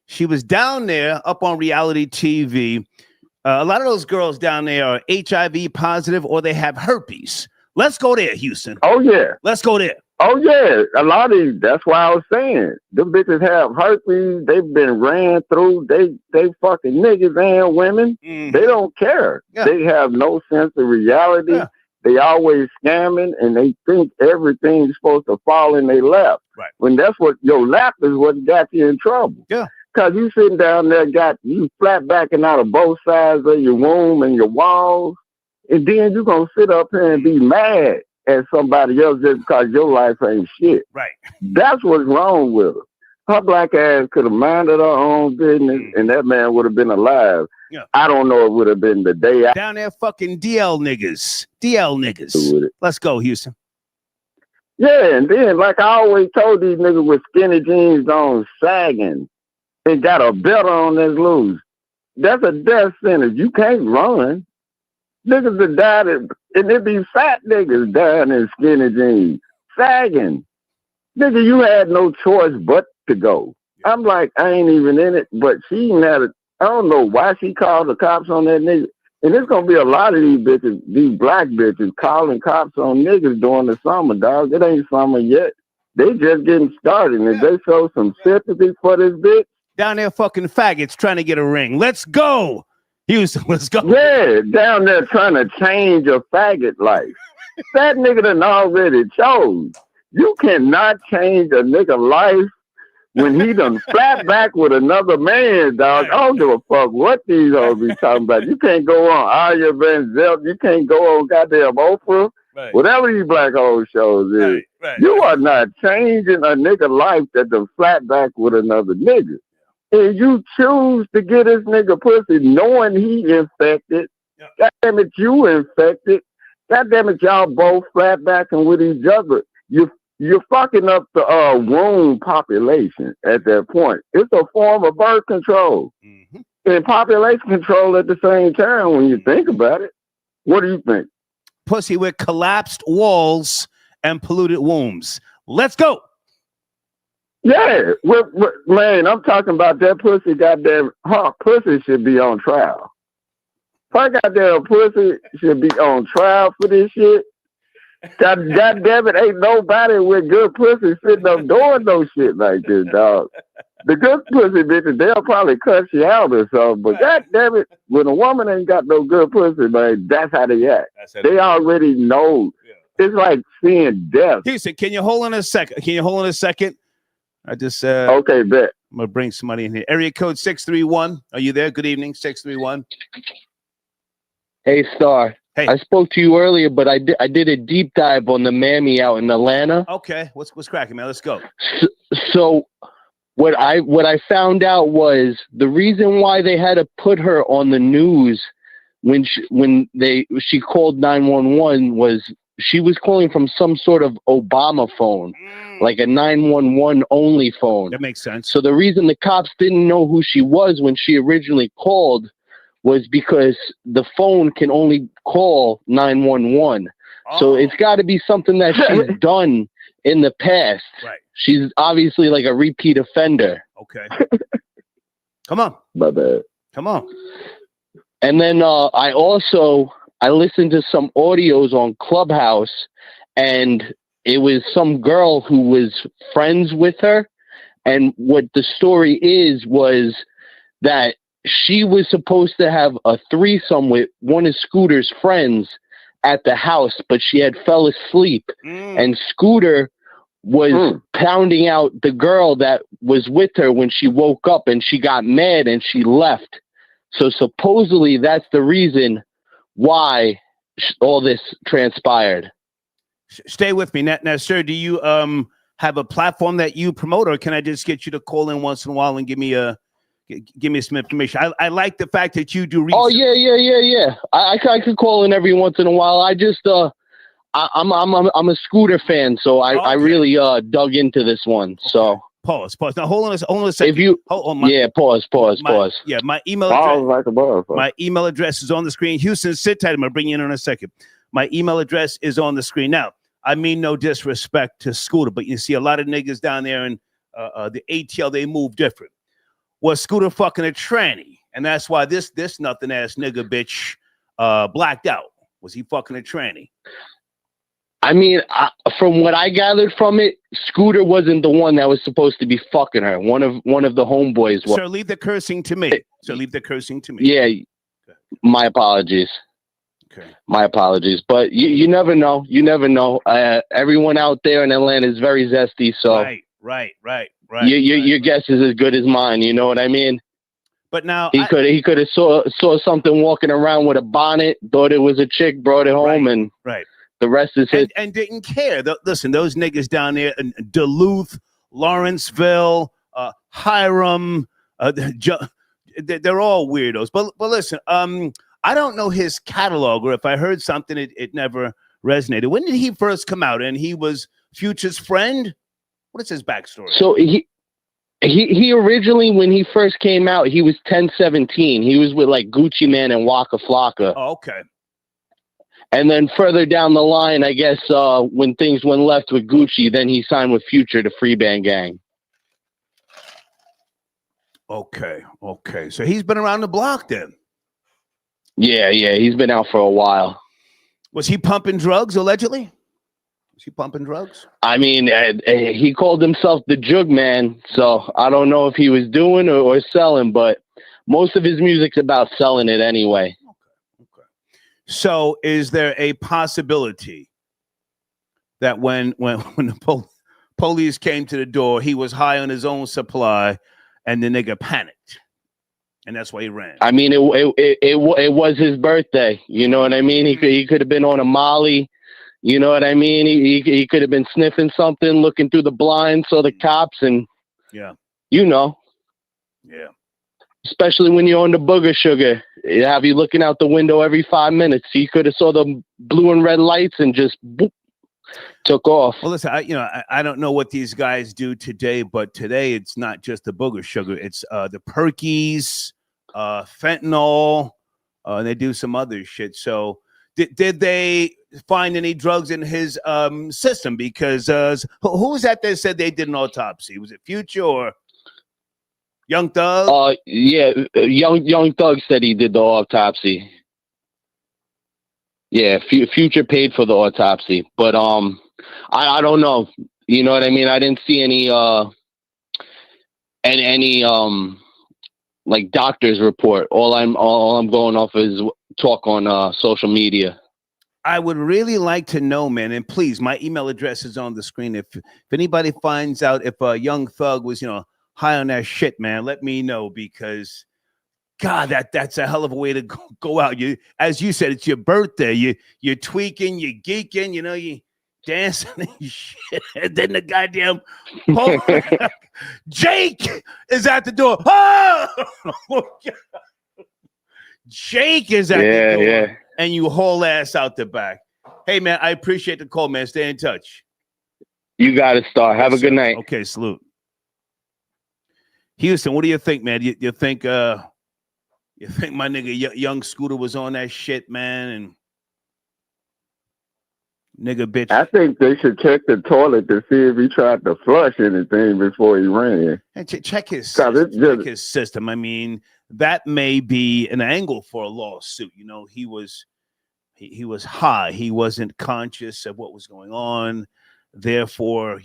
she was down there up on reality TV. A lot of those girls down there are HIV positive or they have herpes. Let's go there, Houston. Oh, yeah. Let's go there. Oh, yeah. A lot of these, that's why I was saying, them bitches have herpes. They've been ran through. They fucking niggas and women. They don't care. Yeah. They have no sense of reality. Yeah. They always scamming, and they think everything's supposed to fall in their lap. Right. When that's what, your lap is what got you in trouble. Yeah. Because you sitting down there, got you flat backing out of both sides of your womb and your walls, and then you're going to sit up here and be mad at somebody else just because your life ain't shit. Right. That's what's wrong with her. Her black ass could have minded her own business, and that man would have been alive. Yeah. I don't know. It would have been the day after. Down there, fucking DL niggas. Let's go, Houston. Yeah, and then like I always told these niggas with skinny jeans on, sagging, and got a belt on that's loose. That's a death sentence. You can't run. Niggas that died, and it be fat niggas dying in skinny jeans, sagging. Nigga, you had no choice but to go. I'm like, I ain't even in it, but she had it. I don't know why she called the cops on that nigga. And there's gonna be a lot of these bitches, these black bitches, calling cops on niggas during the summer, dog. It ain't summer yet. They just getting started. And if they show some sympathy for this bitch. Down there, fucking faggots trying to get a ring. Let's go, Houston. Let's go. Yeah, down there trying to change a faggot life. That nigga done already chose. You cannot change a nigga life when he done flat back with another man, dog. I don't give a fuck what these hoes be talking about. You can't go on Aya Van Zelt. You can't go on goddamn Oprah. Right. Whatever these black hole shows is. Right. You are not changing a nigga life that done flat back with another nigga. And you choose to get this nigga pussy knowing he infected. God damn it, you infected. God damn it, y'all both flat backing with each other. You're fucking up the womb population at that point. It's a form of birth control and population control at the same time when you think about it. What do you think? Pussy with collapsed walls and polluted wombs. Let's go. Yeah, man, I'm talking about that pussy. Goddamn, her pussy should be on trial. Her goddamn pussy should be on trial for this shit. God damn it, ain't nobody with good pussy sitting up doing no shit like this, dog. The good pussy bitches, they'll probably cut you out or something, but god damn it, when a woman ain't got no good pussy, man, that's how they act. They already know. It's like seeing death. Houston, can you hold on a second? I just okay, bet. I'm gonna bring somebody in here. Area code 631. Are you there? Good evening, 631. Hey, Star. Hey. I spoke to you earlier, but I did a deep dive on the mammy out in Atlanta. Okay, what's cracking, man? Let's go. So what I found out was the reason why they had to put her on the news when she called 911 was she was calling from some sort of Obama phone, like a 911 only phone. That makes sense. So the reason the cops didn't know who she was when she originally called was because the phone can only call 911. So it's got to be something that she's done in the past. Right. She's obviously like a repeat offender. Okay. Come on. My bad. Come on. And then I listened to some audios on Clubhouse, and it was some girl who was friends with her. And what the story was that she was supposed to have a threesome with one of Scooter's friends at the house, but she had fell asleep. And Scooter was pounding out the girl that was with her when she woke up, and she got mad and she left. So supposedly that's the reason why all this transpired. Stay with me. Now, sir, do you have a platform that you promote, or can I just get you to call in once in a while and give me some information? I like the fact that you do research. Oh yeah. I could call in every once in a while. I just I'm a Scooter fan, so I really dug into this one. So pause. Now hold on a second. If you pause. Yeah, my email address. My email address is on the screen. Houston, sit tight. I'm gonna bring you in a second. My email address is on the screen now. I mean no disrespect to Scooter, but you see a lot of niggas down there in the ATL. They move different. Was Scooter fucking a tranny? And that's why this nothing ass nigga bitch blacked out. Was he fucking a tranny? I mean, from what I gathered from it, Scooter wasn't the one that was supposed to be fucking her. One of the homeboys was. Sir, leave the cursing to me. Yeah, my apologies. Okay. My apologies. But you never know. You never know. Everyone out there in Atlanta is very zesty. So Right. Your guess is as good as mine. You know what I mean? But now he could have saw something walking around with a bonnet, thought it was a chick, brought it home, and the rest is his. And didn't care. Listen, those niggas down there in Duluth, Lawrenceville, Hiram. They're all weirdos. But listen, I don't know his catalog, or if I heard something, it never resonated. When did he first come out? And he was Future's friend? What is his backstory? So he originally, when he first came out, he was 1017. He was with like Gucci Man and Waka Flocka. Oh, okay. And then further down the line, I guess when things went left with Gucci, then he signed with Future, the Free Band Gang. Okay. So he's been around the block then. Yeah, he's been out for a while. Was he pumping drugs, allegedly? Was he pumping drugs? I mean, he called himself the Jug Man, so I don't know if he was doing or selling, but most of his music's about selling it anyway. So is there a possibility that when the police came to the door, he was high on his own supply and the nigga panicked? And that's why he ran. I mean, it was his birthday. You know what I mean? He could have been on a Molly. You know what I mean? He could have been sniffing something, looking through the blinds, saw the cops, and yeah. Especially when you're on the booger sugar, it have you looking out the window every 5 minutes. He could have saw the blue and red lights and just boop, took off. Well, listen, I don't know what these guys do today, but today it's not just the booger sugar; it's the Perkies, fentanyl, and they do some other shit. So, did they find any drugs in his system? Because who was that said they did an autopsy? Was it Future or Young Thug? Yeah, Young Thug said he did the autopsy. Yeah, Future paid for the autopsy, but I don't know. You know what I mean? I didn't see any like doctor's report. All I'm going off is talk on social media. I would really like to know, man, and please, my email address is on the screen. If anybody finds out if Young Thug was, high on that shit, man, let me know, because God, that's a hell of a way to go out. You, as you said, it's your birthday. You're tweaking, you're geeking, you dancing and shit. And then the goddamn Jake is at the door. Oh! Jake is at the door, and you haul ass out the back. Hey, man, I appreciate the call, man. Stay in touch. You got to start. Have a good night. Okay, salute. Houston, what do you think, man? You think my nigga Young Scooter was on that shit, man? And nigga bitch. I think they should check the toilet to see if he tried to flush anything before he ran. And check his system. I mean, that may be an angle for a lawsuit. He was high. He wasn't conscious of what was going on. Therefore,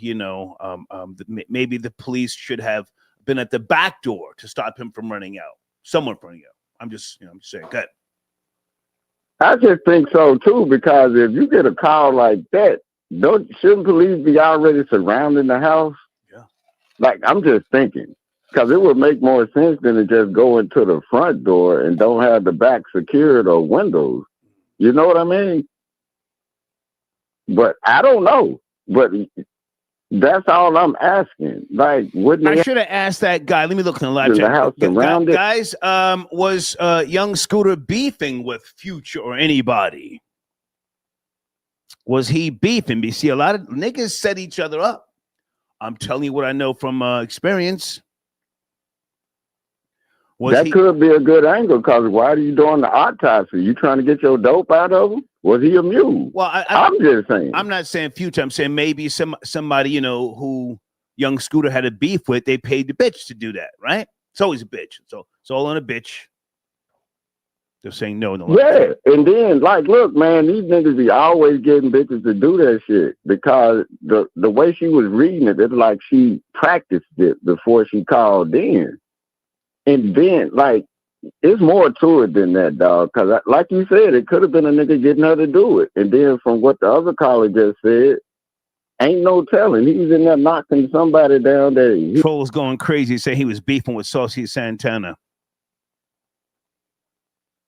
maybe the police should have been at the back door to stop him from running out. Someone from running out. I'm just saying. Good. I just think so too, because if you get a call like that, shouldn't police be already surrounding the house? Yeah. Like, I'm just thinking, because it would make more sense than to just go into the front door and don't have the back secured or windows. You know what I mean? But I don't know. But that's all I'm asking. Like, wouldn't I should have asked that guy? Let me look in the live the chat. house around it? Guys, was Young Scooter beefing with Future or anybody? Was he beefing? You see, a lot of niggas set each other up. I'm telling you what I know from experience. Could be a good angle, because why are you doing the autopsy? You trying to get your dope out of him? Was he a mule? Well, I'm just saying. I'm not saying Future. I'm saying maybe somebody, who Young Scooter had a beef with, they paid the bitch to do that, right? It's always a bitch. So it's all on a bitch. They're saying no. Yeah, and then, like, look, man, these niggas be always getting bitches to do that shit, because the way she was reading it, it's like she practiced it before she called in. And then, like, it's more to it than that, dog. Because, like you said, it could have been a nigga getting her to do it. And then from what the other caller just said, ain't no telling. He was in there knocking somebody down there. Trolls going crazy, saying he was beefing with Saucy Santana.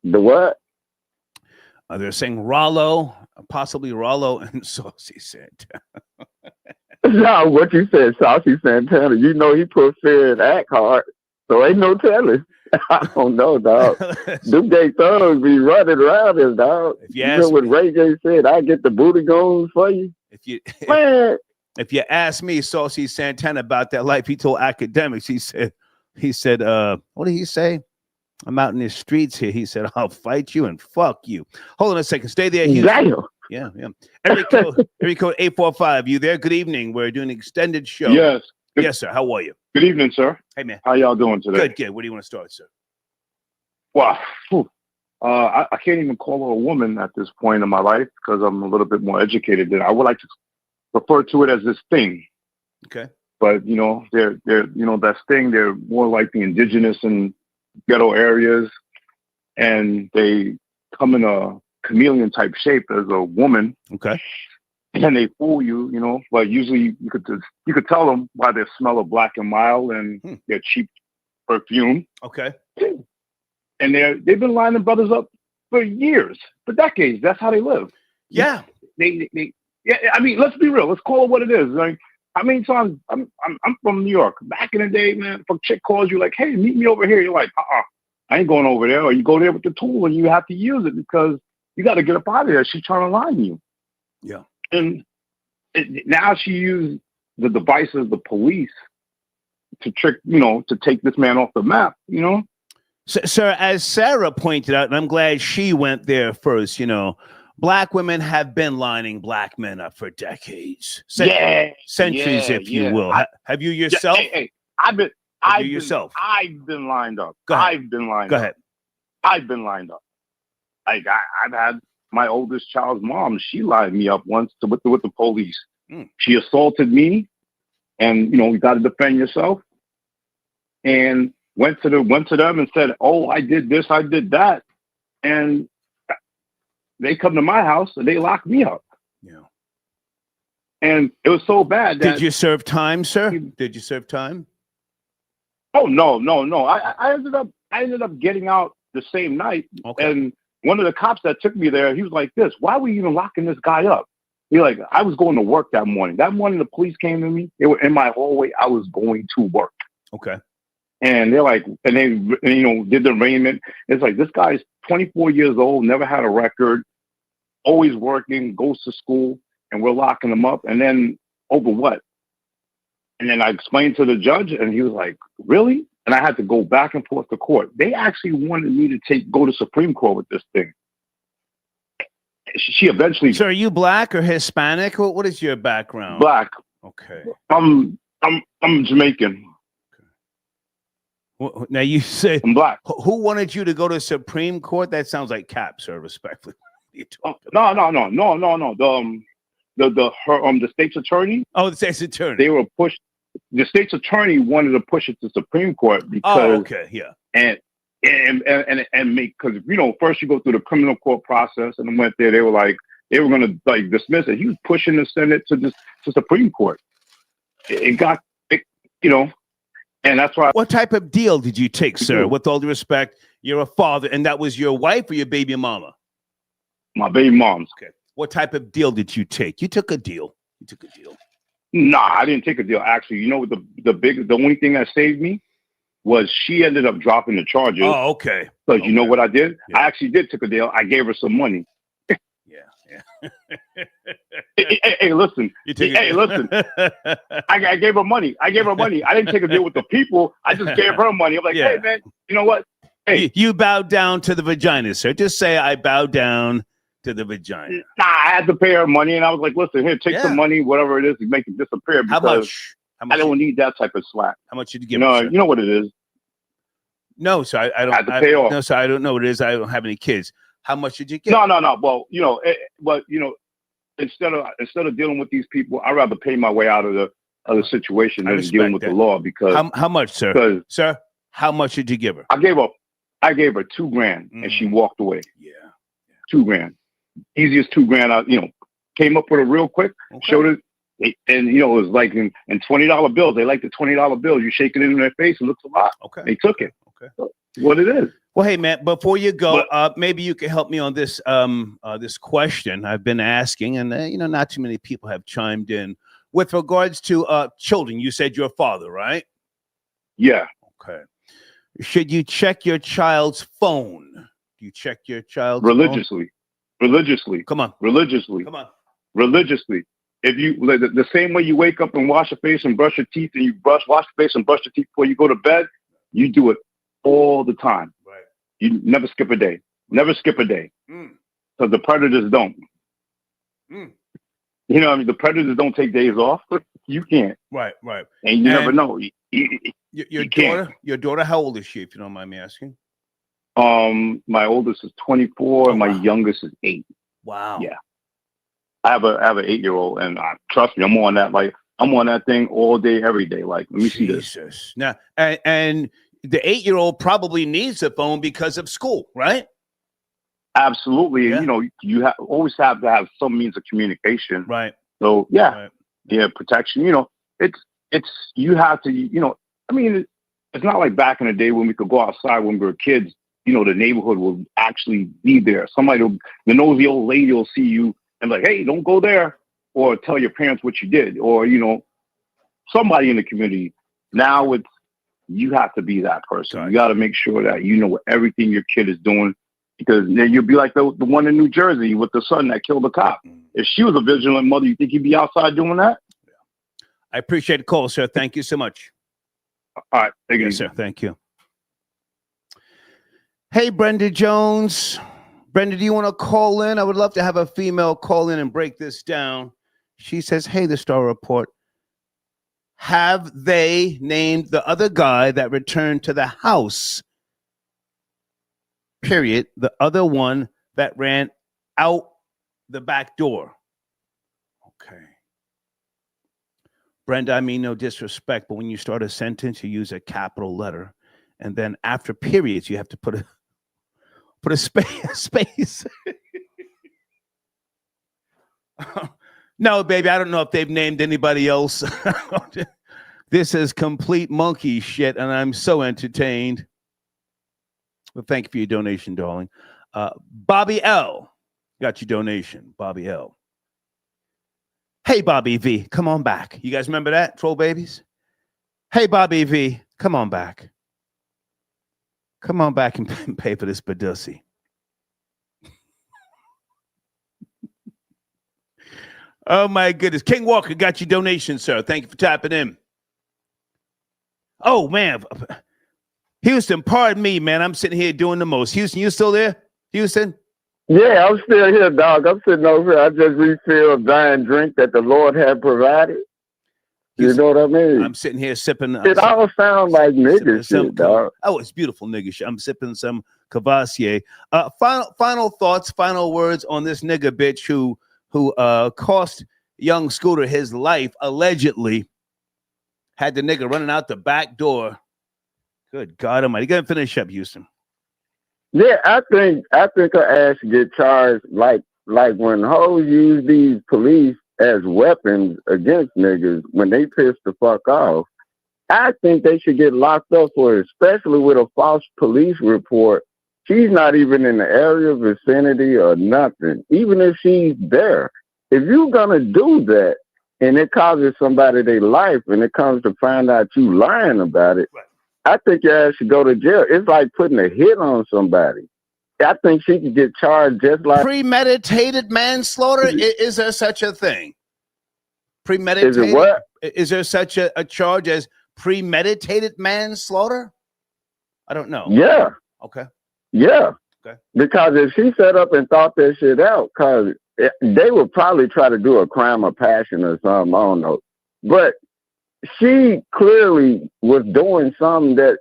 The what? They're saying Rollo, possibly Rollo and Saucy Santana. No, what you said, Saucy Santana. You know he put fear in act hard, so ain't no telling. I don't know, dog. Them gay thugs be running around this, dog. If you You ask know what me- Ray J said? I get the booty goons for you. Man, If you ask me, Saucy Santana, about that life, he told academics, he said, what did he say? I'm out in the streets here. He said, I'll fight you and fuck you. Hold on a second. Stay there, Houston. Damn. Yeah. Area code 845. You there? Good evening. We're doing an extended show. Yes. Yes, sir. How are you? Good evening, sir. Hey, man. How y'all doing today? Good. Where do you want to start, sir? Wow. I can't even call her a woman at this point in my life because I'm a little bit more educated than I would like to refer to it as this thing. Okay. But they're that thing. They're more like the indigenous and ghetto areas, and they come in a chameleon type shape as a woman. Okay. And they fool you, but usually you could tell them by their smell of Black and Mild and their cheap perfume. Okay. And they've been lining brothers up for years, for decades. That's how they live. Yeah. Yeah. I mean, let's be real. Let's call it what it is. Like, I mean, times I'm from New York. Back in the day, man, if a chick calls you like, "Hey, meet me over here," you're like, I ain't going over there. Or you go there with the tool and you have to use it because you got to get up out of there. She's trying to line you. Yeah. And now she used the devices, the police, to trick, to take this man off the map, So, sir, as Sarah pointed out, and I'm glad she went there first, Black women have been lining Black men up for decades. Centuries, if you will. Have you yourself? Hey, I've been lined up. Go ahead. I've been lined Go up. ahead. I've been lined up. Like I've had my oldest child's mom. She lined me up once with the police. She assaulted me, and you got to defend yourself. And went to them and said, "Oh, I did this, I did that," and they come to my house and they lock me up. Yeah. And it was so bad that. Did you serve time, sir? Did you serve time? Oh no. I ended up getting out the same night. Okay. And one of the cops that took me there, he was like, "This, why were you even locking this guy up?" He's like, "I was going to work that morning. That morning the police came to me. They were in my hallway. I was going to work." Okay. And they're like, and they did the arraignment. It's like, this guy's 24 years old, never had a record, always working, goes to school, and we're locking him up. And then over what? And then I explained to the judge, and he was like, "Really?" And I had to go back and forth to court. They actually wanted me to go to Supreme Court with this thing. She eventually. So, are you Black or Hispanic? What is your background? Black. Okay. I'm Jamaican. Now you say I'm Black. Who wanted you to go to Supreme Court? That sounds like cap, sir. Respectfully. No. The state's attorney. Oh, the state's attorney. They were pushed. The state's attorney wanted to push it to Supreme Court because. Oh, okay, yeah. And make, because first you go through the criminal court process, and then went there. They were going to dismiss it. He was pushing the Senate to Supreme Court. It got. And that's why. What type of deal did you take, sir? With all due respect, you're a father, and that was your wife or your baby mama? My baby mom's. Okay. What type of deal did you take? You took a deal. Nah, I didn't take a deal. Actually, the only thing that saved me was she ended up dropping the charges. Oh, okay. Because you know what I did? Yeah. I actually did take a deal. I gave her some money. Yeah. Hey, listen. Listen. I gave her money. I didn't take a deal with the people. I just gave her money. I'm like, Hey, man, you know what? Hey, you bowed down to the vagina, sir. Just say I bowed down to the vagina. Nah, I had to pay her money, and I was like, listen, here, take some money, whatever it is, to make it disappear. How much? I don't need that type of slack. How much did you give her, sir? You know what it is. No, sir. I don't. I had to pay off. No, sir. I don't know what it is. I don't have any kids. How much did you get? No. Well, instead of dealing with these people, I'd rather pay my way out of the situation than dealing with the law. Because how much, sir? Sir, how much did you give her? I gave her $2,000, and she walked away. Yeah. $2,000, easiest $2,000. Came up with it real quick. Okay. Showed it, and it was like in $20 bills. They like the $20 bills. You shake it in their face, it looks a lot. Okay. They took it. Okay. So, what it is. Well, hey, man, before you go, maybe you can help me on this this question I've been asking, and not too many people have chimed in. with regards to children, you said your father, right? Yeah. Okay. Should you check your child's phone? Do you check your child's religiously? Religiously. Come on. Religiously. Come on. Religiously. If you like the same way you wake up and wash your face and brush your teeth, and you wash your face and brush your teeth before you go to bed, you do it all the time. Right. You never skip a day. Never skip a day. Mm. So the predators don't. Mm. You know what I mean? The predators don't take days off. You can't. Right, right. And you never know. Your daughter, how old is she, if you don't mind me asking? My oldest is 24, and my youngest is 8. Wow. Yeah. I have an 8-year-old, and trust me, I'm on that. Like, I'm on that thing all day, every day. Like, let me see this. Now, and the 8-year-old probably needs a phone because of school, right? Absolutely. Yeah. You know, you always have to have some means of communication. Right. So yeah, right. Yeah, protection. You know, it's you have to. You know, I mean, it's not like back in the day when we could go outside when we were kids. You know, the neighborhood will actually be there. The nosy old lady will see you and like, hey, don't go there, or tell your parents what you did, or you know, somebody in the community. Now you have to be that person. Right. You got to make sure that you know everything your kid is doing. Because then you'll be like the one in New Jersey with the son that killed the cop. If she was a vigilant mother, you think he'd be outside doing that? I appreciate the call, sir. Thank you so much. All right. Thank you, sir. Thank you. Hey, Brenda Jones. Brenda, do you want to call in? I would love to have a female call in and break this down. She says, hey, the Star Report. Have they named the other guy that returned to the house? Period. The other one that ran out the back door. Okay. Brenda, I mean no disrespect, but when you start a sentence, you use a capital letter, and then after periods, you have to put a space. No, baby, I don't know if they've named anybody else. This is complete monkey shit, and I'm so entertained. Well, thank you for your donation, darling. Bobby L. got your donation. Bobby L. Hey, Bobby V, come on back. You guys remember that? Troll babies? Hey, Bobby V, come on back. Come on back and pay for this Badussy. Oh, my goodness. King Walker got your donation, sir. Thank you for tapping in. Oh, man. Houston, pardon me, man. I'm sitting here doing the most. Houston, you still there? Houston? Yeah, I'm still here, dog. I'm sitting over here. I just refilled dying drink that the Lord had provided. You know what I mean? I'm sitting here sipping. It all sounds like nigga shit, dog. Oh, it's beautiful nigga shit. I'm sipping some Cavassier. Final thoughts, final words on this nigga bitch who cost young Scooter his life, allegedly. Had the nigga running out the back door. Good God Almighty. You gotta finish up, Houston. Yeah, I think her ass should get charged like when hoes use these police as weapons against niggas when they piss the fuck off. I think they should get locked up for it, especially with a false police report. She's not even in the area, vicinity, or nothing. Even if she's there, if you're gonna do that and it causes somebody their life, and it comes to find out you lying about it, right, I think your ass should go to jail. It's like putting a hit on somebody. I think she could get charged just like premeditated manslaughter. Is there such a thing? Premeditated. Is it what? Is there such a charge as premeditated manslaughter? I don't know. Yeah. Okay. Yeah. Okay. Because if she set up and thought that shit out, because they would probably try to do a crime of passion or something. I don't know. But she clearly was doing something that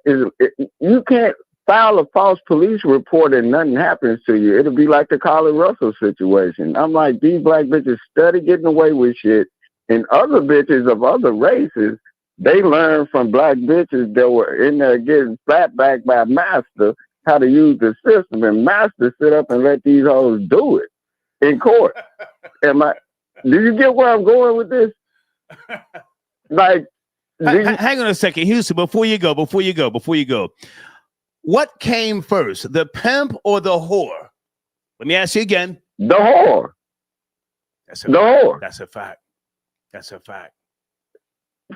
you can't file a false police report and nothing happens to you. It'll be like the Colin Russell situation. I'm like, these black bitches study getting away with shit, and other bitches of other races, they learn from black bitches that were in there getting flat back by master how to use the system, and master sit up and let these hoes do it in court. Do you get where I'm going with this? Like, hang on a second, Houston, before you go. What came first, the pimp or the whore? Let me ask you again. The whore. That's a fact.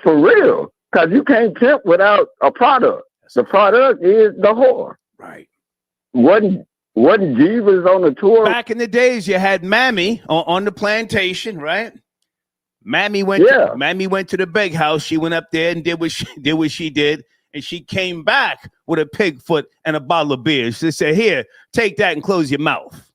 For real. Because you can't pimp without a product. The product is the whore. Right. Wasn't Jeeves on the tour? Back in the days, you had Mammy on the plantation, right? Mammy went to the big house. She went up there and did what she did, and she came back with a pig foot and a bottle of beer. She said, "Here, take that and close your mouth."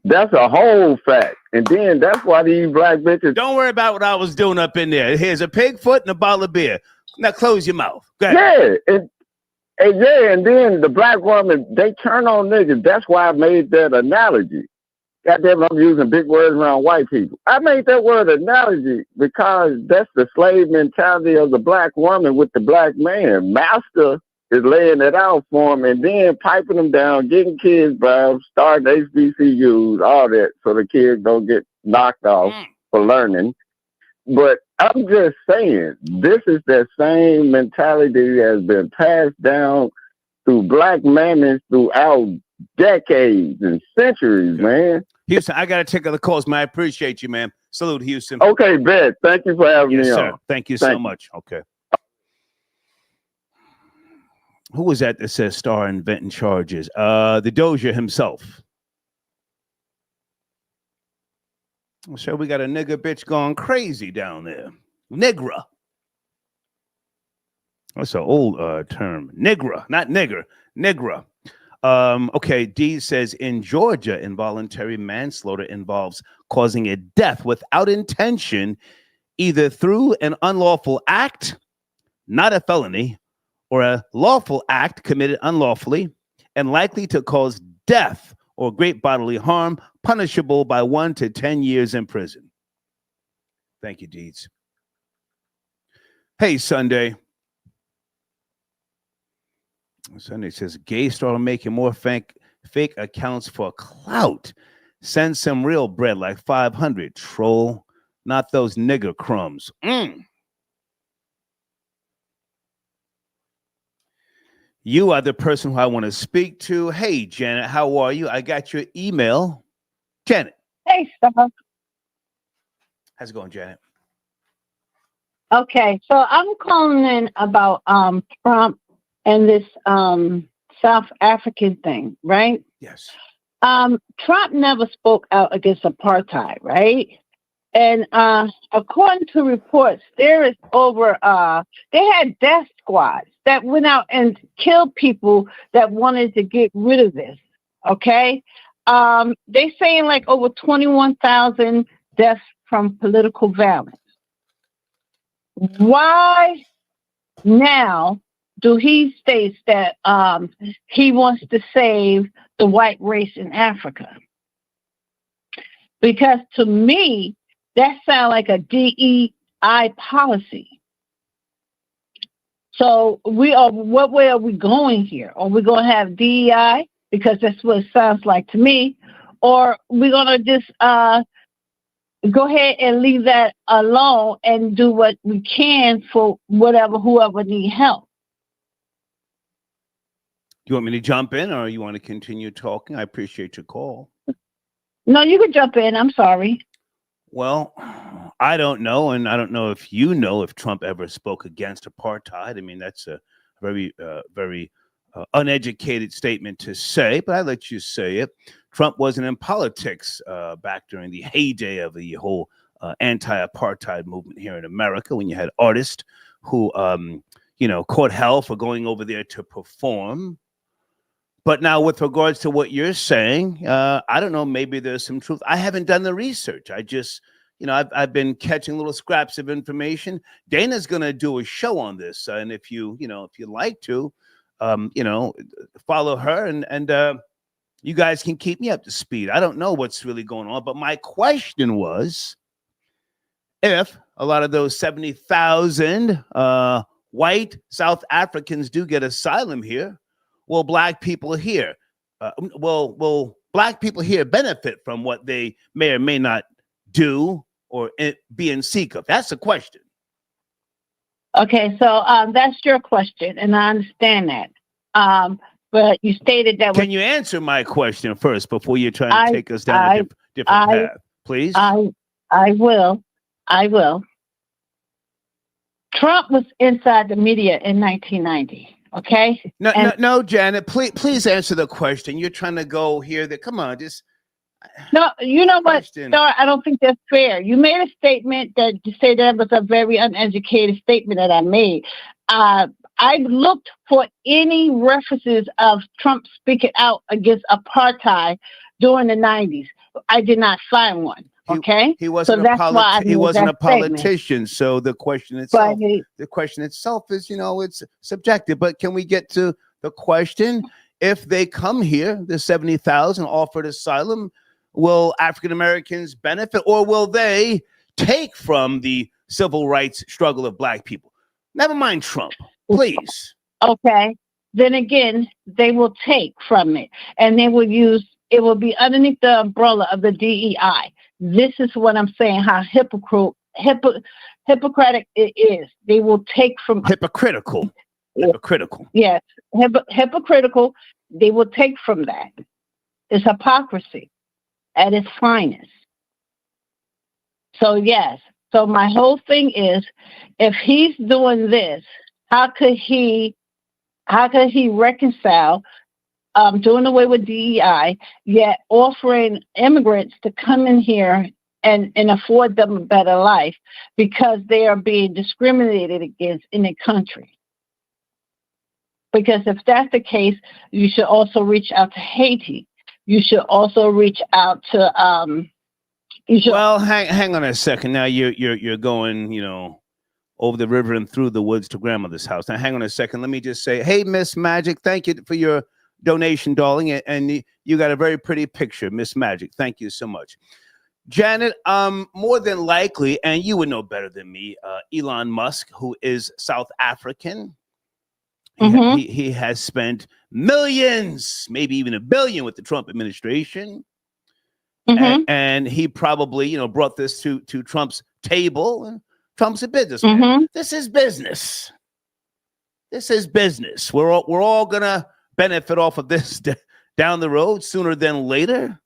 That's a whole fact. And then that's why these black bitches. Don't worry about what I was doing up in there. Here's a pig foot and a bottle of beer. Now close your mouth. Go ahead. Yeah. And then the black woman, they turn on niggas. That's why I made that analogy. Goddamn, I'm using big words around white people. I made that word analogy because that's the slave mentality of the black woman with the black man. Master is laying it out for him and then piping them down, getting kids by starting HBCUs, all that, so the kids don't get knocked off for learning. But I'm just saying, this is that same mentality that has been passed down through black mammies throughout decades and centuries, man. Houston, I got to take other calls, man. I appreciate you, man. Salute, Houston. Okay, bet. Thank you for having me sir. on. Thank you so much. Okay. Who was that says star inventing charges? The Dozier himself. So we got a nigger bitch going crazy down there. Nigra. That's an old term. Nigra, not nigger. Nigra. Okay, D says in Georgia, involuntary manslaughter involves causing a death without intention, either through an unlawful act, not a felony, or a lawful act committed unlawfully and likely to cause death or great bodily harm, punishable by 1 to 10 years in prison. Thank you, Deeds. Hey, Sunday. Sunday says, gay star making more fake accounts for clout. Send some real bread like 500. Troll, not those nigger crumbs. You are the person who I want to speak to. Hey, Janet, how are you? I got your email. Janet. Hey, Star. How's it going, Janet? Okay, so I'm calling in about Trump and this South African thing, right? Yes. Trump never spoke out against apartheid, right? And according to reports, there is over they had death squads that went out and killed people that wanted to get rid of this. Okay, they saying like over 21,000 deaths from political violence. Why now do he states that he wants to save the white race in Africa? Because to me, that sounds like a DEI policy. So what way are we going here? Are we going to have DEI? Because that's what it sounds like to me. Or we're going to just go ahead and leave that alone and do what we can for whoever need help. You want me to jump in or you want to continue talking? I appreciate your call. No, you can jump in. I'm sorry. Well, I don't know, and I don't know if you know if Trump ever spoke against apartheid. I mean, that's a very uneducated statement to say, but I let you say it. Trump wasn't in politics back during the heyday of the whole anti-apartheid movement here in America, when you had artists who, caught hell for going over there to perform. But now with regards to what you're saying, I don't know, maybe there's some truth. I haven't done the research. I just, I've been catching little scraps of information. Dana's going to do a show on this. And if you like to, follow her and you guys can keep me up to speed. I don't know what's really going on. But my question was, if a lot of those 70,000 white South Africans do get asylum here, will black people here will black people here benefit from what they may or may not do or be in seek of? That's the question. Okay, so that's your question, and I understand that. But you stated that. Can you answer my question first before you're trying to take us down a different path, please? I will. Trump was inside the media in 1990. Okay. No, Janet. Please answer the question. You're trying to go here. Come on, just. No, you know what, Star? I don't think that's fair. You made a statement that you say that was a very uneducated statement that I made. I looked for any references of Trump speaking out against apartheid during the 90s. I did not find one. Okay, he wasn't a politician. So the question itself, is, it's subjective. But can we get to the question? If they come here, the 70,000 offered asylum, will African Americans benefit, or will they take from the civil rights struggle of Black people? Never mind Trump, please. Okay. Then again, they will take from it, and they will use. It will be underneath the umbrella of the DEI. This is what I'm saying, how hypocritic it is. They will take from... Hypocritical. Hypocritical. Yes, hypocritical. They will take from that. It's hypocrisy at its finest. So, yes. So my whole thing is, if he's doing this, how could he reconcile doing away with DEI, yet offering immigrants to come in here and afford them a better life because they are being discriminated against in the country? Because if that's the case, you should also reach out to Haiti. You should also reach out to Well, hang on a second. Now you're going, over the river and through the woods to grandmother's house. Now hang on a second. Let me just say, hey, Miss Magic, thank you for your donation, darling, and you got a very pretty picture, Miss Magic. Thank you so much. Janet, more than likely, and you would know better than me, Elon Musk, who is South African, he has spent millions, maybe even $1 billion with the Trump administration. And he probably, brought this to Trump's table, and Trump's a businessman. This is business. This is business. We're all gonna benefit off of this down the road sooner than later.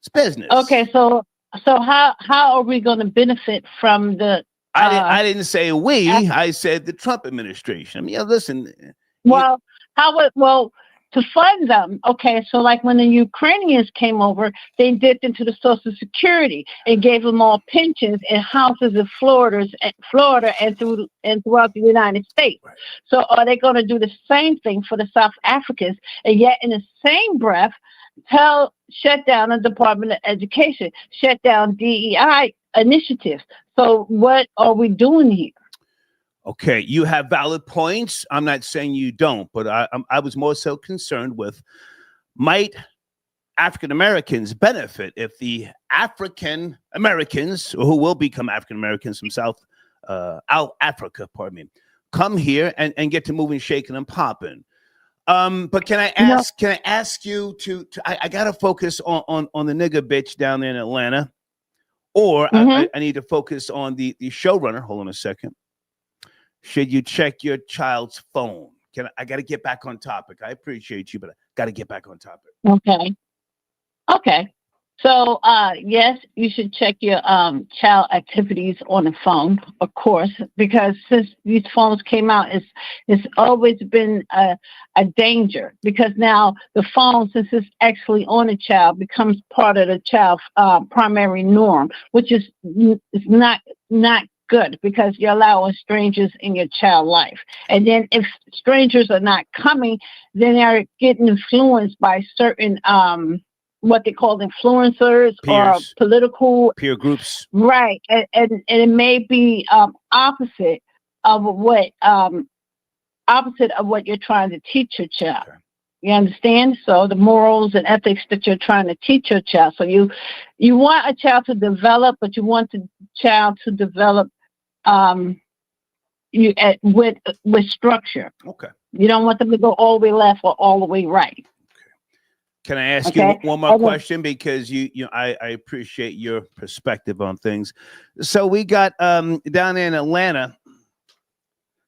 It's business. Okay, so how are we going to benefit from the? I didn't say we. I said the Trump administration. I mean, listen. Well, to fund them. Okay, so like when the Ukrainians came over, they dipped into the Social Security and gave them all pensions and houses in Florida and throughout the United States. So are they going to do the same thing for the South Africans? And yet, in the same breath, shut down the Department of Education, shut down DEI initiatives. So what are we doing here? Okay, you have valid points. I'm not saying you don't, but I was more so concerned with, might African Americans benefit if the African Americans, who will become African Americans from South Africa, come here and get to moving, shaking, and popping. But can I ask you to I gotta focus on the nigga bitch down there in Atlanta, or I need to focus on the showrunner. Hold on a second. Should you check your child's phone? I got to get back on topic. I appreciate you, but I got to get back on topic. Okay. So, yes, you should check your child activities on the phone, of course, because since these phones came out, it's always been a danger, because now the phone, since it's actually on a child, becomes part of the child's primary norm, which is not good, because you're allowing strangers in your child life. And then if strangers are not coming, then they're getting influenced by certain what they call influencers, peers, or political peer groups. Right. And it may be opposite of what you're trying to teach your child. You understand? So the morals and ethics that you're trying to teach your child. So you want a child to develop, but you want the child to develop with structure. Okay. You don't want them to go all the way left or all the way right. Can I ask you one more question? Because I appreciate your perspective on things. So we got down in Atlanta.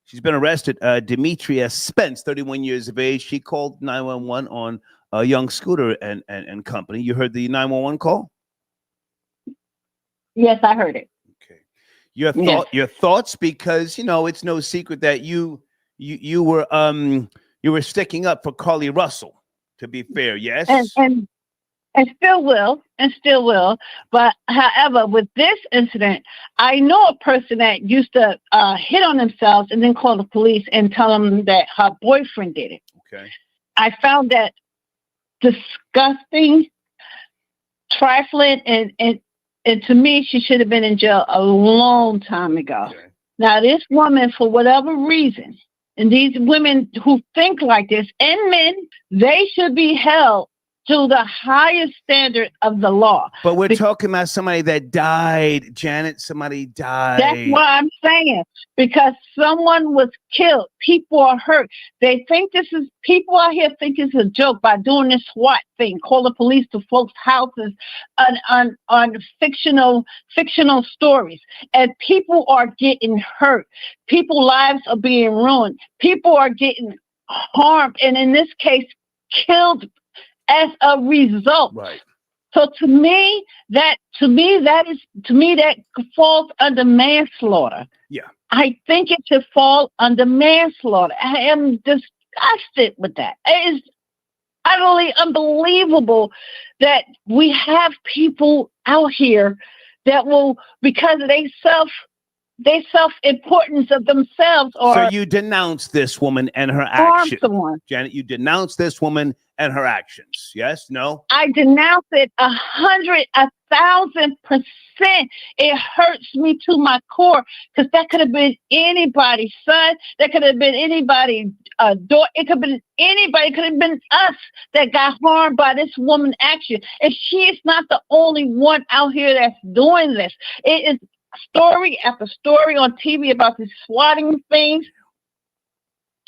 She's been arrested. Demetria Spence, 31 years of age. She called 911 on a young Scooter and company. You heard the 911 call? Yes, I heard it. Your thoughts, because it's no secret that you were sticking up for Carly Russell. To be fair, yes, and still will. But however, with this incident, I know a person that used to hit on themselves and then call the police and tell them that her boyfriend did it. Okay. I found that disgusting, trifling, and to me, she should have been in jail a long time ago. Okay. Now, this woman, for whatever reason, and these women who think like this, and men, they should be held to the highest standard of the law. But we're talking about somebody that died, Janet. Somebody died. That's what I'm saying. Because someone was killed. People are hurt. They think people out here think it's a joke by doing this SWAT thing, call the police to folks' houses on fictional stories. And people are getting hurt. People's lives are being ruined. People are getting harmed. And in this case, killed as a result. Right. So to me that falls under manslaughter. Yeah. I think it should fall under manslaughter. I am disgusted with that. It is utterly unbelievable that we have people out here that will, because of they self-importance of themselves, or so you denounce this woman and her actions. Someone. Janet, you denounce this woman and her actions. Yes? No? I denounce it 1,000%. It hurts me to my core, because that could have been anybody's son. That could have been anybody's daughter. It could have been anybody. It could have been us that got harmed by this woman's action. And she is not the only one out here that's doing this. It is story after story on TV about these swatting things.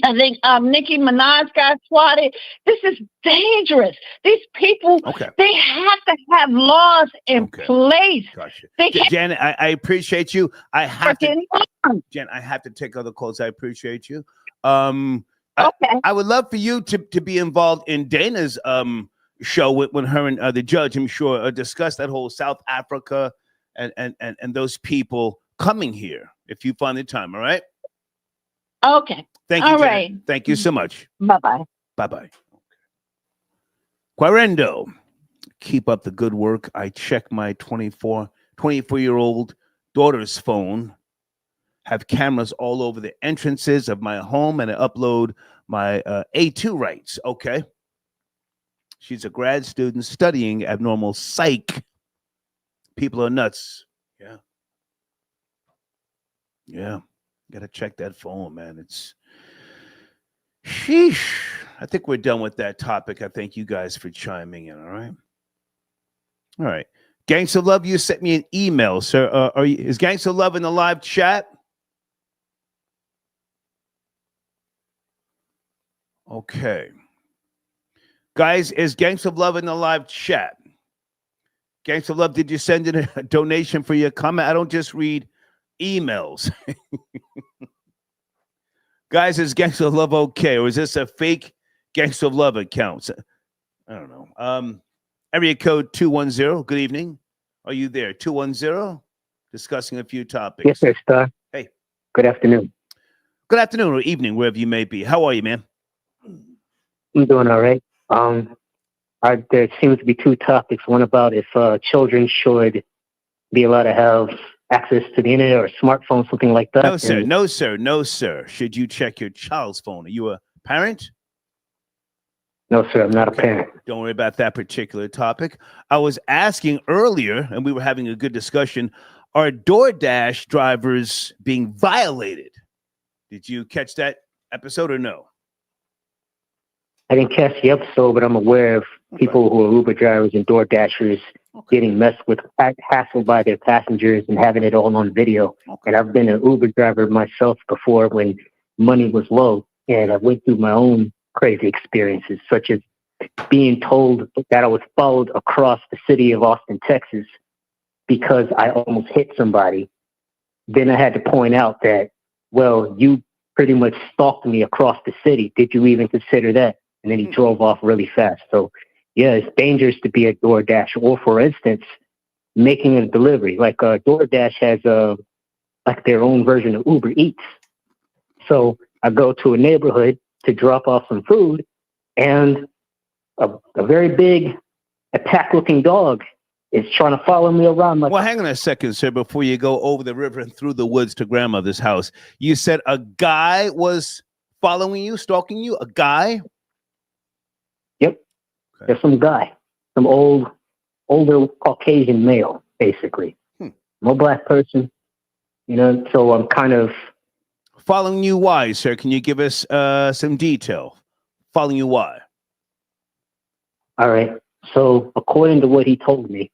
I think Nicki Minaj got swatted. This is dangerous. These people, they have to have laws in place. Gotcha. They can't. Janet, I appreciate you. I have to take other calls. I appreciate you. I would love for you to be involved in Dana's show when her and the judge, I'm sure, discuss that whole South Africa and those people coming here, if you find the time. All right. Okay. Thank you. All Janet. right. Thank you so much. Bye-bye. Bye-bye. Quarendo, keep up the good work. I check my 24-year-old daughter's phone, have cameras all over the entrances of my home, and I upload my A2 rights. Okay. She's a grad student studying abnormal psych. People are nuts. Yeah. Yeah. Got to check that phone, man. It's sheesh. I think we're done with that topic. I thank you guys for chiming in. All right. All right. Gangsta Love, you sent me an email, sir. Is Gangsta Love in the live chat? Okay. Guys, is Gangsta Love in the live chat? Gangsta Love, did you send in a donation for your comment? I don't just read emails. Guys, is Gangsta Love okay? Or is this a fake Gangsta Love account? I don't know. Area code 210. Good evening. Are you there? 210? Discussing a few topics. Yes, sir, Star. Hey. Good afternoon. Good afternoon or evening, wherever you may be. How are you, man? I'm doing all right. There seems to be two topics. One about if children should be allowed to have access to the internet or a smartphone, something like that. No, sir. No, sir. No, sir. Should you check your child's phone? Are you a parent? No, sir. I'm not a parent. Don't worry about that particular topic. I was asking earlier, and we were having a good discussion, are DoorDash drivers being violated? Did you catch that episode or no? I didn't catch the episode, but I'm aware of people who are Uber drivers and Door Dashers getting messed with, hassled by their passengers and having it all on video. And I've been an Uber driver myself before when money was low, and I went through my own crazy experiences, such as being told that I was followed across the city of Austin, Texas, because I almost hit somebody. Then I had to point out that, well, you pretty much stalked me across the city. Did you even consider that? And then he drove off really fast. So, yeah, it's dangerous to be a DoorDash. Or, for instance, making a delivery. Like DoorDash has a like their own version of Uber Eats. So I go to a neighborhood to drop off some food, and a very big, attack-looking dog is trying to follow me around. Well, hang on a second, sir, before you go over the river and through the woods to grandmother's house. You said a guy was following you, stalking you? A guy? Yep. Okay. There's some guy, some older Caucasian male, basically. No black person. You know, so I'm kind of... Following you why, sir? Can you give us some detail? Following you why? All right. So according to what he told me,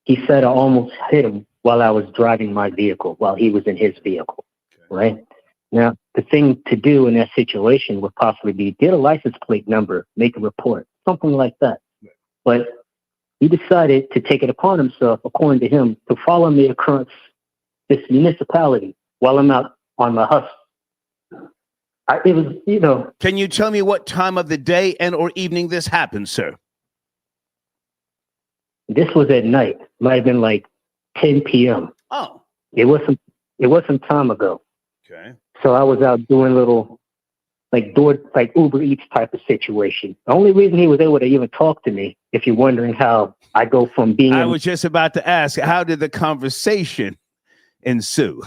he said I almost hit him while I was driving my vehicle, while he was in his vehicle. Okay. Right? Now, the thing to do in that situation would possibly be get a license plate number, make a report, something like that. Right. But he decided to take it upon himself, according to him, to follow me across this municipality while I'm out on my hustle. It was, you know. Can you tell me what time of the day and or evening this happened, sir? This was at night. Might have been like 10 p.m. Oh. It was some time ago. Okay. So I was out doing little like Uber Eats type of situation. The only reason he was able to even talk to me, if you're wondering how I go from being... I was just about to ask, how did the conversation ensue?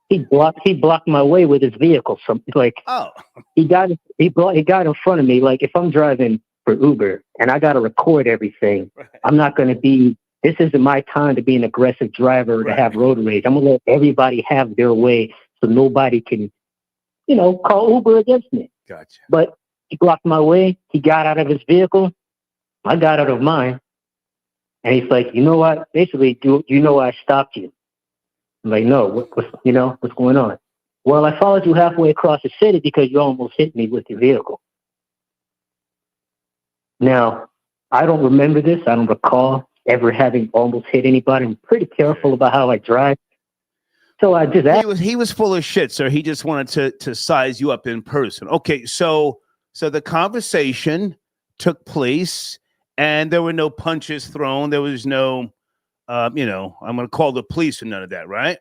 He blocked my way with his vehicle. So like, he got in front of me. Like if I'm driving for Uber and I got to record everything, right. I'm not going to be. This isn't my time to be an aggressive driver to have road rage. I'm gonna let everybody have their way, so nobody can, you know, call Uber against me. Gotcha. But he blocked my way. He got out of his vehicle. I got out of mine, and he's like, you know what? Basically, you know I stopped you. I'm like, no, what's going on? Well, I followed you halfway across the city because you almost hit me with your vehicle. Now, I don't remember this. I don't recall ever having almost hit anybody. I'm pretty careful about how I drive. So I just he was full of shit, sir. He just wanted to size you up in person. Okay, so the conversation took place, and there were no punches thrown. There was no... I'm going to call the police and none of that, right?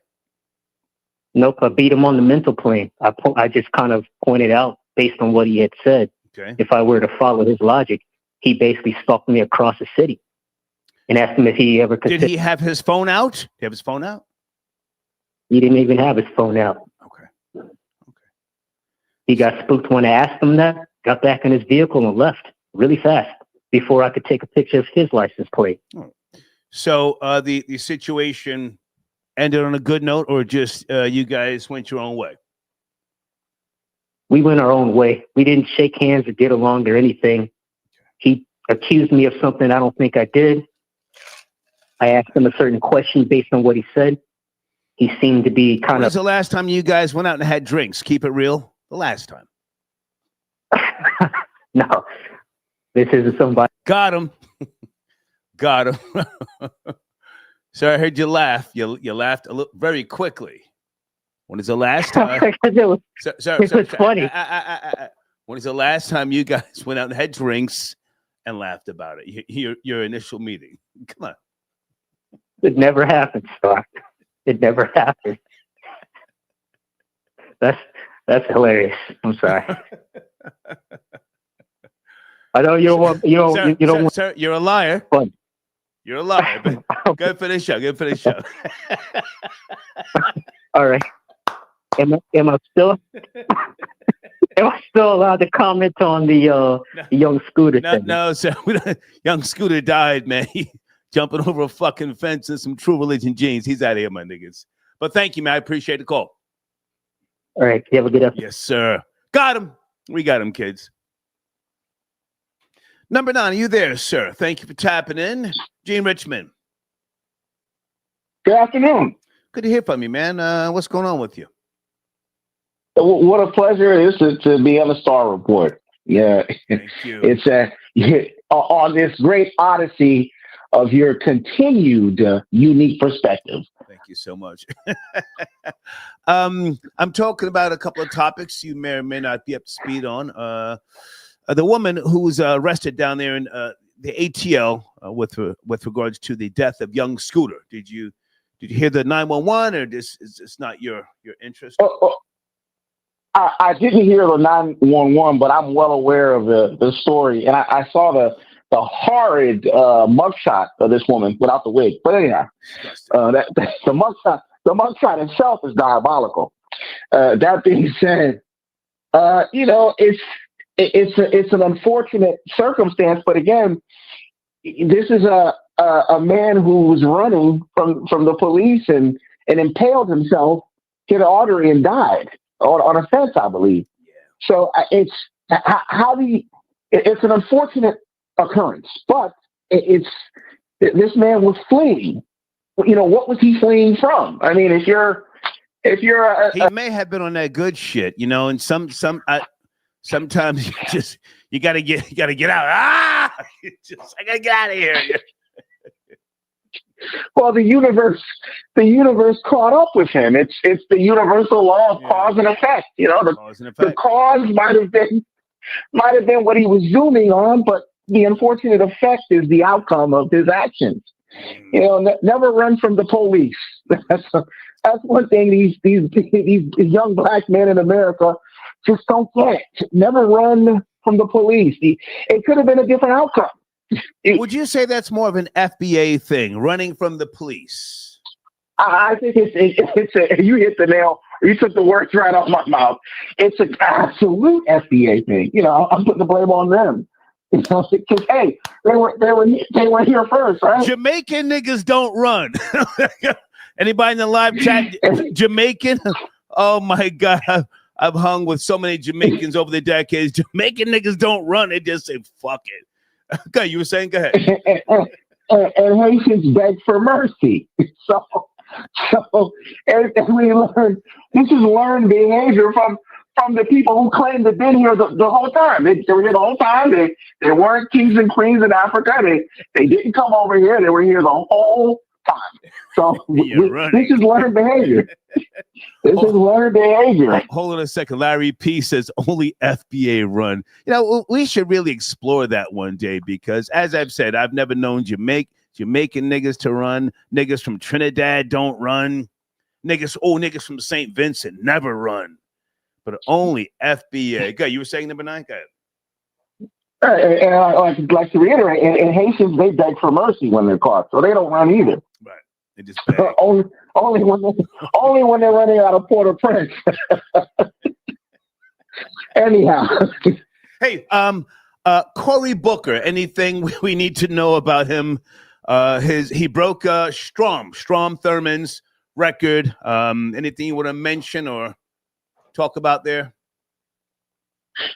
Nope, I beat him on the mental plane. I just kind of pointed out based on what he had said. Okay. If I were to follow his logic, he basically stalked me across the city and asked him if he ever could. Did he have his phone out? Did he have his phone out? He didn't even have his phone out. Okay. He got spooked when I asked him that, got back in his vehicle and left really fast before I could take a picture of his license plate. Oh. So the situation ended on a good note, or just you guys went your own way? We went our own way. We didn't shake hands or get along or anything. He accused me of something I don't think I did. I asked him a certain question based on what he said. He seemed to be kind of... When was the last time you guys went out and had drinks? Keep it real. The last time. No. This isn't somebody... Got him. Got him. So I heard you laugh. You laughed very quickly. When is the last time? It was funny. When is the last time you guys went out and had drinks and laughed about it? Your initial meeting. Come on. It never happened, Stark. It never happened. That's hilarious. I'm sorry. I know you don't want. Sir, you're a liar. Fun. You're a liar. But go finish up. Go finish up. All right. Am I still allowed to comment on the young Scooter thing? No, sir. Young Scooter died, man. He jumping over a fucking fence in some True Religion jeans. He's out of here, my niggas. But thank you, man. I appreciate the call. All right. You have a good afternoon. Yes, sir. Got him. We got him, kids. Number 9, are you there, sir? Thank you for tapping in. Gene Richmond. Good afternoon. Good to hear from you, man. What's going on with you? What a pleasure it is to be on the Star Report. Yeah. Thank you. It's on this great odyssey of your continued unique perspective. Thank you so much. I'm talking about a couple of topics you may or may not be up to speed on. The woman who was arrested down there in the ATL with regards to the death of young Scooter. Did you Did you hear the 911, or this is this not your interest? I didn't hear the 911, but I'm well aware of the story, and I saw the horrid mugshot of this woman without the wig. But anyhow, the mugshot itself is diabolical. That being said, it's an unfortunate circumstance, but again, this is a man who was running from the police and impaled himself, hit an artery, and died on a fence, I believe. Yeah. So it's an unfortunate occurrence, but this man was fleeing. What was he fleeing from? I mean, if you're he may have been on that good shit, and sometimes you gotta get out. I gotta get out of here. Well, the universe caught up with him. It's the universal law of cause and effect. The cause might have been what he was zooming on, but the unfortunate effect is the outcome of his actions. Never run from the police. That's one thing these young black men in America just don't get. Never run from the police. It could have been a different outcome. Would you say that's more of an FBA thing, running from the police? I think it's you hit the nail. You took the words right off my mouth. It's an absolute FBA thing. I'm putting the blame on them. Because hey, they were here first, right? Jamaican niggas don't run. Anybody in the live chat Jamaican? Oh my God. I've hung with so many Jamaicans over the decades. Jamaican niggas don't run. They just say, fuck it. Okay, you were saying, go ahead. And Haitians beg for mercy. So and we learn, this is learned behavior from the people who claim to have been here the whole time. They were here the whole time. They weren't kings and queens in Africa. They didn't come over here. They were here the whole time. So this is learned behavior. This is learned behavior. Hold on a second. Larry P says only FBA run. We should really explore that one day because, as I've said, I've never known Jamaican niggas to run. Niggas from Trinidad don't run. Niggas from St. Vincent never run. But only FBA. Go, you were saying number 9? Go ahead. And I'd like to reiterate, and Haitians, they beg for mercy when they're caught, so they don't run either. Right. They just beg. only when they're running out of Port-au-Prince. Anyhow. Hey, Cory Booker, anything we need to know about him? He broke Strom Thurmond's record. Anything you want to mention or talk about there?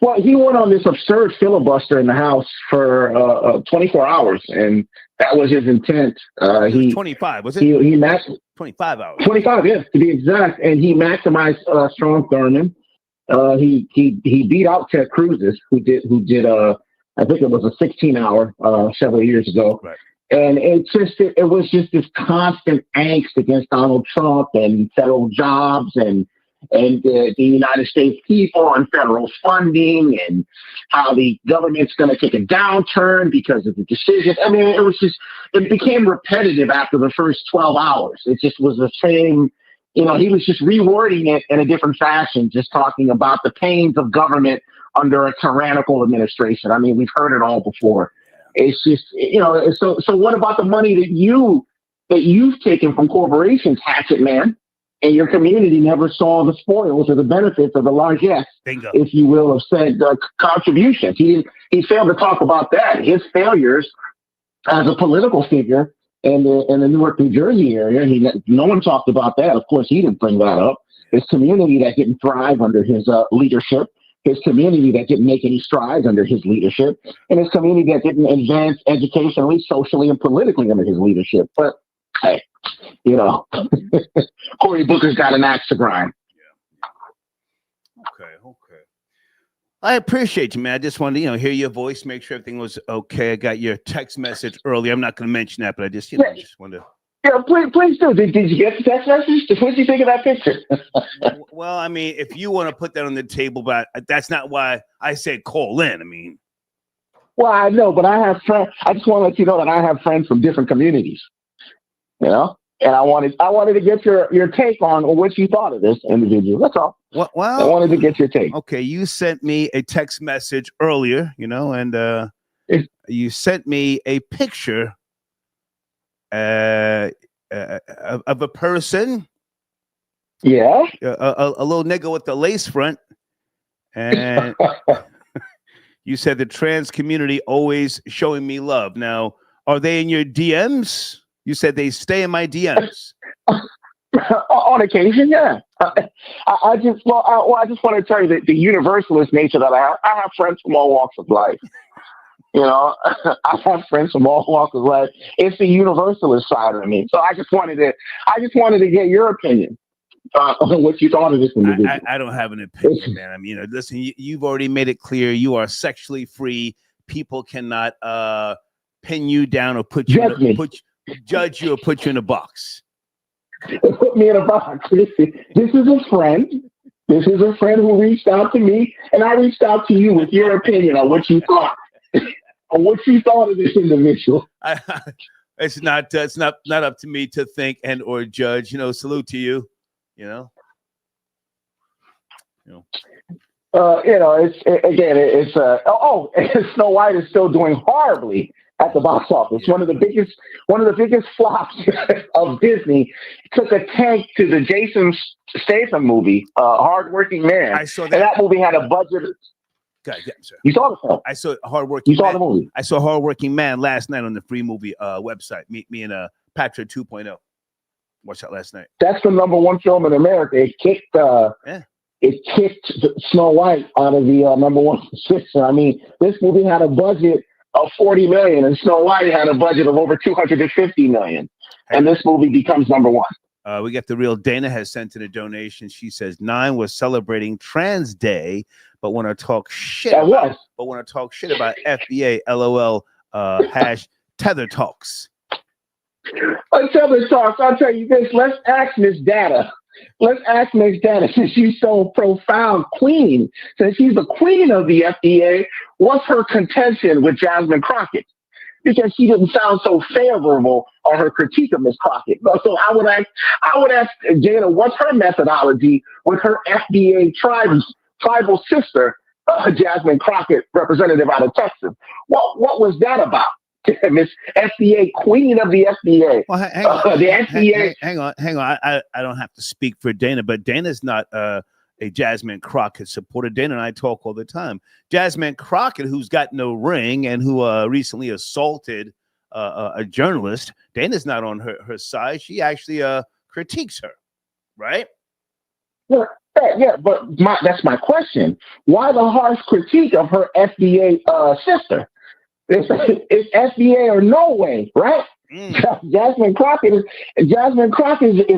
Well, he went on this absurd filibuster in the House for 24 hours, and that was his intent. 25, was it? He maxed 25 hours. 25, yes, to be exact. And he maximized Strom Thurmond. He beat out Ted Cruz, who did I think it was a 16-hour several years ago. Right. And it was just this constant angst against Donald Trump and federal jobs and the United States people and federal funding and how the government's going to take a downturn because of the decision. I mean, it became repetitive after the first 12 hours. It just was the same, he was just rewording it in a different fashion, just talking about the pains of government under a tyrannical administration. I mean, we've heard it all before. It's just, so what about the money that you've taken from corporations, hatchet man? And your community never saw the spoils or the benefits of the largesse, if you will, of said contributions. He failed to talk about that. His failures as a political figure in the Newark, New Jersey area, no one talked about that. Of course, he didn't bring that up. His community that didn't thrive under his leadership, his community that didn't make any strides under his leadership, and his community that didn't advance educationally, socially, and politically under his leadership. But hey, Cory Booker's got an axe to grind. Okay. I appreciate you, man. I just wanted to, hear your voice, make sure everything was okay. I got your text message earlier. I'm not going to mention that, but I just, just wanted to. Yeah, please do. Did you get the text message? What did you think of that picture? Well, I mean, if you want to put that on the table, but that's not why I said call in. I mean. Well, I know, but I have friends. I just want to let you know that I have friends from different communities. And I wanted to get your take on what you thought of this individual. That's all. Well, I wanted to get your take. Okay, you sent me a text message earlier, and you sent me a picture of a person. Yeah. A little nigga with the lace front. And you said the trans community always showing me love. Now, are they in your DMs? You said they stay in my DMs. On occasion, yeah. I just want to tell you that the universalist nature that I have friends from all walks of life. I have friends from all walks of life. It's the universalist side of me. So I just wanted to get your opinion on what you thought of this individual. I don't have an opinion, man. I mean, listen, you've already made it clear you are sexually free. People cannot pin you down or judge you or put you in a box. Put me in a box. This is a friend. This is a friend who reached out to me, and I reached out to you with your opinion on what you thought. On what you thought of this individual. It's not up to me to think and or judge. Salute to you. Snow White is still doing horribly at the box office. One of the biggest flops of Disney. Took a tank to the Jason Statham movie, Hardworking Man. I saw that. And that movie had a budget. God, yeah, sir. You saw the film? I saw Hardworking. You saw the movie? I saw Hardworking Man last night on the Free Movie website. Me and Patrick 2.0. Watched that last night. That's the #1 film in America. It kicked Snow White out of the #1 position. I mean, this movie had a budget of $40 million, and Snow White had a budget of over $250 million. And this movie becomes #1. We got the real Dana has sent in a donation. She says 9 was celebrating Trans Day, but want to talk shit. About FBA. LOL. Hash Tether Talks. Tether Talks. I'll tell you this. Let's ask Miss Data. Since she's so profound queen, since she's the queen of the FDA, what's her contention with Jasmine Crockett? Because she didn't sound so favorable on her critique of Ms. Crockett. So I would ask Jada, what's her methodology with her FDA tribal sister, Jasmine Crockett, representative out of Texas? What was that about? Miss FDA, queen of the FDA. Well, hang on. The FDA. Hang on. I don't have to speak for Dana, but Dana's not a Jasmine Crockett supporter. Dana and I talk all the time. Jasmine Crockett, who's got no ring and who recently assaulted a journalist, Dana's not on her side. She actually critiques her, right? Yeah, but that's my question. Why the harsh critique of her FDA sister? It's FDA or no way, right? Jasmine Crockett is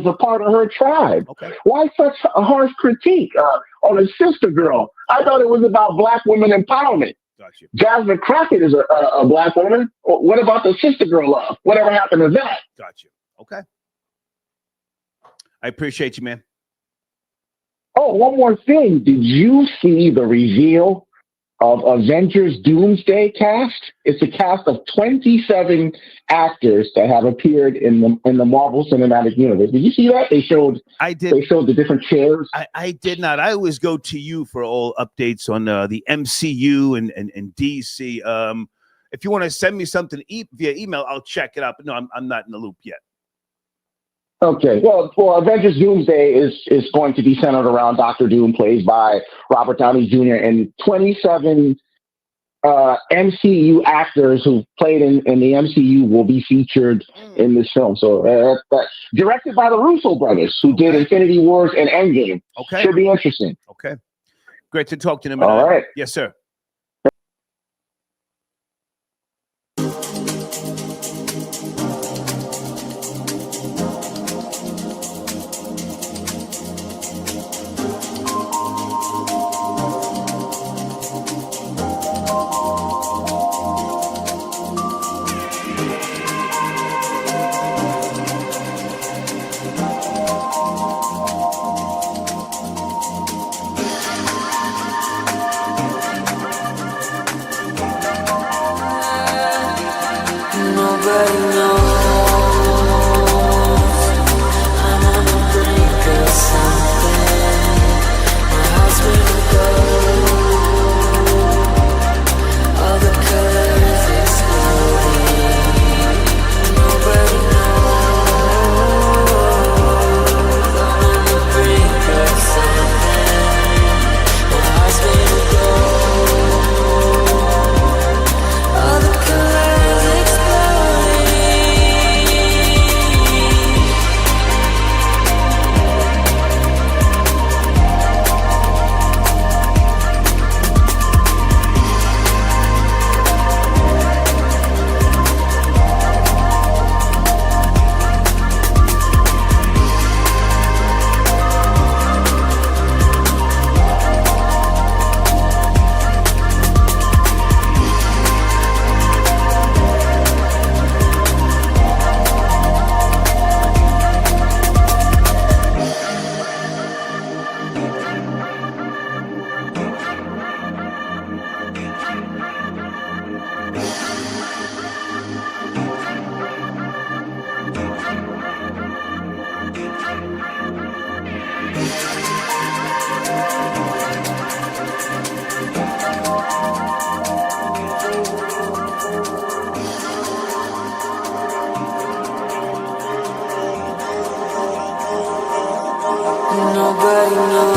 a part of her tribe. Okay. Why such a harsh critique on a sister girl? I thought it was about Black women empowerment. Gotcha. Jasmine Crockett is a Black woman. What about the sister girl love? Whatever happened to that? Gotcha. Okay. I appreciate you, man. Oh, one more thing. Did you see the reveal of Avengers Doomsday cast? It's a cast of 27 actors that have appeared in the Marvel Cinematic Universe. Did you see that? They showed the different chairs. I did not. I always go to you for all updates on the MCU and DC. If you want to send me something via email, I'll check it out. But no, I'm not in the loop yet. Okay. Well, Avengers Doomsday is going to be centered around Dr. Doom, played by Robert Downey Jr., and 27 MCU actors who played in the MCU will be featured in this film. So directed by the Russo brothers, who did Infinity Wars and Endgame. Okay. Should be interesting. Okay. Great to talk to you. All right. Yes, sir. Nobody knows know